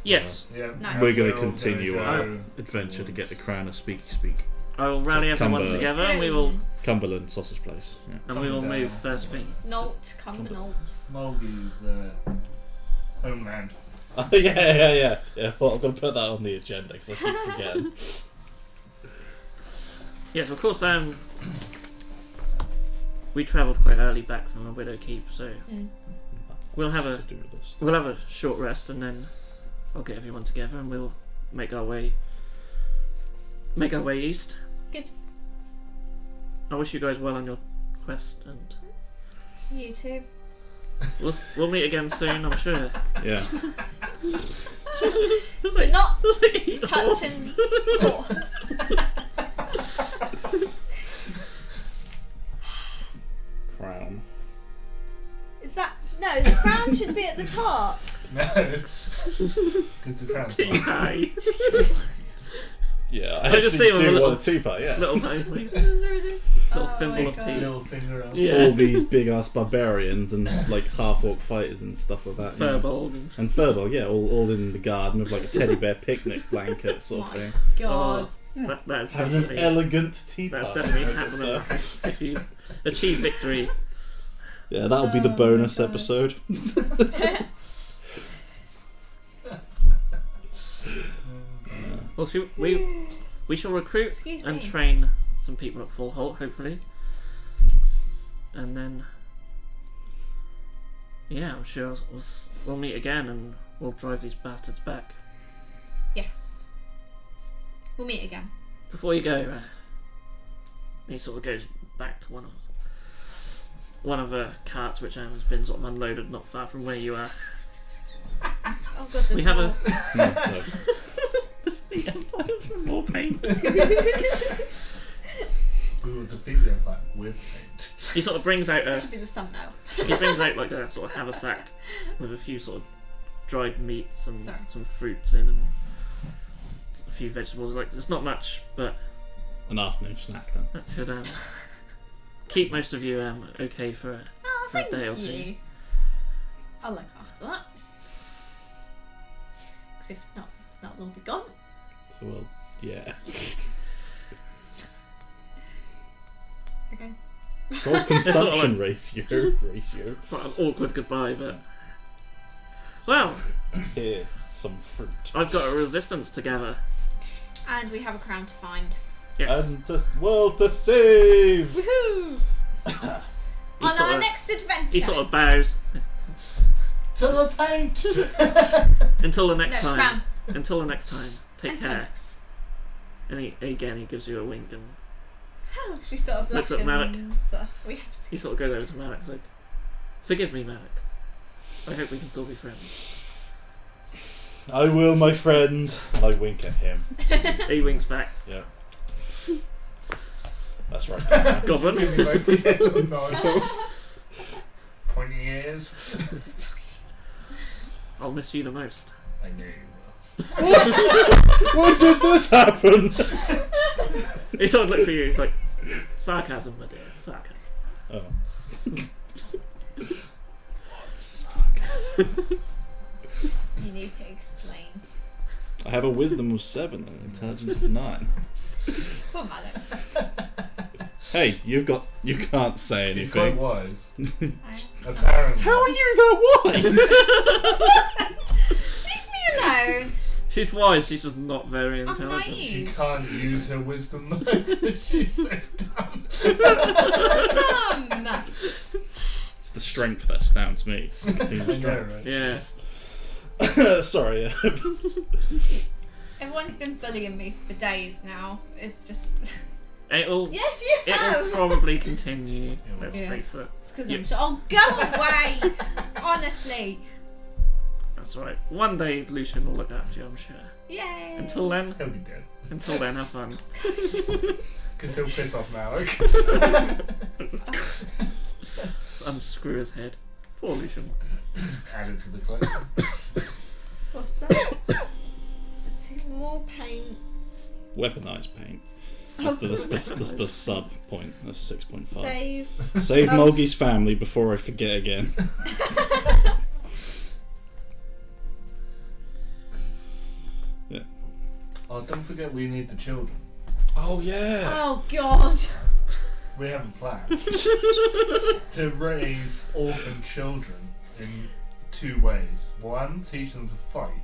Yes, Yeah. Nice. we're gonna all continue gonna our go adventure to get the towards- crown of Speaky Speak. I will rally everyone Cumber. together, and we will Cumberland Sausage Place. Yeah. move first thing. Nolt, come Nolt. Mulgie's homeland. Oh, yeah. Well, I'm gonna put that on the agenda because I keep forgetting. Yes, of course. We travelled quite early back from a Widow Keep, so we'll have To do with this. a short rest, and then I'll get everyone together, and we'll make our way east. Good. I wish you guys well on your quest, and You too. we'll meet again soon, I'm sure. Yeah. But not Touching. touching horse. Crown. Is that no? The crown should be at the top. No. Because the crown's Tea not. pie. Yeah, I I just actually see him with a do little- want a two-part, yeah. Little little Oh thimble my of God. tea. Little finger up. Yeah. All these big-ass barbarians and, like, half-orc fighters and stuff like that. you know. Furbolg. And Furbolg, yeah, all in the garden with, like, a teddy bear picnic blanket sort of My thing. God. That is Having an definitely, elegant tea that's party. definitely I think so. happening if you achieve victory. Yeah, that'll be the Oh my bonus God. episode. Well, we shall recruit Excuse and me. train some people at Full Halt, hopefully. And then, yeah, I'm sure we'll meet again and we'll drive these bastards back. Yes. We'll meet again. Before you go, he sort of goes back to one of the carts which has been sort of unloaded not far from where you are. Oh God, there's We have more. No. The Empire's for more pain. We will defeat the Empire with paint. He sort of brings out That should be the thumbnail. he brings out like a sort of haversack with a few sort of dried meats and Sorry. some fruits in and a few vegetables. Like it's not much, but An afternoon snack then. that should keep most of you okay for Oh, For a thank day or you. I'll look after that. Because if not, that'll all be gone. So, well, yeah. Okay. What's consumption ratio? quite an awkward goodbye. But well, Here, some fruit. I've got a resistance to gather. And we have a crown to find. Yes. And the world to save! Woohoo! He On sort our of- next adventure. He sort of bows To the paint! until the next No, time. crown. Until the next time. Take Until care. next. And he gives you a wink and She sort of Looks blushes at Malik. and so we have to he sort of goes over to Malik and like, "Forgive me, Malik. I hope we can still be friends." I will, my friend. And I wink at him. He winks back. Yeah. That's right. Goblin. Give me both. No. Pointy ears. I'll miss you the most. I knew you What? When did this happen? He sort of looks at you. He's like, "Sarcasm, my dear. Sarcasm." Oh. What's sarcasm? You need to explain. I have a wisdom of 7 and an intelligence of 9. Poor Malik. Hey, you can't say She's quite anything. wise. I- Apparently. How are you that wise? Leave me alone. She's wise. She's just not very I'm intelligent. naive. She can't use her wisdom though. She's so dumb. Dumb. It's the strength that astounds me. 16 I know, strength. right? Yeah. Sorry. Everyone's been bullying me for days now. It's just. It'll Yes, you it'll have. probably continue. Let's Yeah. face it. It's because Yeah. I'm sure. Oh, go away! Honestly. That's right. One day Lucian will look after you, I'm sure. Yay. Until then, He'll be dead. have fun. Because he'll piss off Malik. Unscrew his head. Poor Lucian. Add it to the collection. What's that? See, more paint. Weaponized paint. That's the sub point. That's 6.5. Save. Save Oh. Mulgy's family before I forget again. Yeah. Oh, don't forget we need the children. Oh yeah. Oh God. We have a plan to raise orphan children in 2 ways. 1, teach them to fight.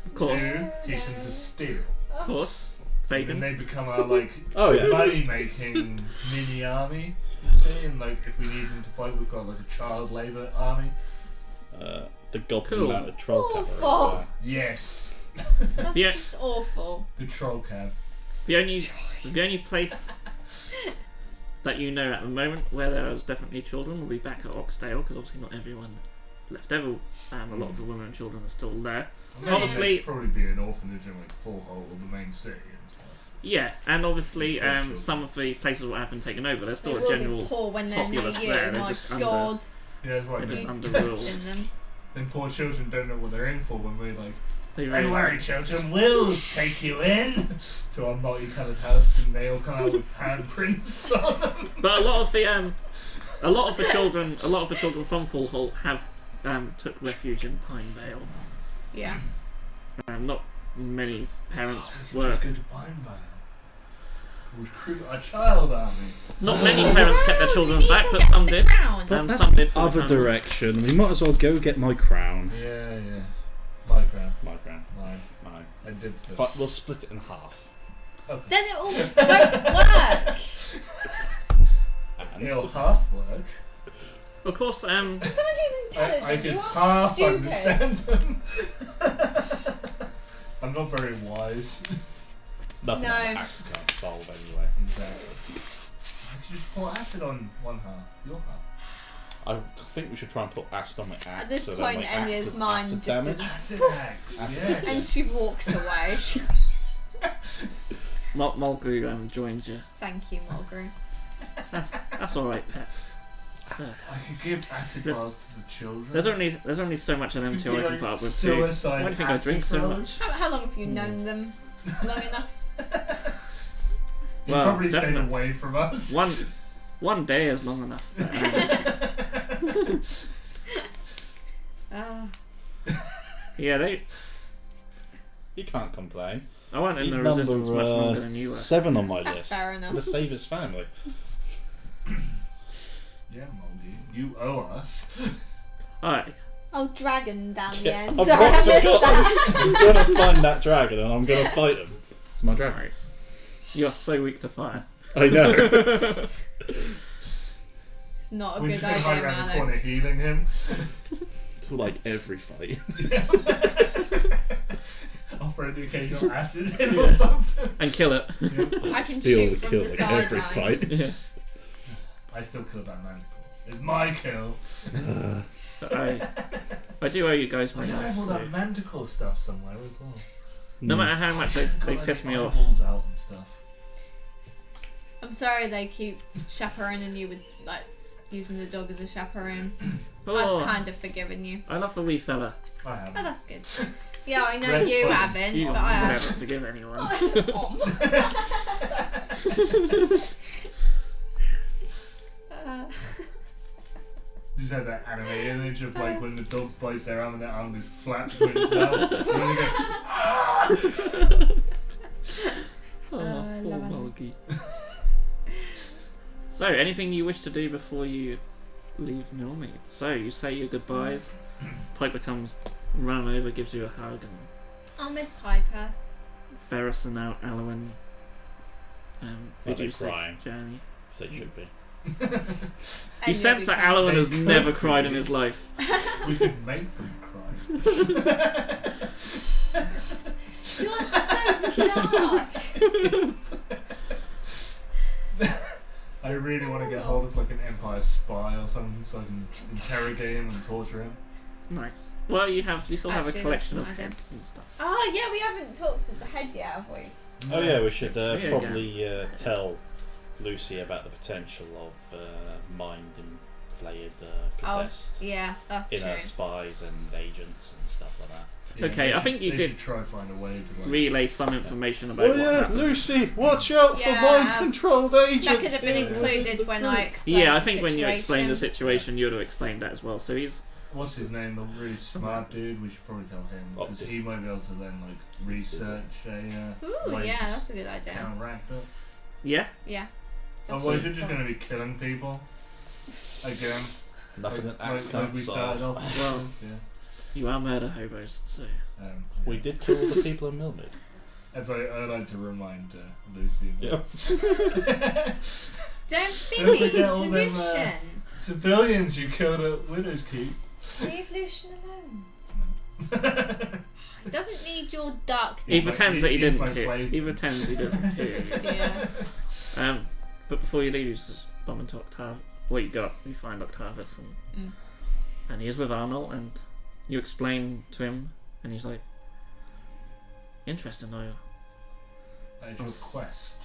Of course. 2, teach them to steal. Of course. And then Fagin. they become our Oh yeah. money-making mini army. You see, and if we need them to fight, we've got a child labour army. The goblin Cool. mounted troll cavalry. as Awful. well. Yes, That's Yeah. just awful. the troll cav. The only place that you know at the moment where there is definitely children will be back at Oxdale, because obviously not everyone left over. A lot of the women and children are still there. Obviously- there'd probably be an orphanage in Fullholt or the main city and stuff. Yeah, and obviously Poor children. some of the places that have been taken over, there's still They a will general be poor when they're near populace you. there. They're My just God. Yeah, that's why They're just You under trust rule. in them. then poor children don't know what they're in for when we're They don't really worry, children, we'll take you in to our multicoloured house, and they all come out with handprints on them. But a lot of the children from Full Halt have took refuge in Pine Vale. Yeah. Not many parents We were. could just go to Pinevale. Recruit our child army. Not many parents kept their No, children we need back, to but get some the did. crown. That's Some did for the other family. direction. We might as well go get my crown. Yeah. My crown. My crown. Mine. Mine. I did. But we'll split it in half. Okay. Then it all won't work. And It'll half work. Of course, Someone who's intelligent, I could you are half stupid. understand them. I'm not very wise. it's nothing No. that axe can't solve anyway. Exactly. I could just pour acid on one half, your half. I think we should try and put acid on my axe. At this so point, that my axe Enya's has mind acid just damage. Acid axe, Acid yes. And she walks away. Mulgrew joins you. Thank you, Mulgrew. That's all right, pet. I could give acid bars to the children. There's only so much of them Could two be I can like put up with too. suicide Why do you think I acid drink so bars. much? How long have you known them? Long enough? You Well, probably stayed definitely. away from us. One day is long enough. But, yeah, You can't complain. I went in He's the resistance number, much longer than you were. 7 on my That's list. fair enough. To save his family. Yeah, Moldy, you owe us. Alright, Oh, dragon down the Yeah, end. I've Sorry, I not missed forgotten. that. I'm gonna find that dragon and I'm gonna fight him. It's my dragon. alright. You are so weak to fire. I know. It's not a We good should hide idea, around the Malik. corner healing him. Like every fight. Offer an occasional acid in or something. And kill it. I can Steal shoot the from kill the in every sideline. fight. Yeah. I still killed that manticore. It's my kill. I do owe you guys my I have all life. that manticore stuff somewhere as well. No matter how much they Got, like, piss the me off. eyeballs out and stuff. I'm sorry they keep chaperoning you with, using the dog as a chaperone. Oh, I've kind of forgiven you. I love the wee fella. I have. Oh, that's good. Yeah, I know Red's you fine. haven't, You but I never have. forgive anyone. Uh, You just had that anime image of when the dog bites their arm and their arm goes flat to its mouth. And then you go, Oh, I poor love it. Mulgy. So, anything you wish to do before you leave Milmead? So, you say your goodbyes. Piper comes running over, gives you a hug, and I'll miss Piper. Ferris and Alwyn bid they you safe crying? journey. So it should be. You sense that Alwyn has never cried in his life. we could make them cry. You are so dark. I really want to get hold of an Empire spy or something so I can interrogate him and torture him. Nice. Well, you still have Actually, a collection of that's an idea. heads and stuff. Oh, yeah, we haven't talked to the head yet, have we? Oh yeah, we should Yeah, probably tell Lucy about the potential of mind flayed, Oh, possessed yeah, that's true. spies and agents and stuff like that. Yeah, Okay, they I think you they did should try to find a way to like. relay some information about Oh what yeah, happened. Lucy, watch out Yeah, for mind-controlled agents. That could have been here. included when I explained Yeah, I the think when you explained the situation. situation, you would have explained that as well. So he's What's his name? The really smart dude. We should probably tell him because he might be able to then like research a Ooh, way yeah, to that's a good idea. counteract it. yeah. Yeah. That's Otherwise, you're useful. just going to be killing people again. Nothing that axe like can't we started solve. off. Well, Yeah. you are murder hobos, so We did kill all the people in Millmead. As I like to remind Lucy. Of Yep. Don't be Don't mean forget to all them, Lucian. Civilians you killed at Widow's Keep. Leave Lucian alone. He doesn't need your darkness. he my- pretends that he he's didn't my hear. plaything. He pretends he didn't hear. Yeah. But before you leave, you just bump into Octav. Well, you find Octavius, and he is with Arnold, and you explain to him, and he's like, "Interesting, though." That is your quest.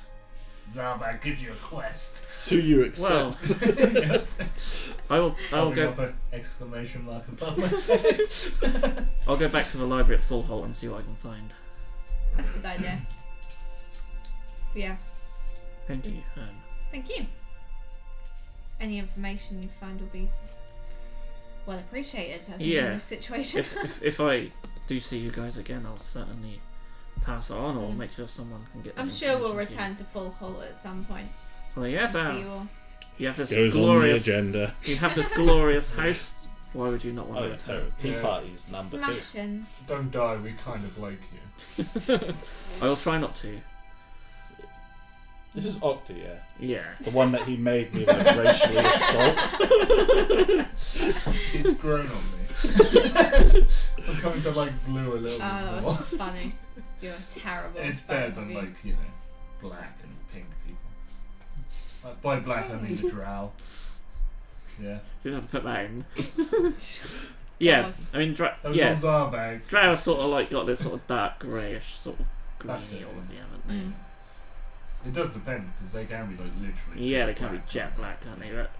Zarbag gives you a quest. Do you Well, accept? I will Holding go. up an exclamation mark above my head. I'll go back to the library at Full Holt and see what I can find. That's a good idea. Yeah. Thank you. Thank you. Any information you find will be well appreciated, I think, Yeah. in this situation. If I do see you guys again, I'll certainly pass it on, or make sure someone can get. I'm that sure we'll information to you. return to Full Hall at some point. Well, yes, See you all. you have this Goes glorious. on the agenda. You have this glorious house. Why would you not want Oh to yeah, return? terrible. Tea Yeah. party's number 2. Smashing. Don't die, we kind of like you. I will try not to. This is Octa, yeah. Yeah. The one that he made me like racially assault. It's grown on me. I'm coming to like blue a little Oh, that bit more. was funny. You're terrible. It's both better of than you. like, black and pink people. By black I mean the drow. Yeah. Didn't have to put that in. Yeah, God. I mean, That was yeah, on Zarbag. Drow sort of like got this sort of dark greyish sort of That's greeny it, all yeah. of them, haven't they? Mm. It does depend because they can be like literally. Yeah, they pitch can be black. jet black, can't they? But,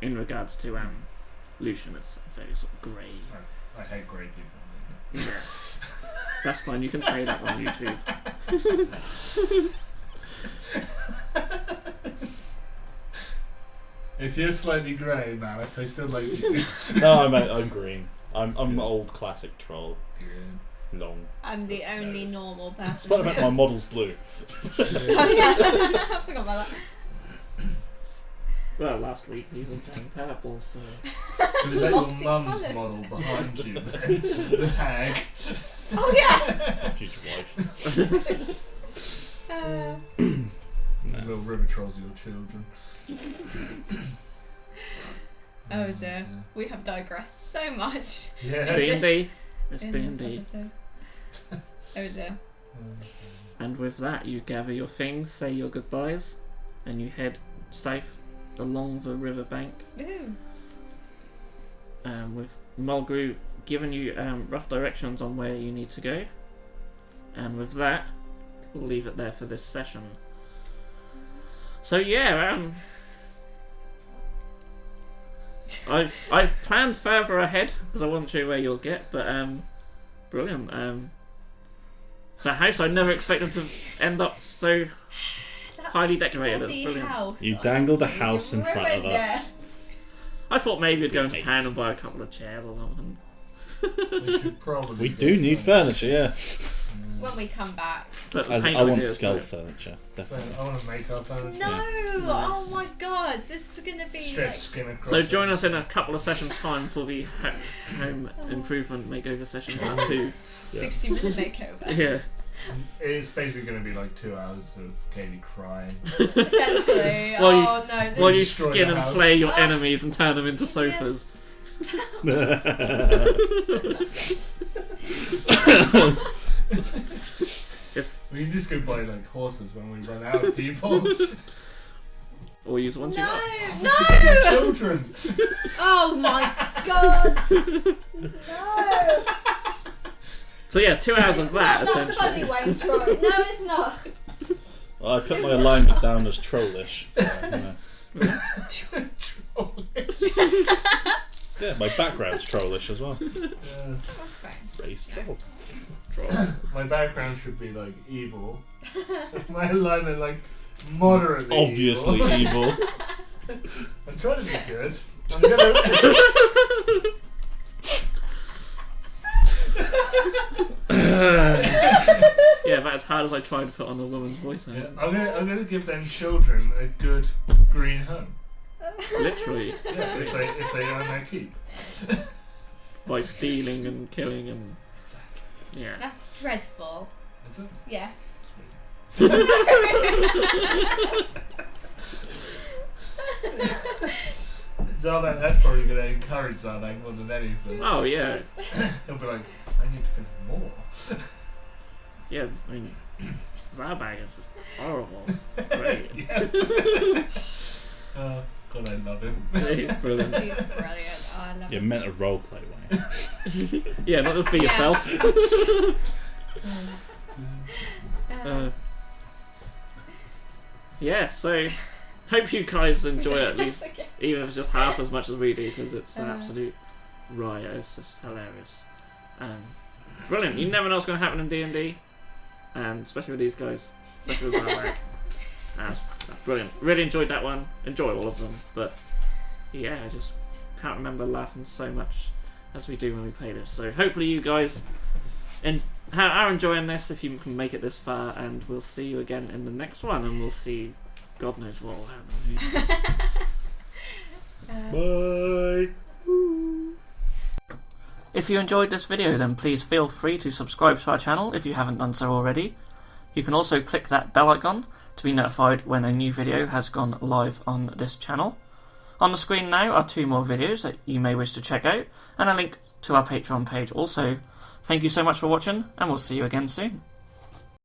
in regards to Lucian, it's very sort of grey. I hate grey people. That's fine. You can say that on YouTube. If you're slightly grey, Malik, I still like you. No, I'm green. I'm old classic troll. Long. I'm the only Nose. normal Despite person. the fact my model's blue. Oh yeah, I forgot about that. Well, last week he was wearing purple, so So is that your mum's Multicoloured. model behind you then? The hag. Oh yeah. My future wife. Little river trolls your children. Oh dear, we have digressed so much. Yeah. D&D. It's in this D&D. episode. Oh dear. And with that, you gather your things, say your goodbyes, and you head south along the riverbank. Ooh. With Mulgrew giving you rough directions on where you need to go. And with that, we'll leave it there for this session. So yeah, I've planned further ahead because I wasn't sure where you'll get, but brilliant. The house I never expected to end up so highly decorated. It's Bloody brilliant. house. You dangled a You house in front of ruined us. I thought maybe we'd go into Eight. town and buy a couple of chairs or something. We should probably. We go do need for- furniture, yeah. When we come back. But the As paint I want idea is skull great. furniture. So Definitely. I want to make our furniture. No! Oh my god, this is gonna be Stretch like. skin across. So join us in a couple of sessions time for the home improvement makeover session part 2. 60-minute makeover. Yeah. It's basically going to be like 2 hours of Katie crying. Essentially. While you- Oh no, this While you Destroy skin the and house. flay your Oh. enemies and turn them into sofas. We can just go buy like horses when we run out of people. Or use ones you got. No! No! Children. Oh my god! No! So yeah, 2 hours of It's that not that funny, essentially. Wayne Troy. No, it's not. Well, I put my alignment down as trollish. So, you know. Yeah, my background's trollish as well. Okay. Race troll. My background should be like evil. My alignment like moderately Obviously evil. I'm trying to be good. I'm gonna. Yeah, about as hard as I tried to put on a woman's voice. Yeah, I'm gonna give them children a good green home. Literally. Yeah, if they earn their keep. By stealing and killing and... Yeah. That's dreadful. Is it? Yes. Zarbank, that's probably going to encourage Zarbank more than anything. Oh, yeah. He'll be like, I need to think more. Yeah, I mean, Zarbag is just horrible. Great. Yeah. God, I love him. He's brilliant. He's brilliant. Oh, I love You're him. meant to roleplay, Wayne. Yeah, not just be Yeah. yourself. Yeah, so hope you guys enjoy it at least, Okay. even if it's just half as much as we do, because it's an Uh. absolute riot. It's just hilarious. Brilliant. You never know what's going to happen in D&D, and especially with these guys, especially with Zarbag. Brilliant. Really enjoyed that one. Enjoy all of them, but yeah, I just can't remember laughing so much as we do when we play this. So hopefully you guys are enjoying this if you can make it this far, and we'll see you again in the next one, and we'll see God knows what will happen. Bye. If you enjoyed this video, then please feel free to subscribe to our channel if you haven't done so already. You can also click that bell icon to be notified when a new video has gone live on this channel. On the screen now are 2 more videos that you may wish to check out, and a link to our Patreon page also. Thank you so much for watching, and we'll see you again soon.